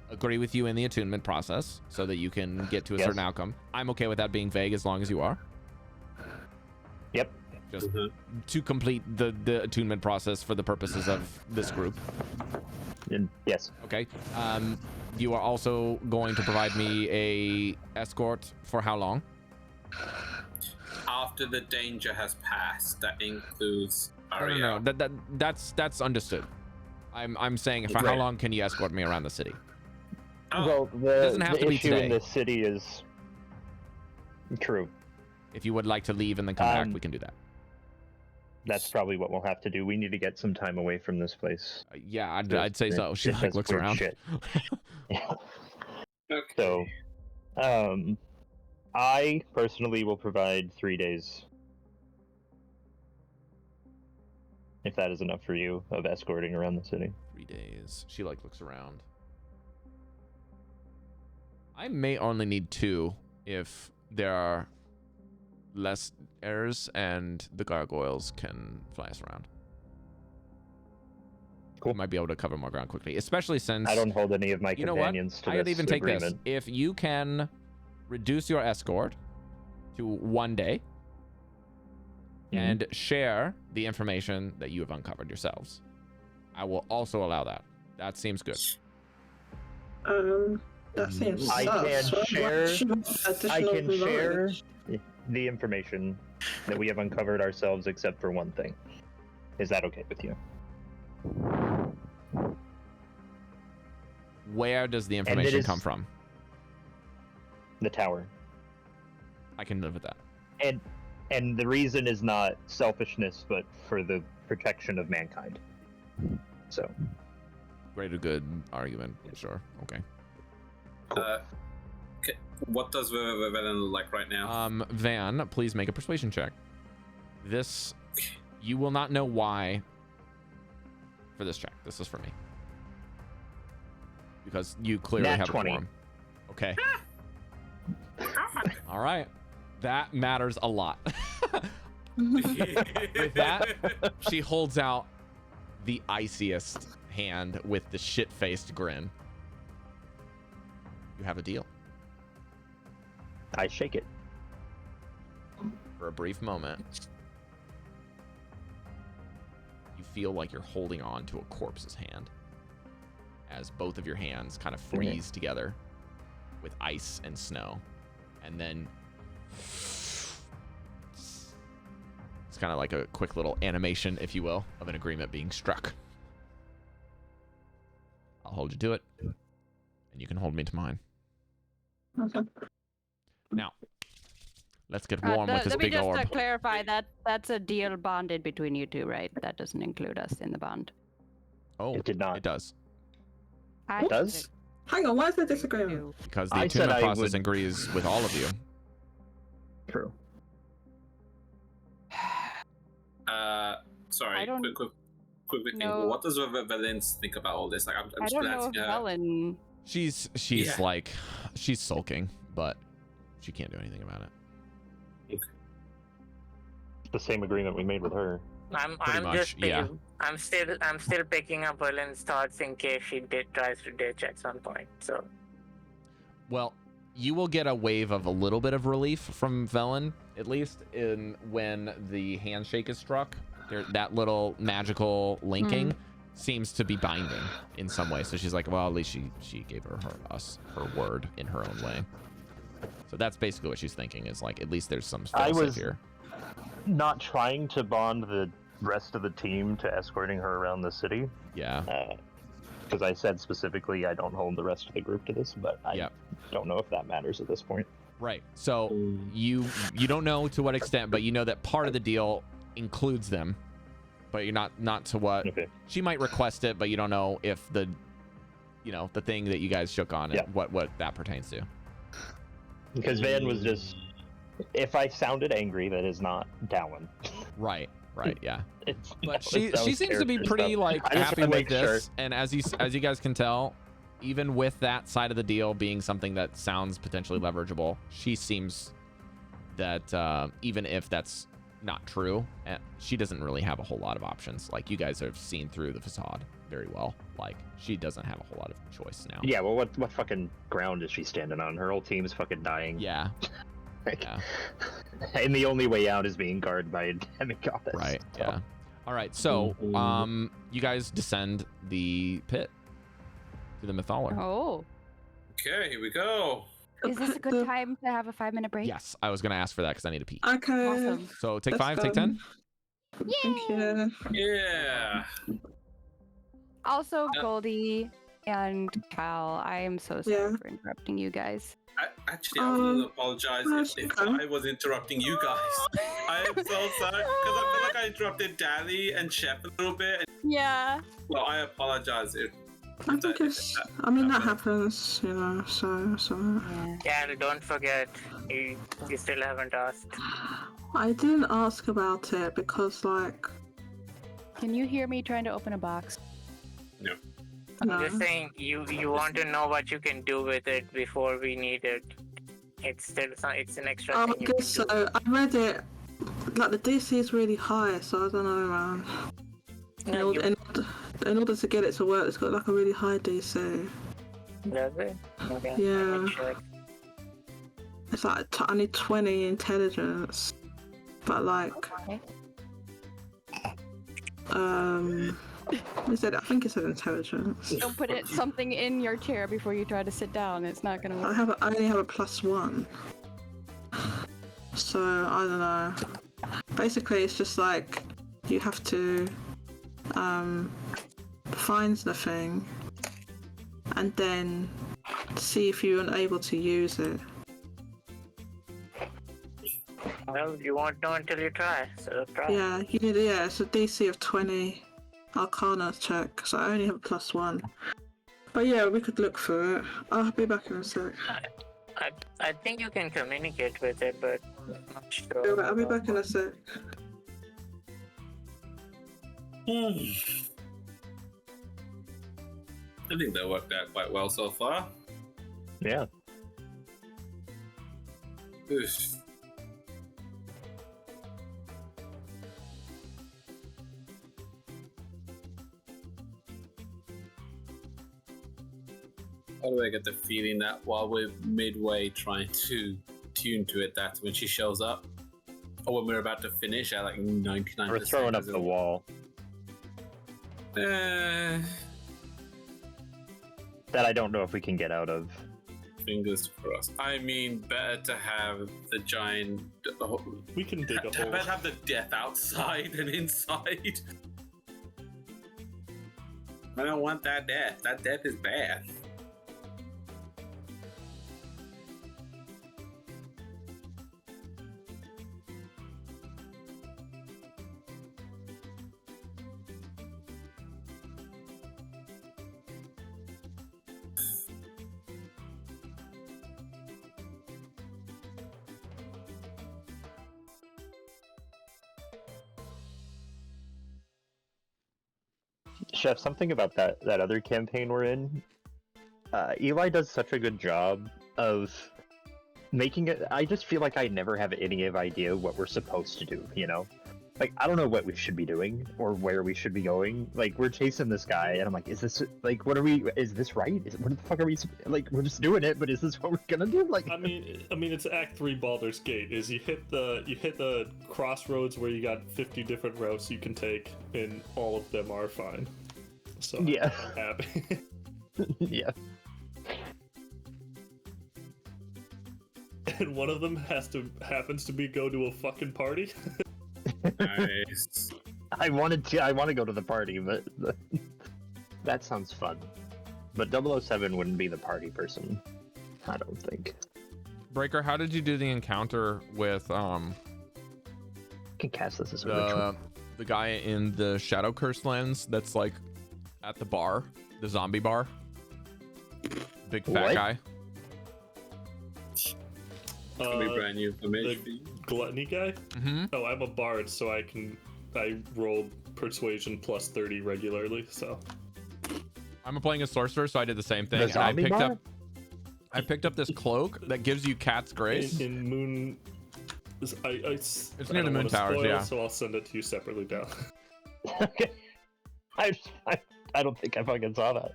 Speaker 3: agree with you in the attunement process so that you can get to a certain outcome. I'm okay with that being vague as long as you are.
Speaker 4: Yep.
Speaker 3: Just to complete the attunement process for the purposes of this group.
Speaker 4: Yes.
Speaker 3: Okay. You are also going to provide me a escort for how long?
Speaker 2: After the danger has passed, that includes
Speaker 3: No. That's understood. I'm saying for how long can you escort me around the city?
Speaker 4: Well,
Speaker 3: it doesn't have to be
Speaker 4: issue
Speaker 3: today.
Speaker 4: in the city is true.
Speaker 3: If you would like to leave and then come back, we can do that.
Speaker 4: That's probably what we'll have to do. We need to get some time away from this place.
Speaker 3: Yeah, I'd say so. She like looks around.
Speaker 4: Shit.
Speaker 2: Okay.
Speaker 4: So, I personally will provide 3 days, if that is enough for you, of escorting around the city.
Speaker 3: 3 days. She like looks around. I may only need 2 if there are less errors and the gargoyles can fly us around.
Speaker 4: Cool.
Speaker 3: We might be able to cover more ground quickly, especially since
Speaker 4: I don't hold any of my companions to this
Speaker 3: I'd even take
Speaker 4: agreement.
Speaker 3: this. If you can reduce your escort to 1 day and share the information that you have uncovered yourselves, I will also allow that. That seems good.
Speaker 7: That seems
Speaker 4: I can share
Speaker 7: knowledge.
Speaker 4: the information that we have uncovered ourselves, except for one thing. Is that okay with you?
Speaker 3: Where does the information come from?
Speaker 4: The tower.
Speaker 3: I can live with that.
Speaker 4: And the reason is not selfishness, but for the protection of mankind. So.
Speaker 3: Greater good argument. Sure. Okay.
Speaker 2: What does Van look like right now?
Speaker 3: Van, please make a persuasion check. This, you will not know why for this check. This is for me. because you clearly
Speaker 4: Nat
Speaker 3: have
Speaker 4: 20.
Speaker 3: a quorum. Okay. All right. That matters a lot. With that, she holds out the iciest hand with the shit-faced grin. You have a deal.
Speaker 4: I shake it.
Speaker 3: For a brief moment, you feel like you're holding on to a corpse's hand as both of your hands kind of freeze together with ice and snow. And then it's kind of like a quick little animation, if you will, of an agreement being struck. I'll hold you to it, and you can hold me to mine.
Speaker 7: Okay.
Speaker 3: Now, let's get warm with this big orb.
Speaker 9: Let me just clarify that that's a deal bonded between you two, right? That doesn't include us in the bond.
Speaker 3: Oh,
Speaker 4: It did not.
Speaker 3: It does.
Speaker 9: I
Speaker 4: It does?
Speaker 7: Hang on, why is there disagreement?
Speaker 3: Because the
Speaker 4: I said
Speaker 3: attunement
Speaker 4: I
Speaker 3: process
Speaker 4: would-
Speaker 3: agrees with all of you.
Speaker 4: True.
Speaker 2: Sorry.
Speaker 9: I don't
Speaker 2: Quick thing.
Speaker 9: know.
Speaker 2: What does Valence think about all this? Like, I'm
Speaker 9: I
Speaker 2: just
Speaker 9: don't know if
Speaker 2: glancing at her.
Speaker 9: Helen.
Speaker 3: She's
Speaker 2: Yeah.
Speaker 3: like, she's sulking, but she can't do anything about it.
Speaker 4: The same agreement we made with her.
Speaker 5: I'm
Speaker 3: much,
Speaker 5: just
Speaker 3: yeah.
Speaker 5: I'm still picking up Helen's thoughts in case she tries to ditch at some point. So
Speaker 3: Well, you will get a wave of a little bit of relief from Velen, at least in when the handshake is struck. That little magical linking seems to be binding in some way. So she's like, well, at least she gave her word in her own way. So that's basically what she's thinking, is like, at least there's some fail-safe here.
Speaker 4: Not trying to bond the rest of the team to escorting her around the city.
Speaker 3: Yeah.
Speaker 4: Because I said specifically I don't hold the rest of the group to this, but I don't know if that matters at this point.
Speaker 3: Right. So you don't know to what extent, but you know that part of the deal includes them, but you're not to what.
Speaker 4: Okay.
Speaker 3: She might request it, but you don't know if the thing that you guys shook on it, what that pertains to.
Speaker 4: Because Van was just, if I sounded angry, that is not Dallan.
Speaker 3: Right, yeah. But
Speaker 4: That was
Speaker 3: she seems to be
Speaker 4: character
Speaker 3: pretty
Speaker 4: stuff.
Speaker 3: like
Speaker 4: I just
Speaker 3: happy
Speaker 4: wanna
Speaker 3: with
Speaker 4: make
Speaker 3: this,
Speaker 4: sure.
Speaker 3: and as you guys can tell, even with that side of the deal being something that sounds potentially leverageable, she seems that even if that's not true, she doesn't really have a whole lot of options. Like, you guys have seen through the facade very well. Like, she doesn't have a whole lot of choice now.
Speaker 4: Yeah, well, what fucking ground is she standing on? Her whole team's fucking dying.
Speaker 3: Yeah.
Speaker 4: Like,
Speaker 3: Yeah.
Speaker 4: And the only way out is being guarded by a demigoddess.
Speaker 3: Right.
Speaker 4: So-
Speaker 3: Yeah. All right. So, you guys descend the pit to the Mythalar.
Speaker 9: Oh,
Speaker 2: Okay, here we go.
Speaker 9: is this a good time to have a 5-minute break?
Speaker 3: Yes, I was gonna ask for that because I need to pee.
Speaker 7: Okay.
Speaker 9: Awesome.
Speaker 3: So take
Speaker 7: Let's
Speaker 3: 5,
Speaker 7: go.
Speaker 3: take 10.
Speaker 7: Thank you.
Speaker 2: Yeah.
Speaker 1: Also, Goldy and Cal, I am so sorry
Speaker 7: Yeah.
Speaker 1: for interrupting you guys.
Speaker 2: I was going to apologize if
Speaker 7: okay.
Speaker 2: I was interrupting you guys. I am so sorry because I feel like I interrupted Dally and Chef a little bit.
Speaker 1: Yeah.
Speaker 2: Well, I apologize if.
Speaker 7: I think it's. I mean, that happens, you know. So.
Speaker 5: yeah, don't forget you still haven't asked.
Speaker 7: I didn't ask about it because, like,
Speaker 1: Can you hear me trying to open a box?
Speaker 2: No.
Speaker 7: no.
Speaker 5: I'm just saying you want to know what you can do with it before we need it. It's an extra
Speaker 7: I
Speaker 5: thing you can
Speaker 7: guess so.
Speaker 5: do.
Speaker 7: I read it. Like, the DC is really high, so I don't know, man.
Speaker 5: No,
Speaker 7: In order to get it to work, it's got like a really high DC.
Speaker 5: Does it? Okay.
Speaker 7: Yeah.
Speaker 5: I'm not sure.
Speaker 7: It's like I need 20 intelligence, but like,
Speaker 1: Okay.
Speaker 7: is it? I think it's an intelligence.
Speaker 1: Don't put something in your chair before you try to sit down. It's not gonna work.
Speaker 7: I only have a +1, so I don't know. Basically, it's just like you have to find the thing and then see if you're unable to use it.
Speaker 5: Well, you won't know until you try, so try.
Speaker 7: Yeah, you need. Yeah, it's a DC of 20 Arcana check, so I only have a +1. But yeah, we could look for it. I'll be back in a sec.
Speaker 5: I think you can communicate with it, but I'm not sure.
Speaker 7: Alright, I'll be back in a sec.
Speaker 2: I think that worked out quite well so far.
Speaker 4: Yeah.
Speaker 2: Oof. How do I get the feeling that while we're midway trying to tune to it, that's when she shows up? Or when we're about to finish at like 99%?
Speaker 4: We're throwing up the wall.
Speaker 2: That
Speaker 4: That I don't know if we can get out of.
Speaker 2: Fingers crossed. I mean, better to have the giant.
Speaker 6: We can dig a
Speaker 2: Better
Speaker 6: hole.
Speaker 2: have the death outside than inside. I don't want that death. That death is bad.
Speaker 4: Chef, something about that other campaign we're in. Eli does such a good job of making it. I just feel like I never have any idea what we're supposed to do. You know, like I don't know what we should be doing or where we should be going. Like we're chasing this guy, and I'm like, is this like what are we? Is this right? What the fuck are we? Like we're just doing it, but is this what we're gonna do? Like
Speaker 6: I mean, it's Act 3 Baldur's Gate. Is you hit the crossroads where you got 50 different routes you can take, and all of them are fine. So
Speaker 4: yeah,
Speaker 6: I'm happy.
Speaker 4: yeah.
Speaker 6: And one of them happens to be go to a fucking party.
Speaker 2: Nice.
Speaker 4: I want to go to the party, but that sounds fun. But 007 wouldn't be the party person, I don't think.
Speaker 3: Breker, how did you do the encounter with
Speaker 4: I can cast this as a ritual.
Speaker 3: the guy in the Shadow Curse lens that's like at the bar, the zombie bar? Big fat
Speaker 4: What?
Speaker 3: guy.
Speaker 2: It'll be brand new
Speaker 6: The
Speaker 2: information.
Speaker 6: gluttony guy?
Speaker 3: Mm-hmm.
Speaker 6: Oh, I'm a bard, so I roll persuasion plus 30 regularly, so.
Speaker 3: I'm playing a sorcerer, so I did the same thing.
Speaker 4: The
Speaker 3: And I
Speaker 4: zombie bar?
Speaker 3: I picked up this cloak that gives you cat's grace.
Speaker 6: In Moon...
Speaker 3: It's
Speaker 6: I
Speaker 3: near the
Speaker 6: don't
Speaker 3: Moon
Speaker 6: wanna
Speaker 3: Towers,
Speaker 6: spoil,
Speaker 3: yeah.
Speaker 6: So I'll send it to you separately down.
Speaker 4: Okay. I don't think I fucking saw that.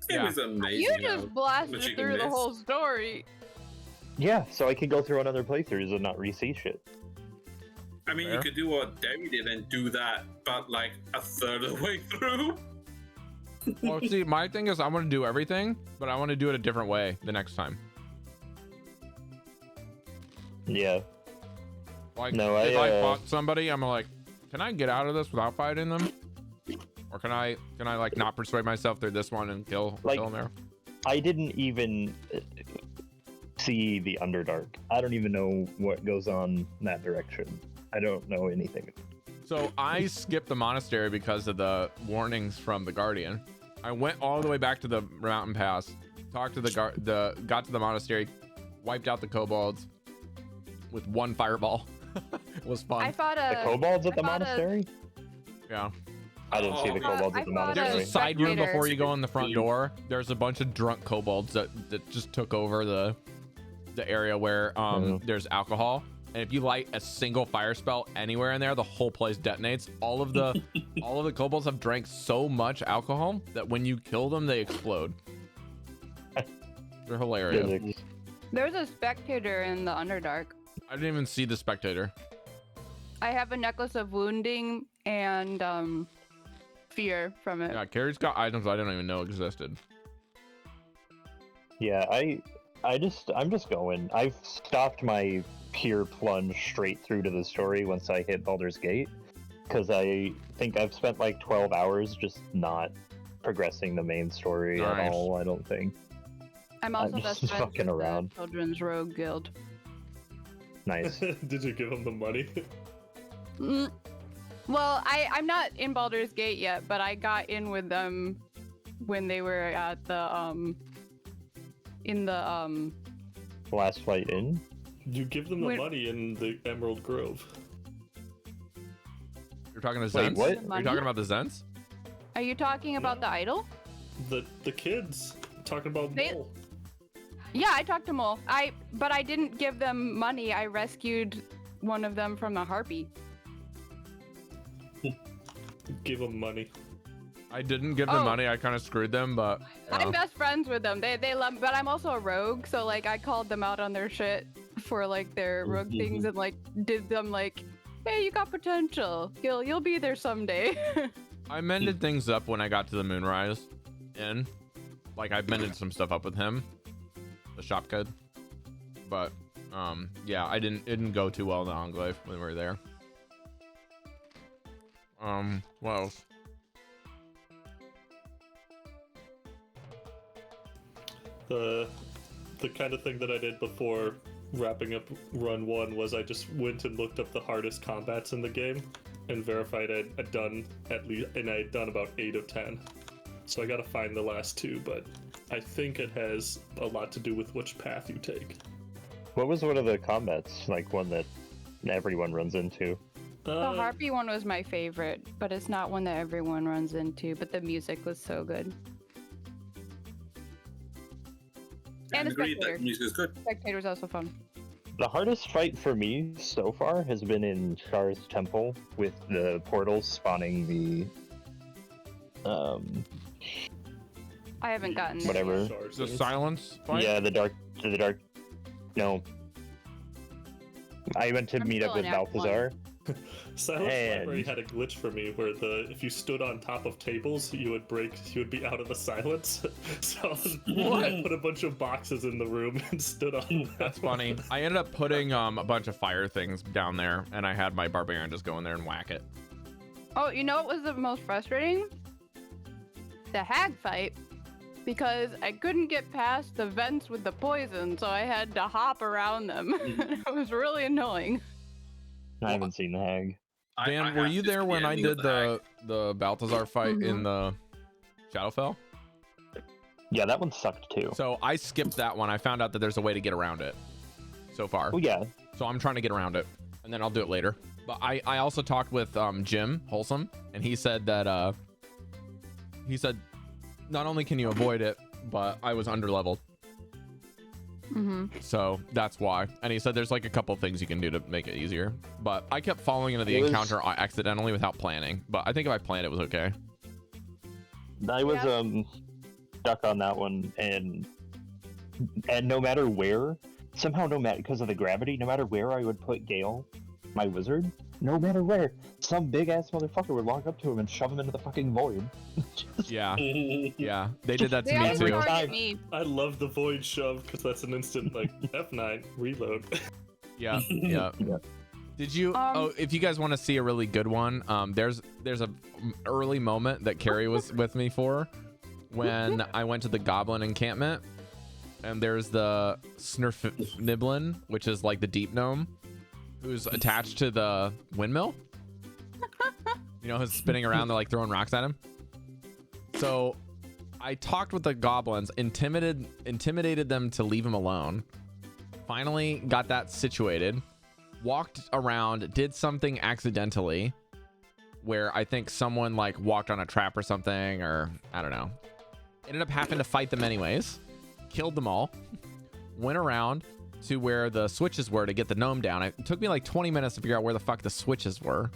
Speaker 2: It
Speaker 3: Yeah.
Speaker 2: was amazing.
Speaker 1: You
Speaker 2: how
Speaker 1: just
Speaker 2: much
Speaker 1: blasted
Speaker 2: you can
Speaker 1: through the
Speaker 2: miss.
Speaker 1: whole story.
Speaker 4: Yeah, so I can go through another playthroughs and not re-see shit.
Speaker 2: I mean, you
Speaker 3: Fair.
Speaker 2: could do what Devii did and do that, but like a third of the way through.
Speaker 3: Well, see, my thing is I want to do everything, but I want to do it a different way the next time.
Speaker 4: Yeah.
Speaker 3: Like,
Speaker 4: No,
Speaker 3: if
Speaker 4: I,
Speaker 3: I fought somebody, I'm like, can I get out of this without fighting them? Or can I like not persuade myself through this one and kill them there?
Speaker 4: I didn't even see the Underdark. I don't even know what goes on in that direction. I don't know anything.
Speaker 3: So I skipped the monastery because of the warnings from the Guardian. I went all the way back to the mountain pass, talked to got to the monastery, wiped out the kobolds with one fireball. It was fun.
Speaker 1: I fought
Speaker 4: The
Speaker 1: a.
Speaker 4: kobolds at the
Speaker 1: I fought a-
Speaker 4: monastery?
Speaker 3: Yeah.
Speaker 4: I didn't see the
Speaker 2: Oh.
Speaker 4: kobolds
Speaker 1: I
Speaker 4: at the
Speaker 1: thought
Speaker 4: monastery.
Speaker 3: There's a side room
Speaker 1: spectator.
Speaker 3: before you go in the front door. There's a bunch of drunk kobolds that just took over the area where there's alcohol. And if you light a single fire spell anywhere in there, the whole place detonates. All of the kobolds have drank so much alcohol that when you kill them, they explode. They're hilarious.
Speaker 4: Physics.
Speaker 1: There's a spectator in the Underdark.
Speaker 3: I didn't even see the spectator.
Speaker 1: I have a necklace of wounding and fear from it.
Speaker 3: Yeah, Cari's got items I didn't even know existed.
Speaker 4: Yeah, I'm just going. I've stopped my pure plunge straight through to the story once I hit Baldur's Gate, because I think I've spent like 12 hours just not progressing the main story
Speaker 3: Nice.
Speaker 4: at all. I don't think.
Speaker 1: I'm also
Speaker 4: I'm
Speaker 1: best
Speaker 4: just
Speaker 1: friends
Speaker 4: fucking
Speaker 1: with
Speaker 4: around.
Speaker 1: the Children's Rogue Guild.
Speaker 4: Nice.
Speaker 6: Did you give him the money?
Speaker 1: Well, I'm not in Baldur's Gate yet, but I got in with them when they were at the in the
Speaker 4: Last Flight In.
Speaker 6: You give them the
Speaker 1: Wait.
Speaker 6: money in the Emerald Grove.
Speaker 3: You're talking to
Speaker 4: Wait,
Speaker 3: Zents?
Speaker 4: what?
Speaker 3: Are you talking about the Zents?
Speaker 1: Are you talking about the idol?
Speaker 6: The kids talking about
Speaker 1: They-
Speaker 6: Mole.
Speaker 1: Yeah, I talked to Mole. But I didn't give them money. I rescued one of them from the harpy.
Speaker 6: Give them money.
Speaker 3: I didn't give them
Speaker 1: Oh.
Speaker 3: money. I kind of screwed them, but
Speaker 1: I'm best friends with them. They love, but I'm also a rogue, so like I called them out on their shit for like their rogue things and like did them like, hey, you got potential. You'll be there someday.
Speaker 3: I mended things up when I got to the Moonrise Inn. Like I mended some stuff up with him, the shop kid. But yeah, it didn't go too well in the Enclave when we were there. What else?
Speaker 6: The kind of thing that I did before wrapping up run 1 was I just went and looked up the hardest combats in the game and verified I'd done about 8 of 10. So I gotta find the last 2, but I think it has a lot to do with which path you take.
Speaker 4: What was one of the combats, like one that everyone runs into?
Speaker 1: The harpy one was my favorite, but it's not one that everyone runs into. But the music was so good.
Speaker 2: And
Speaker 1: the
Speaker 2: agreed that
Speaker 1: spectator.
Speaker 2: the music is good.
Speaker 1: Spectator was also fun.
Speaker 4: The hardest fight for me so far has been in Char's temple with the portals spawning the
Speaker 1: I haven't gotten there
Speaker 4: whatever.
Speaker 1: yet.
Speaker 3: The silence fight?
Speaker 4: Yeah, the dark. No. I went to
Speaker 1: I'm
Speaker 4: meet up
Speaker 1: still
Speaker 4: with
Speaker 1: in Act 1.
Speaker 4: Balthazar.
Speaker 6: Silence
Speaker 4: And-
Speaker 6: Library had a glitch for me where if you stood on top of tables, you would be out of the silence. So I put a bunch of boxes in the room and stood on them.
Speaker 3: That's funny. I ended up putting a bunch of fire things down there, and I had my Barbarian just go in there and whack it.
Speaker 1: Oh, you know what was the most frustrating? The hag fight. Because I couldn't get past the vents with the poison, so I had to hop around them. It was really annoying.
Speaker 4: I haven't seen the hag.
Speaker 3: Dan, were you there when I did
Speaker 2: the
Speaker 3: the Balthazar fight
Speaker 1: Mm-hmm.
Speaker 3: in the Shadowfell?
Speaker 4: Yeah, that one sucked too.
Speaker 3: So I skipped that one. I found out that there's a way to get around it so far.
Speaker 4: Oh yeah.
Speaker 3: So I'm trying to get around it, and then I'll do it later. But I also talked with Jim Wholesome, and he said that not only can you avoid it, but I was underleveled.
Speaker 1: Mm-hmm.
Speaker 3: So that's why. And he said there's like a couple things you can do to make it easier. But I kept falling into the encounter accidentally without planning. But I think if I planned, it was okay.
Speaker 4: I was stuck on that one, and no matter where, somehow because of the gravity, no matter where I would put Gale, my wizard, no matter where, some big ass motherfucker would walk up to him and shove him into the fucking void.
Speaker 3: Yeah. Yeah. They did that to
Speaker 1: They
Speaker 3: me
Speaker 1: always
Speaker 3: too.
Speaker 1: target me.
Speaker 6: I love the void shove because that's an instant like F9 reload.
Speaker 3: Yeah. Yeah.
Speaker 4: Yeah.
Speaker 3: Did you? If you guys want to see a really good one, there's a early moment that Cari was with me for when I went to the Goblin encampment, and there's the Snurfniblin, which is like the deep gnome, who's attached to the windmill. You know, who's spinning around. They're like throwing rocks at him. So I talked with the goblins, intimidated them to leave him alone. Finally got that situated. Walked around, did something accidentally where I think someone like walked on a trap or something, or I don't know. Ended up having to fight them anyways. Killed them all. Went around to where the switches were to get the gnome down. It took me like 20 minutes to figure out where the fuck the switches were,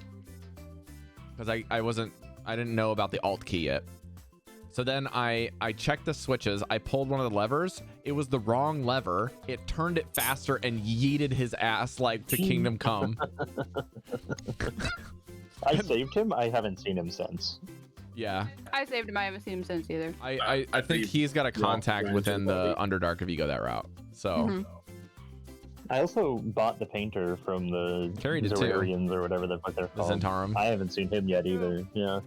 Speaker 3: because I didn't know about the alt key yet. So then I checked the switches. I pulled one of the levers. It was the wrong lever. It turned it faster and yeeted his ass like to Kingdom Come.
Speaker 4: I saved him. I haven't seen him since.
Speaker 3: Yeah.
Speaker 1: I saved him. I haven't seen him since either.
Speaker 3: I think he's got a contact within the Underdark if you go that route. So
Speaker 1: Mm-hmm.
Speaker 4: I also bought the painter from the
Speaker 3: Cari did too.
Speaker 4: Zerarians or whatever the fuck they're
Speaker 3: the
Speaker 4: called.
Speaker 3: Zentarum.
Speaker 4: I haven't seen him yet either. Yeah.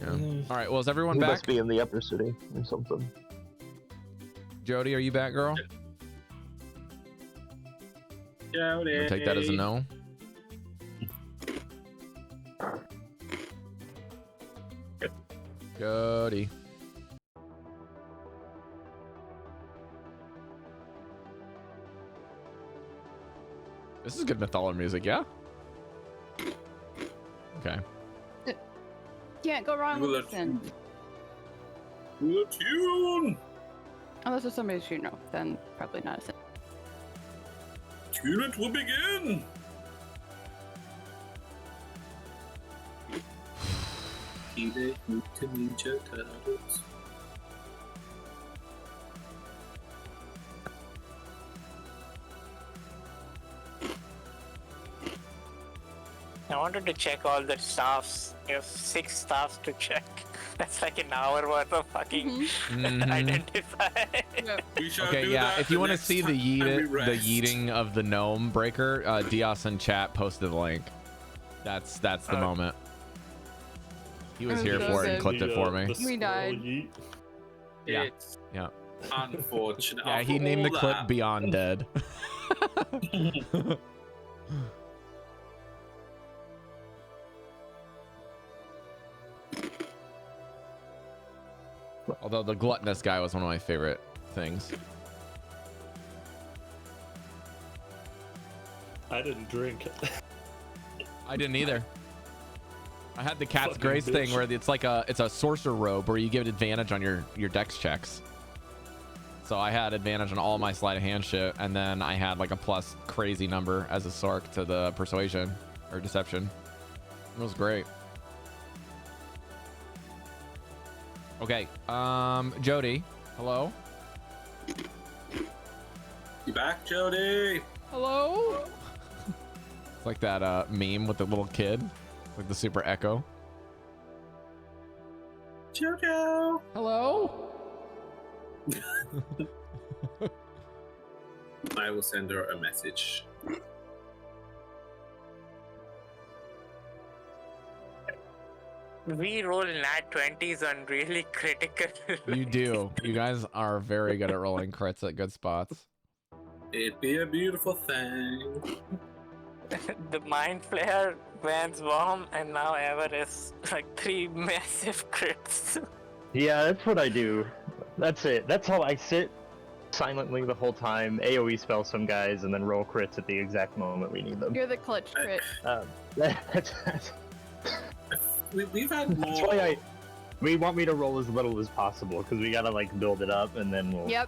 Speaker 3: Yeah. All right. Well, is everyone
Speaker 4: He
Speaker 3: back?
Speaker 4: must be in the upper city or something.
Speaker 3: Jodie, are you back, girl?
Speaker 2: Jodie.
Speaker 3: I'll take that as a no. Jodie. This is good Mythology music, yeah? Okay.
Speaker 1: Can't go wrong
Speaker 2: Well,
Speaker 1: with this.
Speaker 2: Tune!
Speaker 1: Unless it's somebody you know, then probably not a sin.
Speaker 2: Tune will begin! Teenage Mutant Ninja Turtles.
Speaker 5: I wanted to check all the staffs. You have 6 staffs to check. That's like an hour worth of fucking identify.
Speaker 2: We shall
Speaker 3: Okay,
Speaker 2: do
Speaker 3: yeah.
Speaker 2: that
Speaker 3: If you
Speaker 2: the
Speaker 3: want to
Speaker 2: next
Speaker 3: see the
Speaker 2: time we rest.
Speaker 3: yeeting of the gnome breaker, Dios in chat posted the link. That's the moment. He was
Speaker 1: Oh,
Speaker 3: here
Speaker 1: so
Speaker 3: for it
Speaker 1: good.
Speaker 3: and clipped it for me.
Speaker 6: The
Speaker 1: We
Speaker 6: squirrel
Speaker 1: died.
Speaker 6: yeet.
Speaker 3: Yeah.
Speaker 2: It's
Speaker 3: Yeah.
Speaker 2: unfortunate.
Speaker 3: Yeah, he
Speaker 2: After
Speaker 3: named the
Speaker 2: all
Speaker 3: clip
Speaker 2: that,
Speaker 3: Beyond Dead. Although the gluttonous guy was one of my favorite things.
Speaker 6: I didn't drink.
Speaker 3: I didn't either. I had the Cat's
Speaker 6: Fucking
Speaker 3: Grace thing
Speaker 6: bitch.
Speaker 3: where it's a sorcerer robe where you give it advantage on your dex checks. So I had advantage on all my sleight of hand shit, and then I had like a plus crazy number as a Sark to the persuasion or deception. It was great. Okay, Jodie, hello.
Speaker 2: You back, Jodie?
Speaker 3: Hello. It's like that meme with the little kid, like the super echo.
Speaker 2: Jojo.
Speaker 3: Hello.
Speaker 2: I will send her a message.
Speaker 5: We roll nat 20s on really critical.
Speaker 3: You do. You guys are very good at rolling crits at good spots.
Speaker 2: It'd be a beautiful thing.
Speaker 5: The Mind Flayer, Van's Bomb, and now Everest. Like 3 massive crits.
Speaker 4: Yeah, that's what I do. That's it. That's how I sit silently the whole time, AoE spell some guys, and then roll crits at the exact moment we need them.
Speaker 1: You're the clutch crit.
Speaker 4: That's
Speaker 2: We've had more.
Speaker 4: That's why we want me to roll as little as possible, because we gotta like build it up, and then we'll.
Speaker 1: Yep.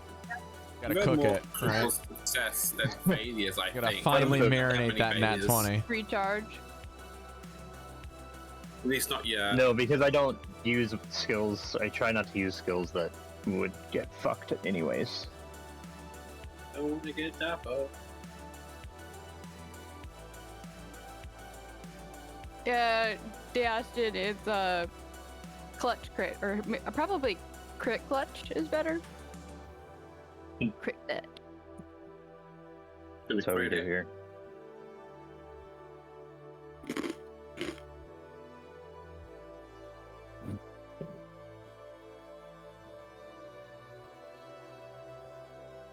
Speaker 3: Gotta
Speaker 2: We've had
Speaker 3: cook
Speaker 2: more
Speaker 3: it,
Speaker 2: critical
Speaker 3: right?
Speaker 2: success than failures, I
Speaker 3: Gotta
Speaker 2: think.
Speaker 3: finally
Speaker 2: How
Speaker 3: marinate
Speaker 2: many
Speaker 3: that nat
Speaker 2: failures?
Speaker 3: 20.
Speaker 1: Recharge.
Speaker 2: At least not yet.
Speaker 4: No, because I don't use skills. I try not to use skills that would get fucked anyways.
Speaker 2: I want to get that up.
Speaker 1: Yeah, Dastin is a clutch crit, or probably crit clutch is better. Crit that.
Speaker 2: Gonna
Speaker 4: So we
Speaker 2: create
Speaker 4: do
Speaker 2: it.
Speaker 4: here.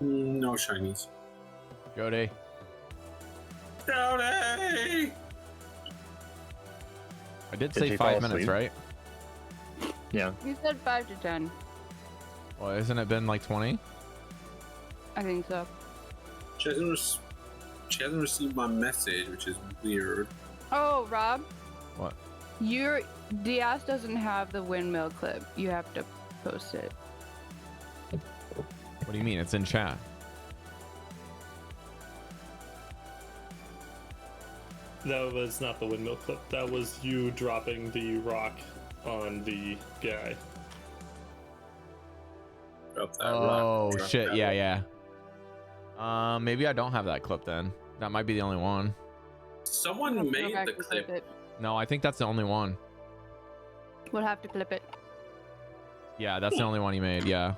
Speaker 2: No shinies.
Speaker 3: Jodie.
Speaker 2: Jodie!
Speaker 3: I did
Speaker 4: Did
Speaker 3: say
Speaker 4: she
Speaker 3: 5
Speaker 4: fall
Speaker 3: minutes,
Speaker 4: asleep?
Speaker 3: right?
Speaker 4: Yeah.
Speaker 1: You said 5 to 10.
Speaker 3: Well, isn't it been like 20?
Speaker 1: I think so.
Speaker 2: She hasn't received my message, which is weird.
Speaker 1: Oh, Rob,
Speaker 3: What?
Speaker 1: your Diaz doesn't have the windmill clip. You have to post it.
Speaker 3: What do you mean? It's in chat.
Speaker 6: That was not the windmill clip. That was you dropping the rock on the guy.
Speaker 2: Drop that
Speaker 3: Oh
Speaker 2: rock, drop
Speaker 3: shit!
Speaker 2: that
Speaker 3: Yeah,
Speaker 2: rock.
Speaker 3: yeah. Maybe I don't have that clip then. That might be the only one.
Speaker 2: Someone
Speaker 1: We'll
Speaker 2: made
Speaker 1: have
Speaker 2: the
Speaker 1: to clip
Speaker 2: clip.
Speaker 1: it.
Speaker 3: No, I think that's the only one.
Speaker 1: We'll have to clip it.
Speaker 3: Yeah, that's the only one he made. Yeah.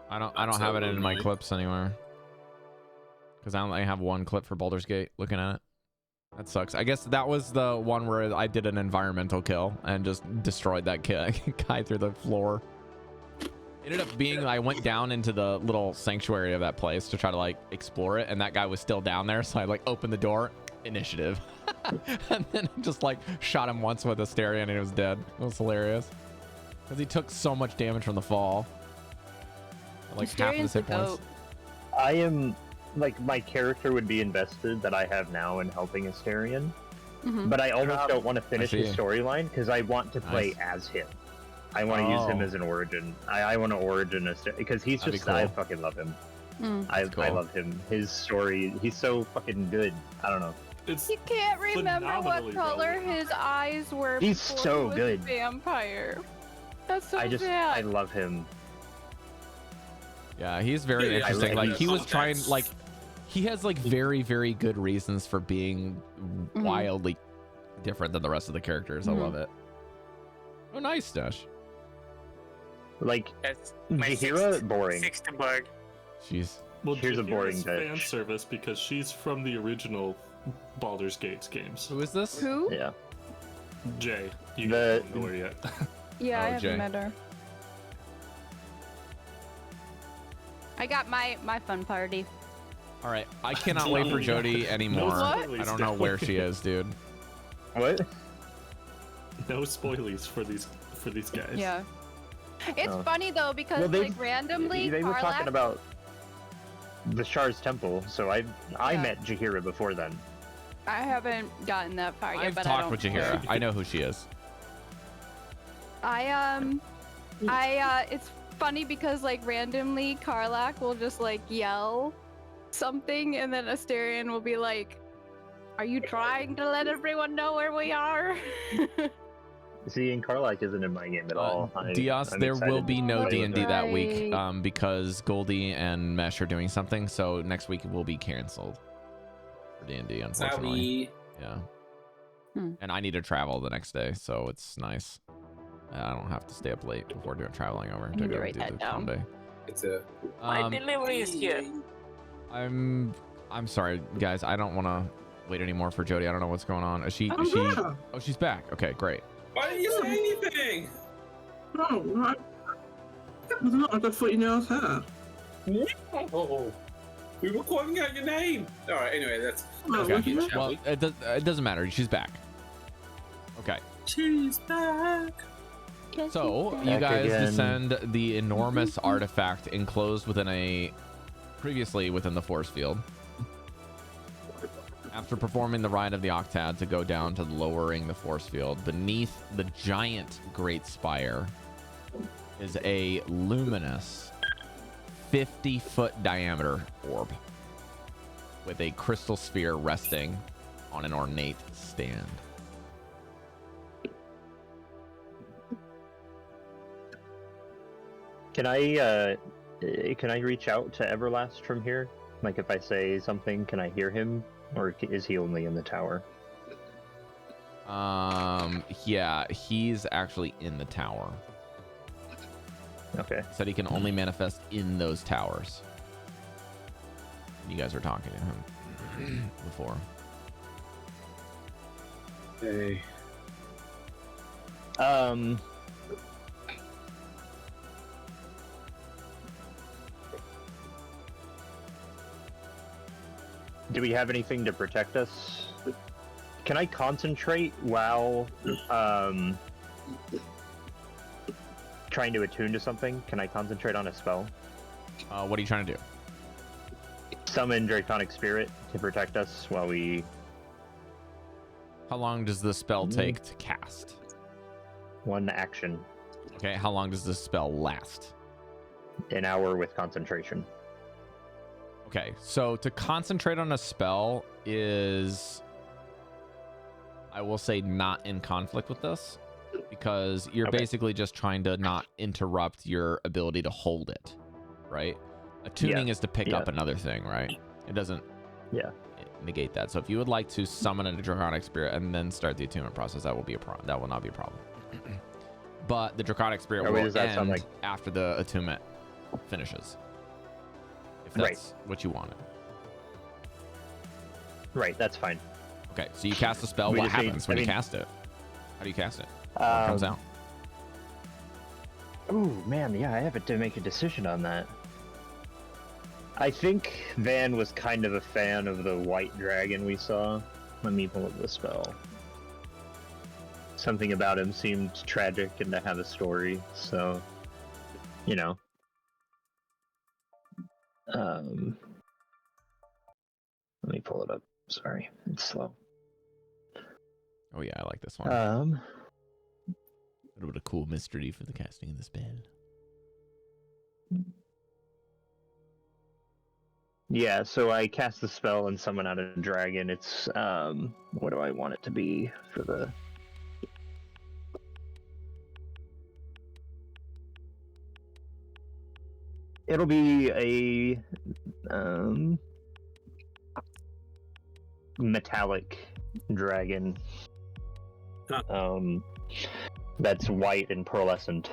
Speaker 3: I don't
Speaker 2: That's
Speaker 3: have it in my
Speaker 2: annoying.
Speaker 3: clips anywhere. Because I only have one clip for Baldur's Gate. Looking at it. That sucks. I guess that was the one where I did an environmental kill and just destroyed that guy through the floor. It ended up being I went down into the little sanctuary of that place to try to like explore it, and that guy was still down there, so I like opened the door, initiative, and then just like shot him once with a stereo and he was dead. It was hilarious because he took so much damage from the fall. Like half of his
Speaker 1: Asterian's
Speaker 3: hit
Speaker 1: the
Speaker 3: points.
Speaker 1: goat.
Speaker 4: I am like my character would be invested that I have now in helping Asterion,
Speaker 1: Mhm.
Speaker 4: but I almost don't want to finish
Speaker 3: see.
Speaker 4: his storyline because I want to play
Speaker 3: Nice.
Speaker 4: as him. I want to use him as an origin. I want to origin because he's
Speaker 3: That'd be
Speaker 4: just
Speaker 3: cool.
Speaker 4: I fucking love him. I
Speaker 3: cool.
Speaker 4: love him. His story, he's so fucking good. I don't know.
Speaker 6: It's
Speaker 1: You can't remember what
Speaker 6: phenomenally
Speaker 1: color
Speaker 6: relevant.
Speaker 1: his eyes were.
Speaker 4: He's
Speaker 1: before
Speaker 4: so
Speaker 1: he was
Speaker 4: good.
Speaker 1: A vampire. That's so
Speaker 4: I
Speaker 1: sad.
Speaker 4: love him.
Speaker 3: Yeah, he's very
Speaker 2: Yeah,
Speaker 3: interesting.
Speaker 4: like
Speaker 3: Like he was
Speaker 2: context.
Speaker 3: trying, like he has like very, very good reasons for being wildly different than the rest of the characters. I love it. Oh, nice, Dash.
Speaker 4: Like
Speaker 5: That's my
Speaker 4: Jahira, boring.
Speaker 5: sixth bird.
Speaker 3: Jeez.
Speaker 6: Well,
Speaker 4: Here's a boring
Speaker 6: Jahira's fan
Speaker 4: bitch.
Speaker 6: service because she's from the original Baldur's Gate games.
Speaker 3: Who is this?
Speaker 1: Who?
Speaker 4: Yeah.
Speaker 6: Jay, you
Speaker 4: The-
Speaker 6: don't know her yet.
Speaker 1: Yeah, I
Speaker 3: Oh,
Speaker 1: haven't
Speaker 3: Jay.
Speaker 1: met her.
Speaker 9: I got my fun party.
Speaker 3: All right, I cannot wait for Jodie anymore.
Speaker 6: spoilies,
Speaker 3: I don't know where she is, dude.
Speaker 4: What?
Speaker 6: No spoilies for these guys.
Speaker 1: Yeah. It's
Speaker 4: Oh.
Speaker 1: funny though because
Speaker 4: Well,
Speaker 1: like randomly
Speaker 4: They were talking
Speaker 1: Karlach-
Speaker 4: about the Shar's temple, so I
Speaker 1: Yeah.
Speaker 4: met Jahira before then.
Speaker 1: I haven't gotten that far yet,
Speaker 3: I've
Speaker 1: but I
Speaker 3: talked
Speaker 1: don't
Speaker 3: with Jahira. I know who she is.
Speaker 1: It's funny because like randomly Karlach will just like yell something and then Asterion will be like, "Are you trying to let everyone know where we are?"
Speaker 4: See, and Karlach isn't in my game at all.
Speaker 3: Dios,
Speaker 4: I'm
Speaker 3: there
Speaker 4: excited
Speaker 3: will
Speaker 4: to
Speaker 3: be no
Speaker 4: play with
Speaker 3: D&D
Speaker 4: her.
Speaker 3: that week
Speaker 1: Right.
Speaker 3: because Goldy and Mesh are doing something, so next week will be canceled for D&D, unfortunately.
Speaker 2: Sorry.
Speaker 3: Yeah.
Speaker 9: Hmm.
Speaker 3: And I need to travel the next day, so it's nice. I don't have to stay up late before doing traveling over to
Speaker 9: need to
Speaker 3: go
Speaker 9: write
Speaker 3: do
Speaker 9: that
Speaker 3: the
Speaker 9: down.
Speaker 3: Conde.
Speaker 2: It's a.
Speaker 5: My delivery is here.
Speaker 3: I'm sorry, guys. I don't want to wait anymore for Jodie. I don't know what's going on. Is she?
Speaker 7: Oh,
Speaker 3: Is she?
Speaker 7: yeah.
Speaker 3: Oh, she's back. Okay, great.
Speaker 2: Why didn't you say anything?
Speaker 7: Oh, right. I don't know, I just thought you knew I was here.
Speaker 2: Oh, we were calling out your name. All right. Anyway, that's
Speaker 7: Oh,
Speaker 3: Okay.
Speaker 7: was you?
Speaker 2: shall
Speaker 3: Well,
Speaker 2: we?
Speaker 3: it doesn't matter. She's back. Okay.
Speaker 2: She's back.
Speaker 3: So you
Speaker 4: Back
Speaker 3: guys
Speaker 4: again.
Speaker 3: descend the enormous artifact enclosed previously within the force field. After performing the rite of the Octad to go down to lowering the force field, beneath the giant Great Spire is a luminous 50-foot diameter orb with a crystal sphere resting on an ornate stand.
Speaker 4: Can I reach out to Everlast from here? Like if I say something, can I hear him, or is he only in the tower?
Speaker 3: Yeah, he's actually in the tower.
Speaker 4: Okay.
Speaker 3: Said he can only manifest in those towers. You guys were talking to him before.
Speaker 2: Hey.
Speaker 4: Do we have anything to protect us? Can I concentrate while trying to attune to something? Can I concentrate on a spell?
Speaker 3: What are you trying to do?
Speaker 4: Summon Draconic Spirit to protect us while we...
Speaker 3: How long does the spell take to cast?
Speaker 4: One action.
Speaker 3: Okay, how long does this spell last?
Speaker 4: An hour with concentration.
Speaker 3: Okay, so to concentrate on a spell is, I will say, not in conflict with this, because you're
Speaker 4: Okay.
Speaker 3: basically just trying to not interrupt your ability to hold it, right? Attuning is to pick up another thing, right? It doesn't negate that. So if you would like to summon a Draconic Spirit and then start the attunement process, that will be a problem. That will not be a problem. But the Draconic Spirit will
Speaker 4: does that
Speaker 3: end
Speaker 4: sound like...
Speaker 3: after the attunement finishes. If that's what you wanted.
Speaker 4: Right, that's fine.
Speaker 3: Okay, so you cast a spell.
Speaker 4: We
Speaker 3: What
Speaker 4: just need-
Speaker 3: happens when
Speaker 4: I
Speaker 3: you
Speaker 4: mean-
Speaker 3: cast it? How do you cast it? What comes out?
Speaker 4: Oh man, yeah, I have to make a decision on that. I think Van was kind of a fan of the white dragon we saw. Let me pull up the spell. Something about him seemed tragic and to have a story, so you know. Let me pull it up. Sorry, it's slow.
Speaker 3: Oh yeah, I like this one. little bit of cool mystery for the casting of the spell.
Speaker 4: Yeah, so I cast the spell and summon out a dragon. It's what do I want it to be for the? It'll be a metallic dragon.
Speaker 2: Huh.
Speaker 4: That's white and pearlescent.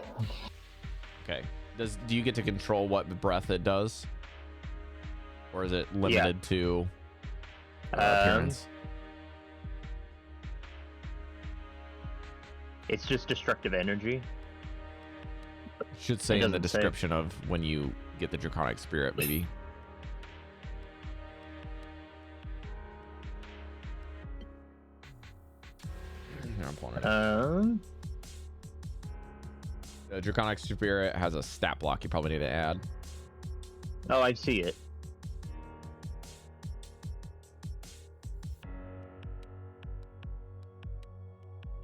Speaker 3: Okay. Do you get to control what breath it does? Or is it limited to appearance?
Speaker 4: It's just destructive energy.
Speaker 3: Should say in the description of when you get the draconic spirit, maybe. Here, I'm pulling it. The draconic spirit has a stat block you probably need to add.
Speaker 4: Oh, I see it.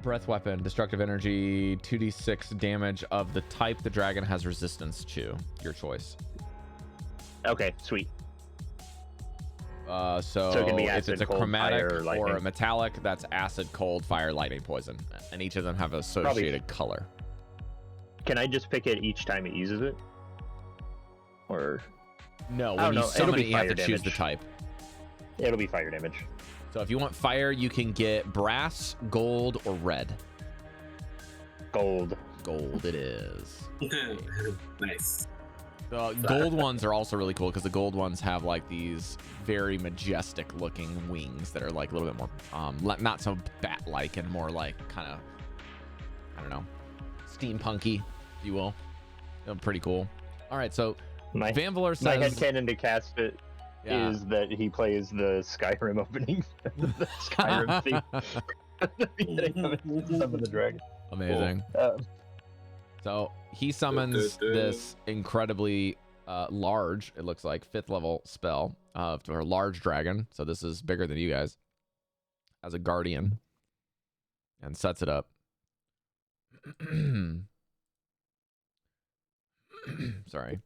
Speaker 3: Breath weapon, destructive energy, 2d6 damage of the type the dragon has resistance to. Your choice.
Speaker 4: Okay, sweet.
Speaker 3: So
Speaker 4: it can be
Speaker 3: if
Speaker 4: acid,
Speaker 3: it's a
Speaker 4: cold,
Speaker 3: chromatic
Speaker 4: fire,
Speaker 3: or a
Speaker 4: lightning.
Speaker 3: metallic, that's acid, cold, fire, lightning, poison, and each of them have associated color.
Speaker 4: Can I just pick it each time it uses it? Or
Speaker 3: No,
Speaker 4: Oh,
Speaker 3: when you
Speaker 4: no,
Speaker 3: summon
Speaker 4: it'll
Speaker 3: it,
Speaker 4: be
Speaker 3: you have to
Speaker 4: fire
Speaker 3: choose the
Speaker 4: damage.
Speaker 3: type.
Speaker 4: it'll be fire damage.
Speaker 3: So if you want fire, you can get brass, gold, or red.
Speaker 4: Gold.
Speaker 3: Gold it is.
Speaker 2: Nice.
Speaker 3: The gold ones are also really cool because the gold ones have like these very majestic looking wings that are like a little bit more not so bat-like and more like kind of, I don't know, steampunky, if you will. Pretty cool. All right, so
Speaker 4: My
Speaker 3: Vanvalor says
Speaker 4: my headcanon to cast it
Speaker 3: Yeah.
Speaker 4: is that he plays the Skyrim opening, the Skyrim theme. At the beginning of it, Summon the Dragon.
Speaker 3: Amazing.
Speaker 4: Cool.
Speaker 3: So he summons this incredibly large, it looks like, 5th level spell for a large dragon. So this is bigger than you guys, as a guardian, and sets it up. Sorry.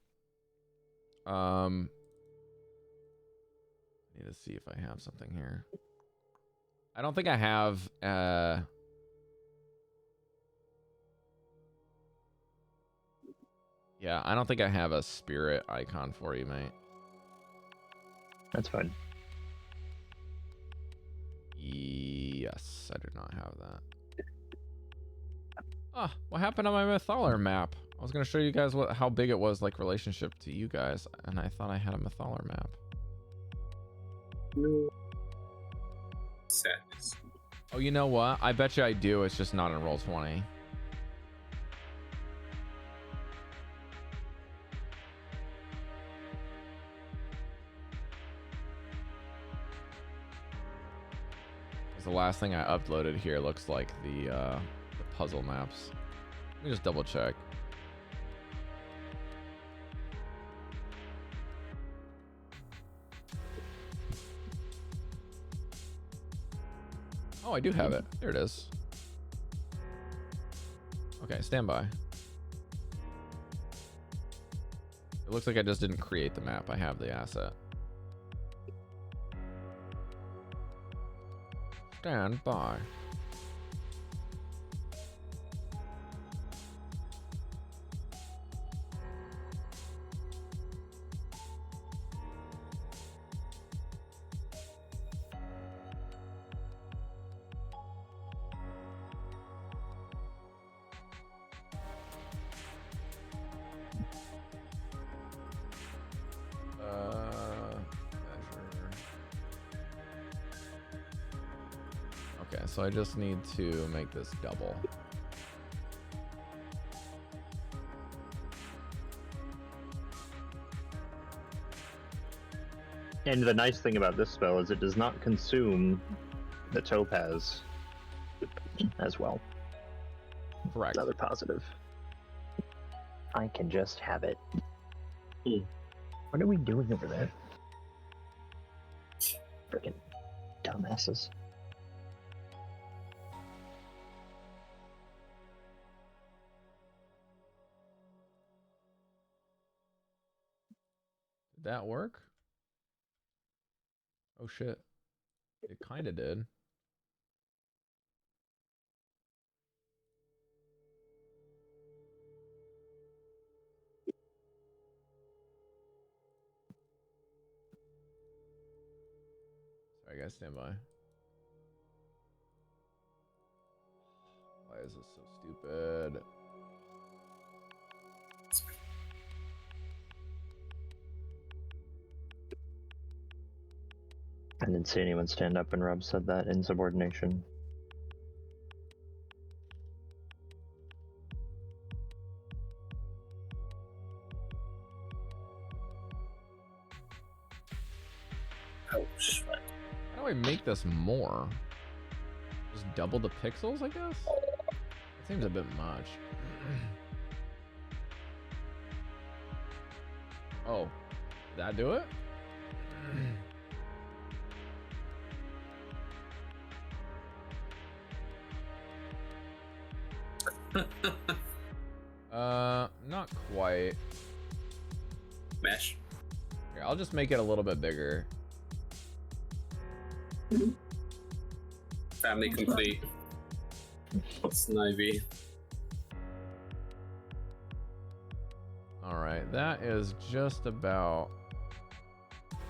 Speaker 3: Need to see if I have something here. I don't think I have yeah, I don't think I have a spirit icon for you, mate.
Speaker 4: That's fine.
Speaker 3: Yes, I do not have that. Ah, what happened on my Mythalar map? I was gonna show you guys how big it was, like relationship to you guys, and I thought I had a Mythalar map.
Speaker 2: Sadness.
Speaker 3: Oh, you know what? I bet you I do. It's just not in Roll20. The last thing I uploaded here looks like the puzzle maps. Let me just double check. Oh, I do have it. There it is. Okay, stand by. It looks like I just didn't create the map. I have the asset. Stand by. Okay, so I just need to make this double.
Speaker 4: And the nice thing about this spell is it does not consume the topaz as well.
Speaker 3: Correct.
Speaker 4: Another positive. I can just have it. What are we doing over there? Freaking dumbasses.
Speaker 3: Did that work? Oh shit. It kind of did. Sorry guys, stand by. Why is this so stupid?
Speaker 4: I didn't see anyone stand up when Rob said that insubordination.
Speaker 2: Oh, shit.
Speaker 3: How do I make this more? Just double the pixels, I guess? That seems a bit much. Oh, did that do it? Not quite.
Speaker 2: Mesh.
Speaker 3: Here, I'll just make it a little bit bigger.
Speaker 2: Family complete. Snivy.
Speaker 3: All right, that is just about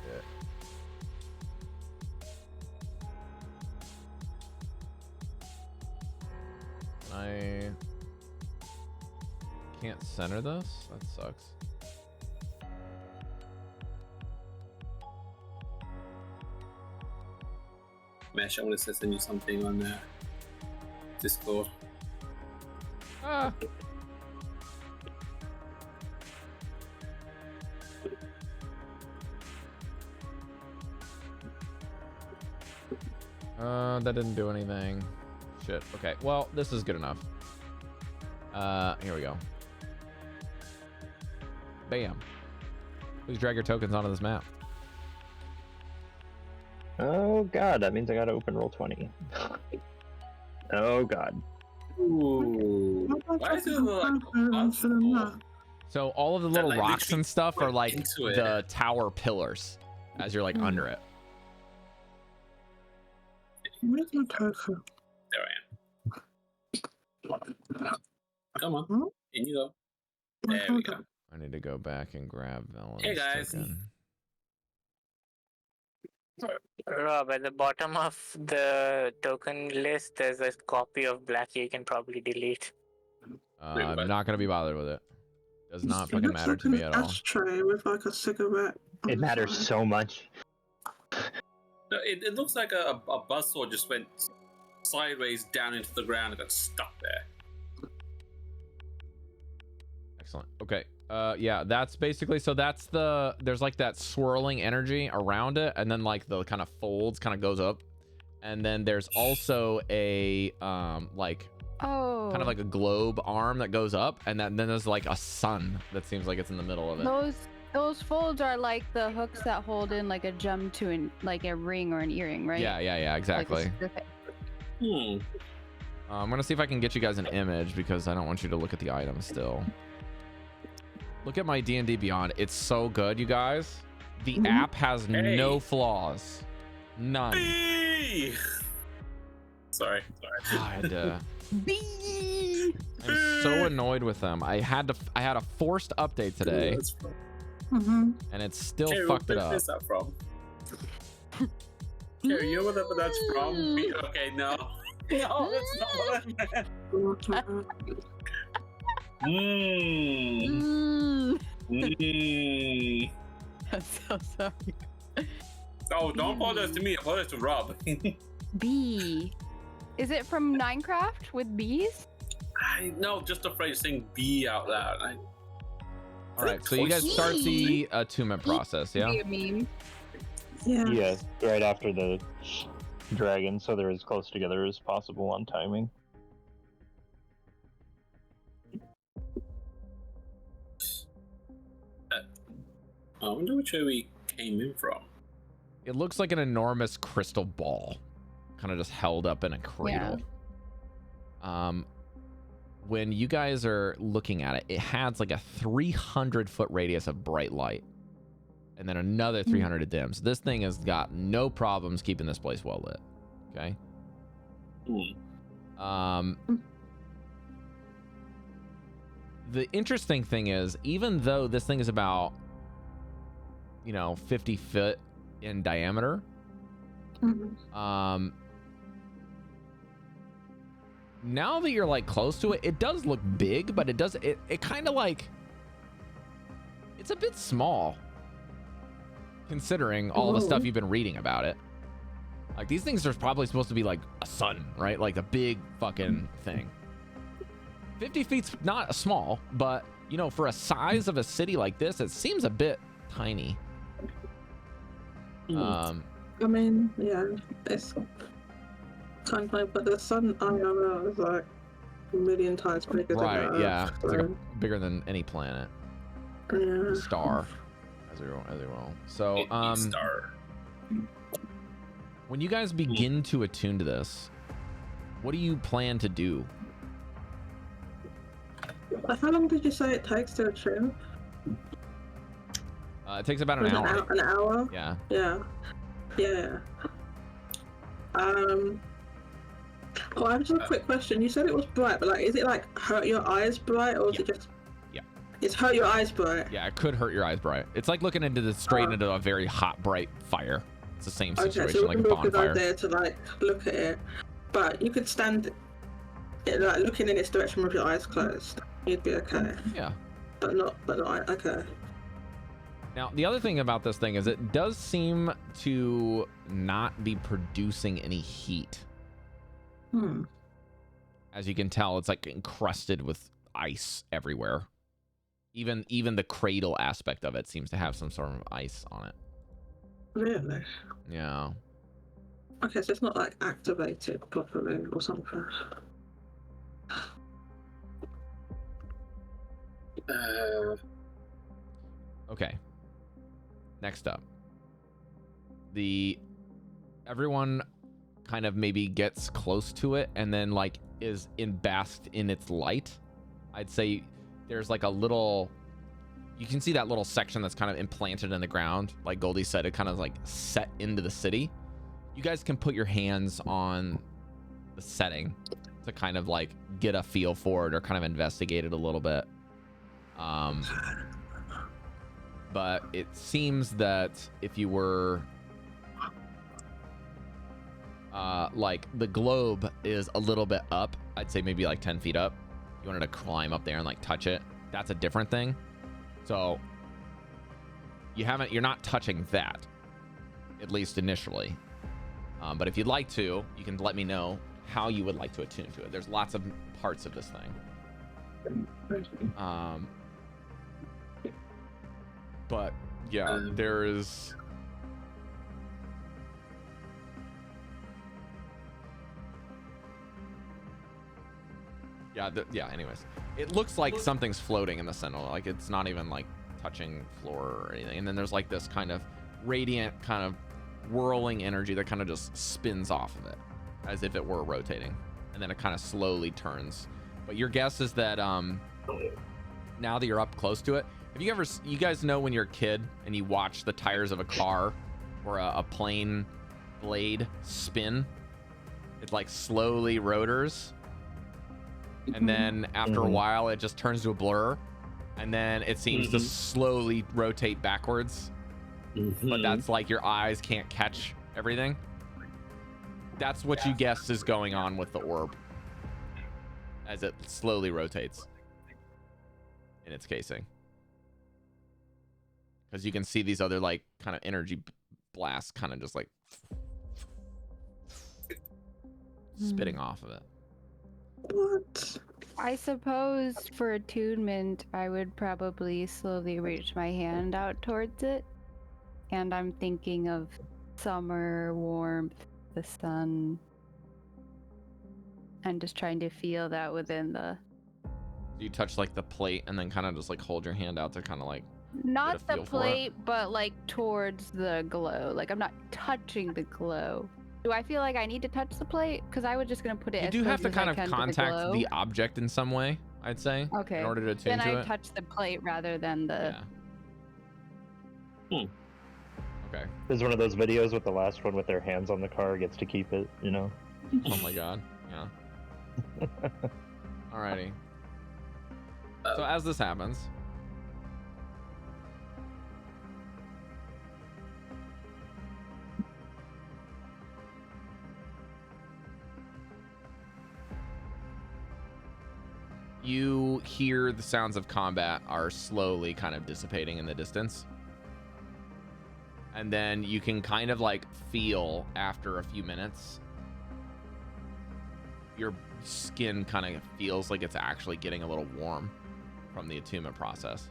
Speaker 3: it. I can't center this. That sucks.
Speaker 2: Mesh, I want to send you something on Discord.
Speaker 3: Ah. That didn't do anything. Shit. Okay. Well, this is good enough. Here we go. Bam. Please drag your tokens onto this map.
Speaker 4: Oh god, that means I gotta open roll 20. Oh god.
Speaker 2: Ooh. Why is it like
Speaker 3: So all of the little
Speaker 2: like
Speaker 3: rocks
Speaker 2: literally
Speaker 3: and stuff are like
Speaker 2: into it.
Speaker 3: the tower pillars as you're like under it.
Speaker 7: Where's my token?
Speaker 2: There I am. Come on. In you go. There we go.
Speaker 3: I need to go back and grab Valen's
Speaker 2: Hey, guys.
Speaker 3: token.
Speaker 5: Rob, at the bottom of the token list, there's a copy of Black you can probably delete.
Speaker 3: I'm not gonna be bothered with it. Does not
Speaker 7: It
Speaker 3: fucking
Speaker 7: looks
Speaker 3: matter
Speaker 7: like
Speaker 3: to me
Speaker 7: an
Speaker 3: at all.
Speaker 7: ashtray with like a cigarette. on
Speaker 4: It
Speaker 7: the
Speaker 4: matters
Speaker 7: side.
Speaker 4: so much.
Speaker 2: No, it looks like a buzzsaw just went sideways down into the ground and got stuck there.
Speaker 3: Excellent. Okay. Yeah, that's basically, so that's there's like that swirling energy around it, and then like the kind of folds kind of goes up, and then there's also a like kind of like a globe arm that goes up, and then there's like a sun that seems like it's in the middle of it.
Speaker 1: Those folds are like the hooks that hold in like a gem to like a ring or an earring, right?
Speaker 3: Yeah, exactly. I'm gonna see if I can get you guys an image because I don't want you to look at the item still. Look at my D&D Beyond. It's so good, you guys. The app has no flaws. None.
Speaker 2: Bee! Sorry.
Speaker 3: God. I'm so annoyed with them. I had a forced update today, and it still
Speaker 2: Cari,
Speaker 3: fucked it
Speaker 2: where
Speaker 3: up.
Speaker 2: is that from? Cari, you know where that's from? Bee? Okay, no. No, that's not what I meant.
Speaker 1: I'm so sorry.
Speaker 2: Oh, don't apologize to me. Apologize to Rob.
Speaker 1: Bee. Is it from Minecraft with bees?
Speaker 2: I know, just afraid of saying bee out loud.
Speaker 3: All right, so you guys start the attunement process, yeah?
Speaker 1: Be a meme.
Speaker 7: Yeah.
Speaker 4: Yeah, right after the dragon, so they're as close together as possible on timing.
Speaker 2: I wonder which way we came in from.
Speaker 3: It looks like an enormous crystal ball, kind of just held up in a cradle. When you guys are looking at it, it has like a 300-foot radius of bright light. and then another 300 of dim. So this thing has got no problems keeping this place well lit. Okay. The interesting thing is, even though this thing is about, 50 feet in diameter, now that you're like close to it, it does look big, but it kind of like, it's a bit small considering all the stuff you've been reading about it. Like, these things are probably supposed to be like a sun, right? Like a big fucking thing. 50 feet's not small, but for a size of a city like this, it seems a bit tiny.
Speaker 7: I mean, yeah, it's kind of like, but the sun IRL is like a million times bigger than Earth,
Speaker 3: yeah.
Speaker 7: so...
Speaker 3: It's like bigger than any planet.
Speaker 7: Yeah.
Speaker 3: Star, as they will. So,
Speaker 2: star.
Speaker 3: When you guys begin to attune to this, what do you plan to do?
Speaker 7: How long did you say it takes to attune?
Speaker 3: It takes about an hour.
Speaker 7: An hour?
Speaker 3: Yeah.
Speaker 7: Yeah. Oh, I have just a quick question. You said it was bright, but like, is it like hurt your eyes bright, or is it just?
Speaker 3: Yeah.
Speaker 7: It's hurt your eyes bright.
Speaker 3: Yeah, it could hurt your eyes bright. It's like looking straight into a very hot, bright fire. It's the same situation,
Speaker 7: okay, so
Speaker 3: like a
Speaker 7: bonfire.
Speaker 3: bonfire.
Speaker 7: Go there to like look at it, but you could stand, like looking in its direction with your eyes closed. You'd be okay.
Speaker 3: Yeah.
Speaker 7: But not okay.
Speaker 3: Now, the other thing about this thing is it does seem to not be producing any heat. As you can tell, it's like encrusted with ice everywhere. Even the cradle aspect of it seems to have some sort of ice on it.
Speaker 7: Really?
Speaker 3: Yeah.
Speaker 7: Okay, so it's not like activated properly or something.
Speaker 3: Okay. Next up. Everyone kind of maybe gets close to it and then like is basked in its light. I'd say there's like a little, you can see that little section that's kind of implanted in the ground. Like Goldy said, it kind of like set into the city. You guys can put your hands on the setting to kind of like get a feel for it or kind of investigate it a little bit. But it seems that if you were like the globe is a little bit up, I'd say maybe like 10 feet up. You wanted to climb up there and like touch it. That's a different thing. So you're not touching that, at least initially. But if you'd like to, you can let me know how you would like to attune to it. There's lots of parts of this thing. But yeah, there is. Anyways, it looks like something's floating in the center. Like it's not even like touching floor or anything. And then there's like this kind of radiant, kind of whirling energy that kind of just spins off of it as if it were rotating. And then it kind of slowly turns. But your guess is that now that you're up close to it, have you guys know when you're a kid and you watch the tires of a car or a plane blade spin? It like slowly rotors. And then after a while, it just turns to a blur. And then it seems to slowly rotate backwards. But that's like your eyes can't catch everything. That's what you guess is going on with the orb as it slowly rotates in its casing. Because you can see these other like kind of energy blasts kind of just like spitting off of it.
Speaker 7: What?
Speaker 1: I suppose for attunement, I would probably slowly reach my hand out towards it. And I'm thinking of summer warmth, the sun, and just trying to feel that within the...
Speaker 3: You touch like the plate and then kind of just like hold your hand out to kind of like...
Speaker 1: Not the plate, but like towards the glow. Like I'm not touching the glow. Do I feel like I need to touch the plate? Because I was just gonna put it.
Speaker 3: You do have to kind of contact the object in some way, I'd say.
Speaker 1: Okay.
Speaker 3: In order to attune
Speaker 1: to it. Then I
Speaker 3: it.
Speaker 1: touch the plate rather than the.
Speaker 3: Okay.
Speaker 4: There's one of those videos with the last one with their hands on the car gets to keep it, you know?
Speaker 3: Oh my god. Yeah. Alrighty. So as this happens, you hear the sounds of combat are slowly kind of dissipating in the distance. And then you can kind of like feel after a few minutes, your skin kind of feels like it's actually getting a little warm from the attunement process.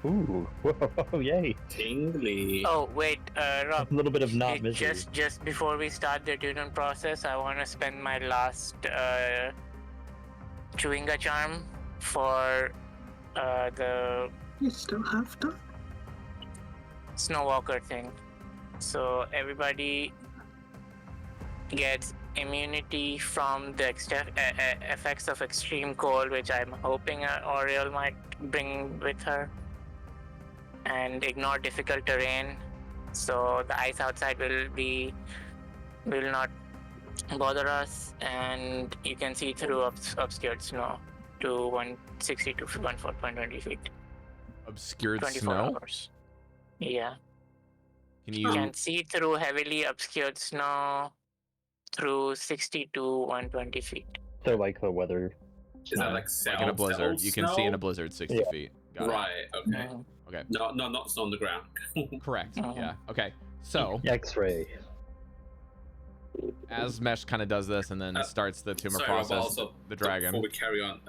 Speaker 4: Ooh, whoa, yay.
Speaker 2: Tingly.
Speaker 5: Oh wait, Rob.
Speaker 4: A little bit of not misery.
Speaker 5: Just before we start the attunement process, I want to spend my last Chewinga charm for the
Speaker 7: You still have that?
Speaker 5: Snowwalker thing. So everybody gets immunity from the effects of extreme cold, which I'm hoping Oriel might bring with her, and ignore difficult terrain. So the ice outside will not bother us, and you can see through obscured snow to 160 to 120 feet.
Speaker 3: Obscured
Speaker 5: 24
Speaker 3: snow?
Speaker 5: hours. Yeah.
Speaker 3: Can
Speaker 5: You
Speaker 3: you
Speaker 5: can see through heavily obscured snow through 60 to 120 feet.
Speaker 4: So like the weather.
Speaker 2: Is that
Speaker 3: like
Speaker 2: like
Speaker 3: in a blizzard? You can see in a
Speaker 2: snow?
Speaker 3: blizzard 60
Speaker 4: Yeah.
Speaker 3: feet. Got it.
Speaker 2: Right. Okay.
Speaker 5: Mhm.
Speaker 3: Okay.
Speaker 2: No, not snow on the ground.
Speaker 3: Correct.
Speaker 5: Mhm.
Speaker 3: Yeah. Okay. So
Speaker 4: X-ray.
Speaker 3: as Mesh kind of does this and then starts the attunement
Speaker 2: Sorry, Rob,
Speaker 3: process,
Speaker 2: also,
Speaker 3: the dragon.
Speaker 2: Before we carry on,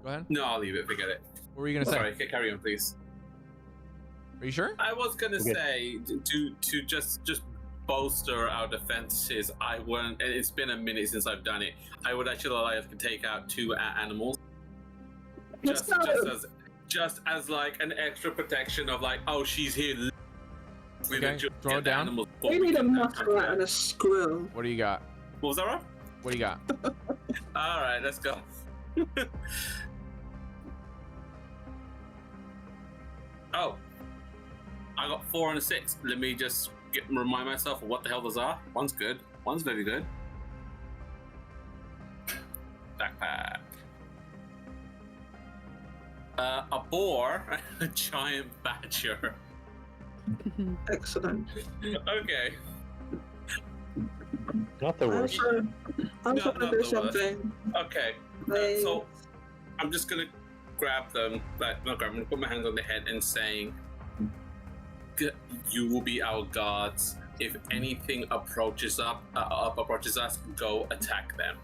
Speaker 3: Go ahead.
Speaker 2: no, I'll leave it. Forget it.
Speaker 3: What were you gonna say?
Speaker 2: Sorry, carry on, please.
Speaker 3: Are you sure?
Speaker 2: I was gonna
Speaker 4: Okay.
Speaker 2: say to just bolster our defenses. I wouldn't. And it's been a minute since I've done it. I would actually like to take out 2 animals, just as like an extra protection of like, oh, she's here. We
Speaker 3: Okay,
Speaker 2: would just
Speaker 3: throw
Speaker 2: get
Speaker 3: it
Speaker 2: the
Speaker 3: down.
Speaker 2: animals
Speaker 7: We
Speaker 2: before
Speaker 7: need a
Speaker 2: can
Speaker 7: muskrat and a squirrel.
Speaker 3: What do you got?
Speaker 2: What was that, Rob?
Speaker 3: What do you got?
Speaker 2: All right, let's go. Oh, I got 4 and a 6. Let me just remind myself of what the hell those are. One's good. One's very good. Backpack. A boar, a giant badger.
Speaker 7: Excellent.
Speaker 2: Okay.
Speaker 4: Not the worst.
Speaker 7: I'm
Speaker 2: No,
Speaker 7: trying to
Speaker 2: not
Speaker 7: do
Speaker 2: the worst.
Speaker 7: something.
Speaker 2: Okay.
Speaker 7: Please.
Speaker 2: So I'm just gonna grab them, like not grab them, I'm gonna put my hands on their head and saying, "You will be our guards. If anything approaches us, go attack them,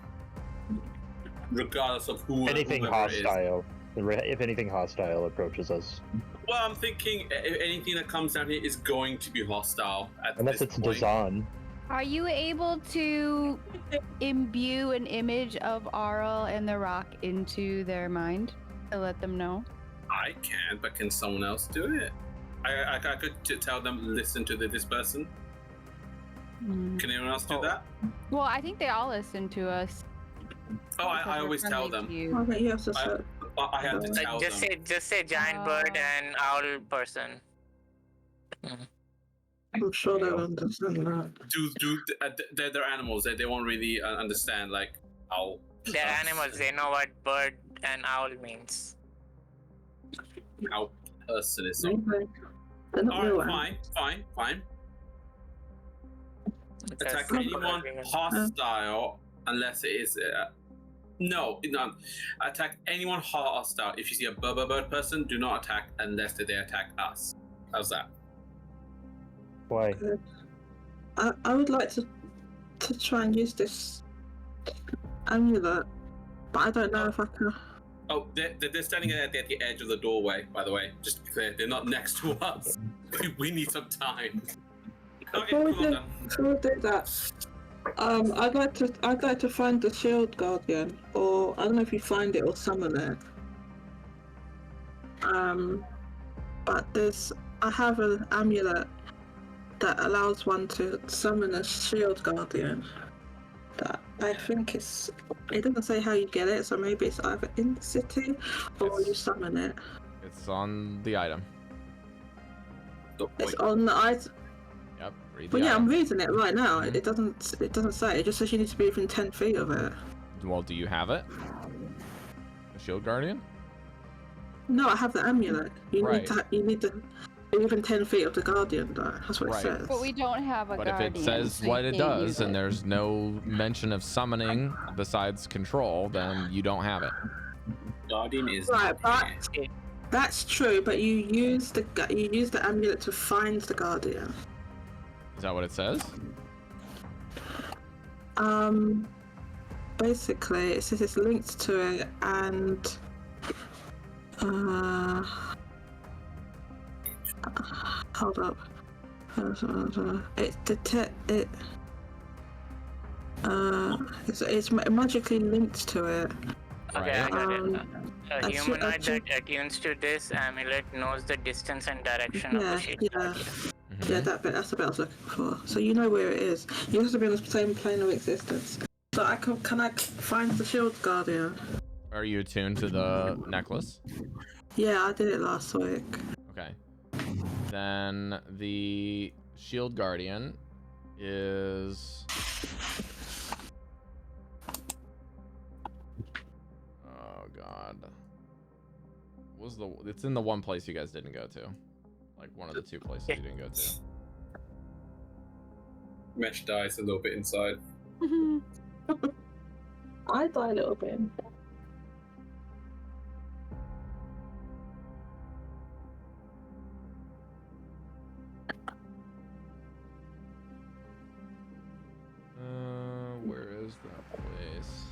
Speaker 2: regardless of who.
Speaker 4: Anything
Speaker 2: whoever it is."
Speaker 4: hostile. If anything hostile approaches us.
Speaker 2: Well, I'm thinking if anything that comes down here is going to be hostile at
Speaker 4: Unless
Speaker 2: this
Speaker 4: it's
Speaker 2: point.
Speaker 4: Dazan.
Speaker 1: Are you able to imbue an image of Arl and the rock into their mind to let them know?
Speaker 2: I can, but can someone else do it? I could tell them, listen to this person. Can anyone else do that?
Speaker 1: Well, I think they all listen to us.
Speaker 2: Oh,
Speaker 1: because
Speaker 2: I
Speaker 1: we're
Speaker 2: always tell
Speaker 1: friendly to
Speaker 2: them.
Speaker 1: you.
Speaker 7: I bet you have to say.
Speaker 2: I have to tell them.
Speaker 5: Just say giant bird and owl person.
Speaker 7: I'm sure they'll understand that.
Speaker 2: They're animals. They won't really understand like owl.
Speaker 5: They're animals. They know what bird and owl means.
Speaker 2: Owl person is.
Speaker 7: Okay. They're not real
Speaker 2: Alright, fine. Attack
Speaker 5: That's-
Speaker 2: anyone hostile unless it is. No. Attack anyone hostile. If you see a bird person, do not attack unless they attack us. How's that?
Speaker 4: Why?
Speaker 7: I would like to try and use this amulet, but I don't know if I can.
Speaker 2: Oh, they're standing at the edge of the doorway, by the way. Just to be clear, they're not next to us. We need some time. Okay,
Speaker 7: Before we
Speaker 2: cool,
Speaker 7: do,
Speaker 2: done.
Speaker 7: before we do that, I'd like to find the shield guardian, or I don't know if you find it or summon it. But I have an amulet that allows one to summon a shield guardian. I think it doesn't say how you get it, so maybe it's either in the city or you summon it.
Speaker 3: It's on the item.
Speaker 7: It's on the item.
Speaker 3: Yep. Read
Speaker 7: Well,
Speaker 3: the
Speaker 7: yeah,
Speaker 3: item.
Speaker 7: I'm reading it right now.
Speaker 3: Mhm.
Speaker 7: It doesn't say. It just says you need to be within 10 feet of it.
Speaker 3: Well, do you have it? The Shield Guardian?
Speaker 7: No, I have the amulet. You
Speaker 3: Right.
Speaker 7: need to be within 10 feet of the guardian, though. That's what
Speaker 3: Right.
Speaker 7: it says.
Speaker 1: But we don't have a
Speaker 3: But if
Speaker 1: guardian.
Speaker 3: it says
Speaker 1: so you
Speaker 3: what it
Speaker 1: can't
Speaker 3: does
Speaker 1: use
Speaker 3: and
Speaker 1: it.
Speaker 3: there's no mention of summoning besides control, then you don't have it.
Speaker 2: Guardian is
Speaker 7: Right,
Speaker 2: not
Speaker 7: but
Speaker 2: here.
Speaker 7: that's true. But you use the amulet to find the guardian.
Speaker 3: Is that what it says?
Speaker 7: Basically, it says it's linked to it, and hold up. It's magically linked to it.
Speaker 5: Okay, I got it. A
Speaker 7: actually-
Speaker 5: humanoid that attunes to this amulet knows the distance and direction of the shield.
Speaker 7: Yeah,
Speaker 3: Mhm.
Speaker 7: yeah, that bit. That's the bit I was looking for. So you know where it is. You have to be on the same plane of existence. So can I find the shield guardian?
Speaker 3: Are you attuned to the necklace?
Speaker 7: Yeah, I did it last week.
Speaker 3: Okay. Then the Shield Guardian is... Oh god. It's in the one place you guys didn't go to. Like one of the two places you didn't go to.
Speaker 2: Mesh dies a little bit inside.
Speaker 7: I die a little bit.
Speaker 3: Where is that place?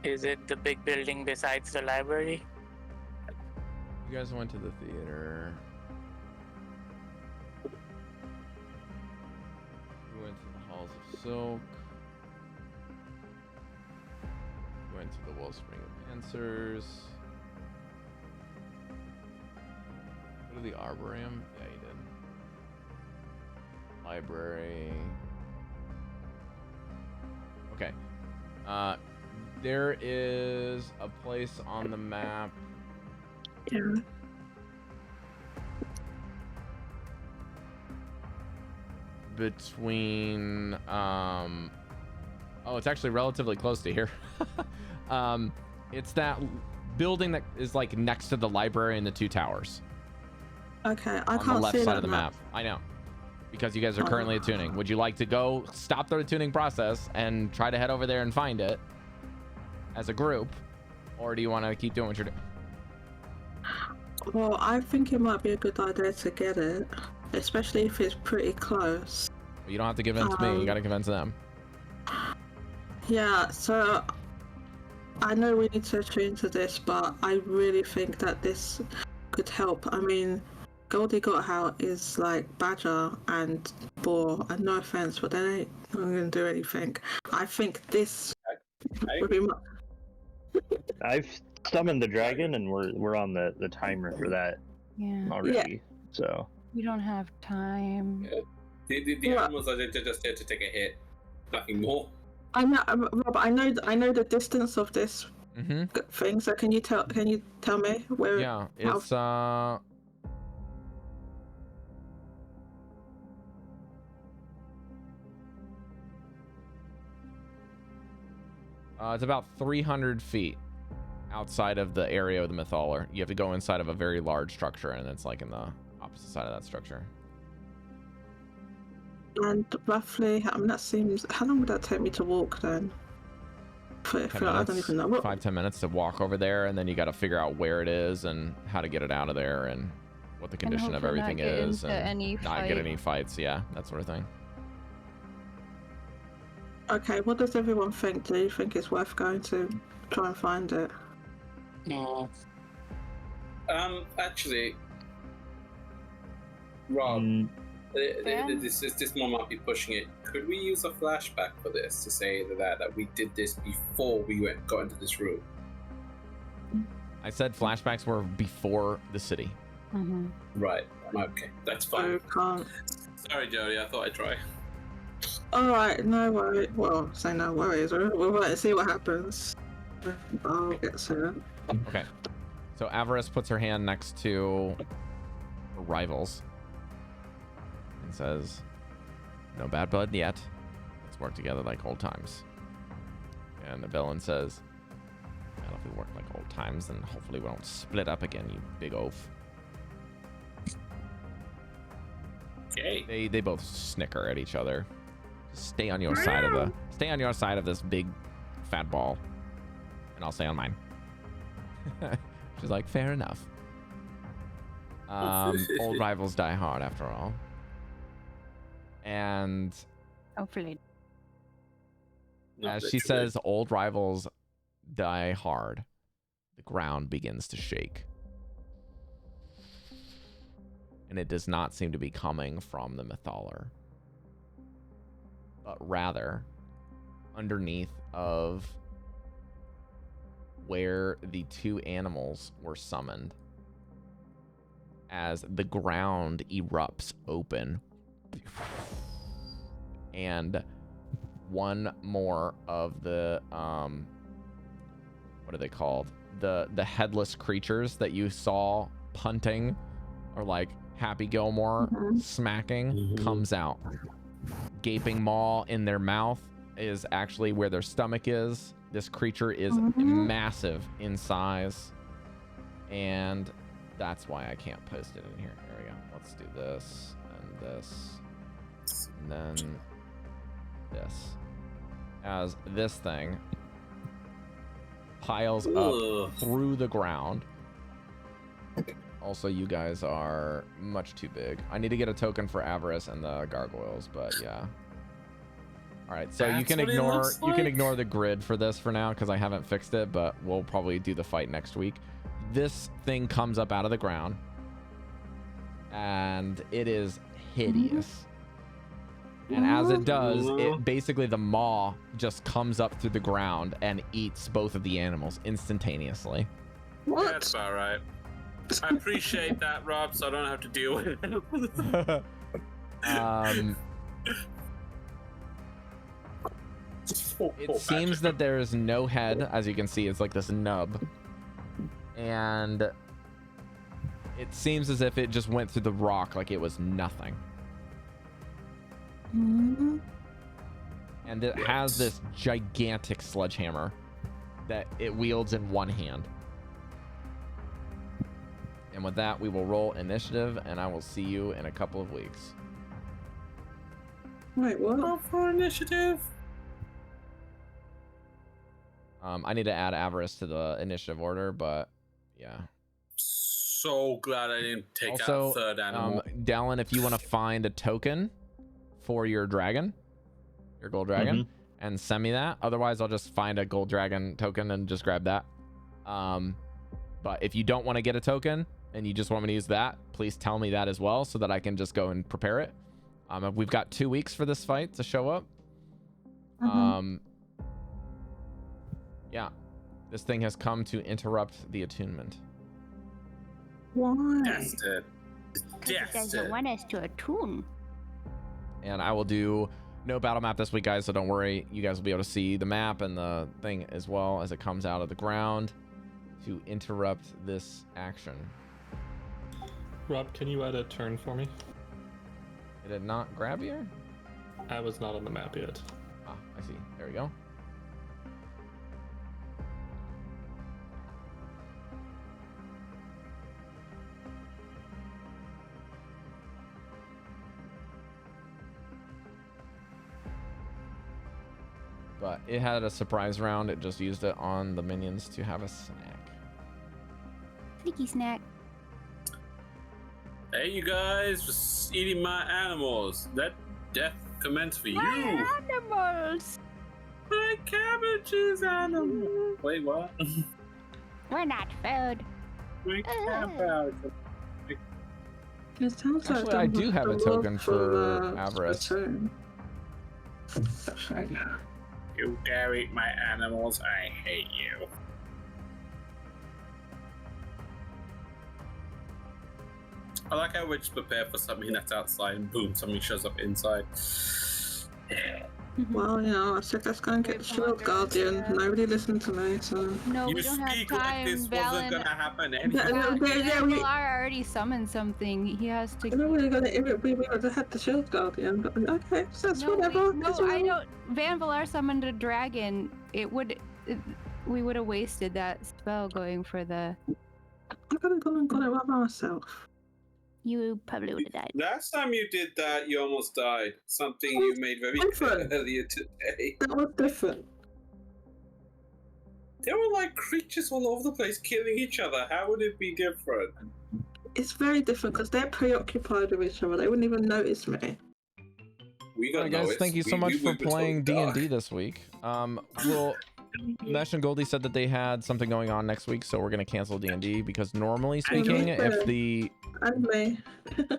Speaker 5: Is it the big building besides the library?
Speaker 3: You guys went to the theater. We went to the Halls of Silk. We went to the Wellspring of Answers. Go to the Arboretum? Yeah, you did. Library. Okay. There is a place on the map.
Speaker 7: Yeah.
Speaker 3: Between it's actually relatively close to here. It's that building that is like next to the library and the two towers
Speaker 7: Okay, I
Speaker 3: on
Speaker 7: can't
Speaker 3: the left
Speaker 7: see
Speaker 3: side
Speaker 7: that
Speaker 3: of the map. I know, because you guys are currently attuning. Would you like to go stop the attuning process and try to head over there and find it as a group, or do you want to keep doing what you're doing?
Speaker 7: Well, I think it might be a good idea to get it, especially if it's pretty close.
Speaker 3: You don't have to convince me, you got to convince them.
Speaker 7: Yeah, so I know we need to attune to this, but I really think that this could help. I mean, Goldy got how is like Badger and Boar, and no offense, but they ain't gonna do anything. I think this would be
Speaker 4: I've summoned the dragon, and we're on the timer for that
Speaker 9: Yeah.
Speaker 4: already. So
Speaker 9: We don't have time.
Speaker 2: The animals are just there to take a hit, nothing more.
Speaker 7: I know, Rob. I know the distance of this thing. So can you tell me where?
Speaker 3: Yeah, it's about 300 feet outside of the area of the Mythalar. You have to go inside of a very large structure, and it's like in the opposite side of that structure.
Speaker 7: And roughly, I mean, that seems. How long would that take me to walk then? I don't even know.
Speaker 3: 5-10 minutes to walk over there, and then you got to figure out where it is and how to get it out of there and what the condition of
Speaker 1: hopefully not
Speaker 3: everything
Speaker 1: get
Speaker 3: is,
Speaker 1: into
Speaker 3: and
Speaker 1: any
Speaker 3: not get
Speaker 1: fight.
Speaker 3: any fights. Yeah, that sort of thing.
Speaker 7: Okay, what does everyone think? Do you think it's worth going to try and find it?
Speaker 5: No.
Speaker 2: Actually, Rob,
Speaker 1: Ben?
Speaker 2: this one might be pushing it. Could we use a flashback for this to say that we did this before we got into this room?
Speaker 3: I said flashbacks were before the city.
Speaker 9: Mm-hmm.
Speaker 2: Right. Okay, that's
Speaker 7: So
Speaker 2: fine.
Speaker 7: can't.
Speaker 2: Sorry, Jodie. I thought I'd try.
Speaker 7: Alright, no worries. Well, say no worries. We'll wait and see what happens. I'll get to it.
Speaker 3: Okay. So Avarice puts her hand next to her rivals and says, "No bad blood yet. Let's work together like old times." And the villain says, "Well, if we work like old times, then hopefully we don't split up again, you big oaf."
Speaker 2: Okay.
Speaker 3: They both snicker at each other. Stay on your side of this big fat ball, and I'll stay on mine. She's like, fair enough. Old rivals die hard after all. And
Speaker 9: Hopefully.
Speaker 2: Not
Speaker 3: as she
Speaker 2: literally.
Speaker 3: says, old rivals die hard, the ground begins to shake. And it does not seem to be coming from the Mythalar, but rather underneath of where the two animals were summoned, as the ground erupts open and one more of the what are they called, the headless creatures that you saw punting, or like Happy Gilmore smacking, comes out. Gaping maw in their mouth is actually where their stomach is. This creature is massive in size, and that's why I can't post it in here. There we go. Let's do this and this, and then this. As this thing piles up through the ground. Also, you guys are much too big. I need to get a token for Avarice and the gargoyles, but yeah. All right, so you can ignore the grid for this for now because I haven't fixed it, but we'll probably do the fight next week. This thing comes up out of the ground, and it is hideous. And as it does, it basically, the maw just comes up through the ground and eats both of the animals instantaneously.
Speaker 7: What?
Speaker 2: That's all right. I appreciate that, Rob, so I don't have to deal with it.
Speaker 3: It seems that there is no head. As you can see, it's like this nub. And it seems as if it just went through the rock like it was nothing. And it has this gigantic sledgehammer that it wields in one hand. And with that, we will roll initiative, and I will see you in a couple of weeks.
Speaker 7: Wait, what?
Speaker 2: Roll for initiative.
Speaker 3: I need to add Avarice to the initiative order, but yeah.
Speaker 2: So glad I didn't take
Speaker 3: Also,
Speaker 2: out third animal.
Speaker 3: Dallan, if you want to find a token for your dragon, your gold dragon, and send me that. Otherwise, I'll just find a gold dragon token and just grab that. But if you don't want to get a token and you just want me to use that, please tell me that as well so that I can just go and prepare it. We've got 2 weeks for this fight to show up. Yeah, this thing has come to interrupt the attunement.
Speaker 7: Why?
Speaker 2: That's it.
Speaker 9: Because it doesn't want us to attune.
Speaker 3: And I will do no battle map this week, guys, so don't worry. You guys will be able to see the map and the thing as well as it comes out of the ground to interrupt this action.
Speaker 6: Rob, can you add a turn for me?
Speaker 3: Did it not grab here?
Speaker 6: I was not on the map yet.
Speaker 3: Ah, I see. There we go. But it had a surprise round. It just used it on the minions to have a snack.
Speaker 9: Sneaky snack.
Speaker 2: Hey, you guys, was eating my animals. Let death commence for you.
Speaker 9: Animals!
Speaker 2: My cabbages animal. Wait, what?
Speaker 9: We're not food.
Speaker 2: My cabbages.
Speaker 7: It sounds like
Speaker 3: Actually, I do have a token for Avarice.
Speaker 7: Splatoon.
Speaker 2: You dare eat my animals, I hate you. I like how we're just prepared for something that's outside and boom, something shows up inside.
Speaker 7: Well, you know, I said let's go and get the shield guardian.
Speaker 1: Yeah.
Speaker 7: Nobody listened to me, so.
Speaker 1: No,
Speaker 2: You
Speaker 1: we don't have
Speaker 2: speak like
Speaker 1: time.
Speaker 2: this wasn't
Speaker 1: Valen,
Speaker 2: gonna happen
Speaker 7: Yeah,
Speaker 2: anyway.
Speaker 7: we
Speaker 1: Vanvalor already summoned something. He has to.
Speaker 7: we would have had the shield guardian, but okay, so that's whatever.
Speaker 1: No, I don't. Vanvalor summoned a dragon. We would have wasted that spell going for the.
Speaker 7: I could have gone and got it right myself.
Speaker 1: You probably would have died.
Speaker 2: Last time you did that, you almost died. Something you made very clear
Speaker 7: Different.
Speaker 2: earlier today.
Speaker 7: That was different.
Speaker 2: There were like creatures all over the place killing each other. How would it be different?
Speaker 7: It's very different because they're preoccupied with each other. They wouldn't even notice me.
Speaker 2: We
Speaker 3: All
Speaker 2: got
Speaker 3: right, guys, thank you so much for playing
Speaker 2: totally
Speaker 3: D&D this week. Well, Mesh and Goldy said that they had something going on next week, so we're gonna cancel D&D because normally speaking, if the
Speaker 7: And me.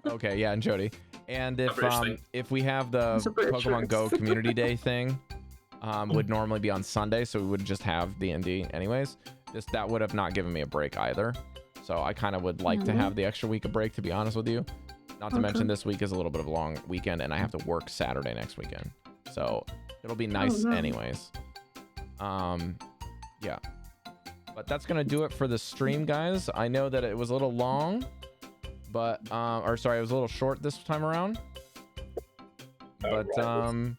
Speaker 3: okay, yeah, and Jodie, and
Speaker 2: British thing.
Speaker 3: if we have the
Speaker 7: It's a British
Speaker 3: Pokemon Go
Speaker 7: choice.
Speaker 3: Community Day thing, would normally be on Sunday, so we would just have D&D anyways. That would have not given me a break either, so I kind of would like to have the extra week of break, to be honest with you. Not to mention this week is a little bit of a long weekend, and I have to work Saturday next weekend, so it'll be nice
Speaker 7: no.
Speaker 3: anyways. Yeah, but that's gonna do it for the stream, guys. I know that it was a little long, but or sorry, it was a little short this time around, but I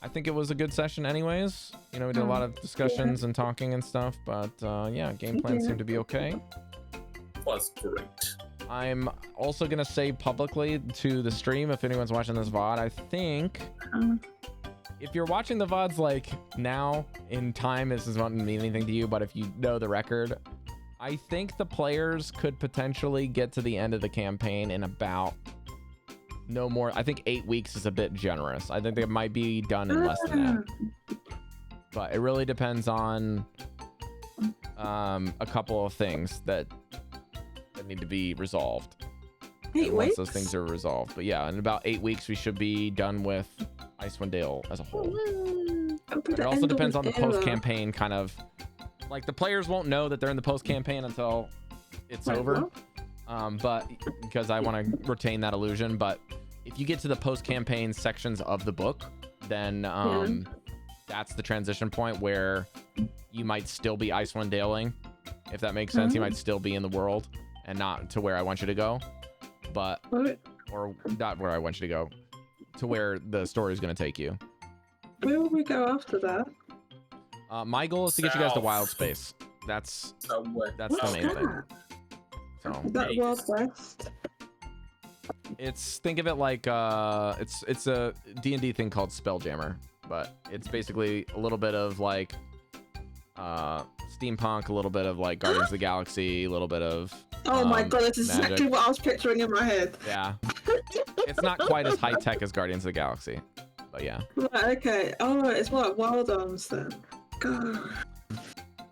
Speaker 3: think it was a good session anyways. You know, we did a lot of discussions and talking and stuff, but yeah, game plan seemed to be okay.
Speaker 2: Was great.
Speaker 3: I'm also gonna say publicly to the stream, if anyone's watching this VOD, I think if you're watching the VODs like now in time, this doesn't mean anything to you, but if you know the record, I think the players could potentially get to the end of the campaign in about no more. I think 8 weeks is a bit generous. I think they might be done in less than that, but it really depends on a couple of things that need to be resolved.
Speaker 7: 8
Speaker 3: Once
Speaker 7: weeks?
Speaker 3: those things are resolved, but yeah, in about 8 weeks we should be done with Icewind Dale as a whole. But it also depends on the post-campaign kind of, like the players won't know that they're in the post-campaign until it's over. But because I want to retain that illusion, but if you get to the post-campaign sections of the book, then that's the transition point where you might still be Icewind Daling, if that makes sense. You might still be in the world and not to where I want you to go, but or not where I want you to go, to where the story is going to take you.
Speaker 7: Where will we go after that?
Speaker 3: My goal is to get you guys to Wild Space. That's the main thing. So
Speaker 7: Is that Wild West?
Speaker 3: think of it like it's a D&D thing called Spelljammer, but it's basically a little bit of like steampunk, a little bit of like Guardians of the Galaxy, a little bit of
Speaker 7: Oh my god, that's exactly
Speaker 3: magic.
Speaker 7: what I was picturing in my head.
Speaker 3: Yeah. It's not quite as high tech as Guardians of the Galaxy, but yeah.
Speaker 7: Right, okay. Oh, it's what, Wild Arms then. God.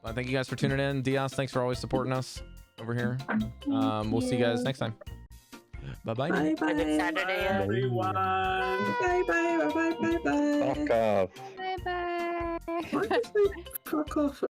Speaker 3: Well, thank you guys for tuning in. Diaz, thanks for always supporting us over here. We'll see you guys next time. Bye-bye.
Speaker 7: Bye bye.
Speaker 5: Good Saturday, everyone.
Speaker 7: Bye bye bye bye bye bye.
Speaker 4: Fuck off.
Speaker 1: Bye bye.
Speaker 7: Why did they fuck off?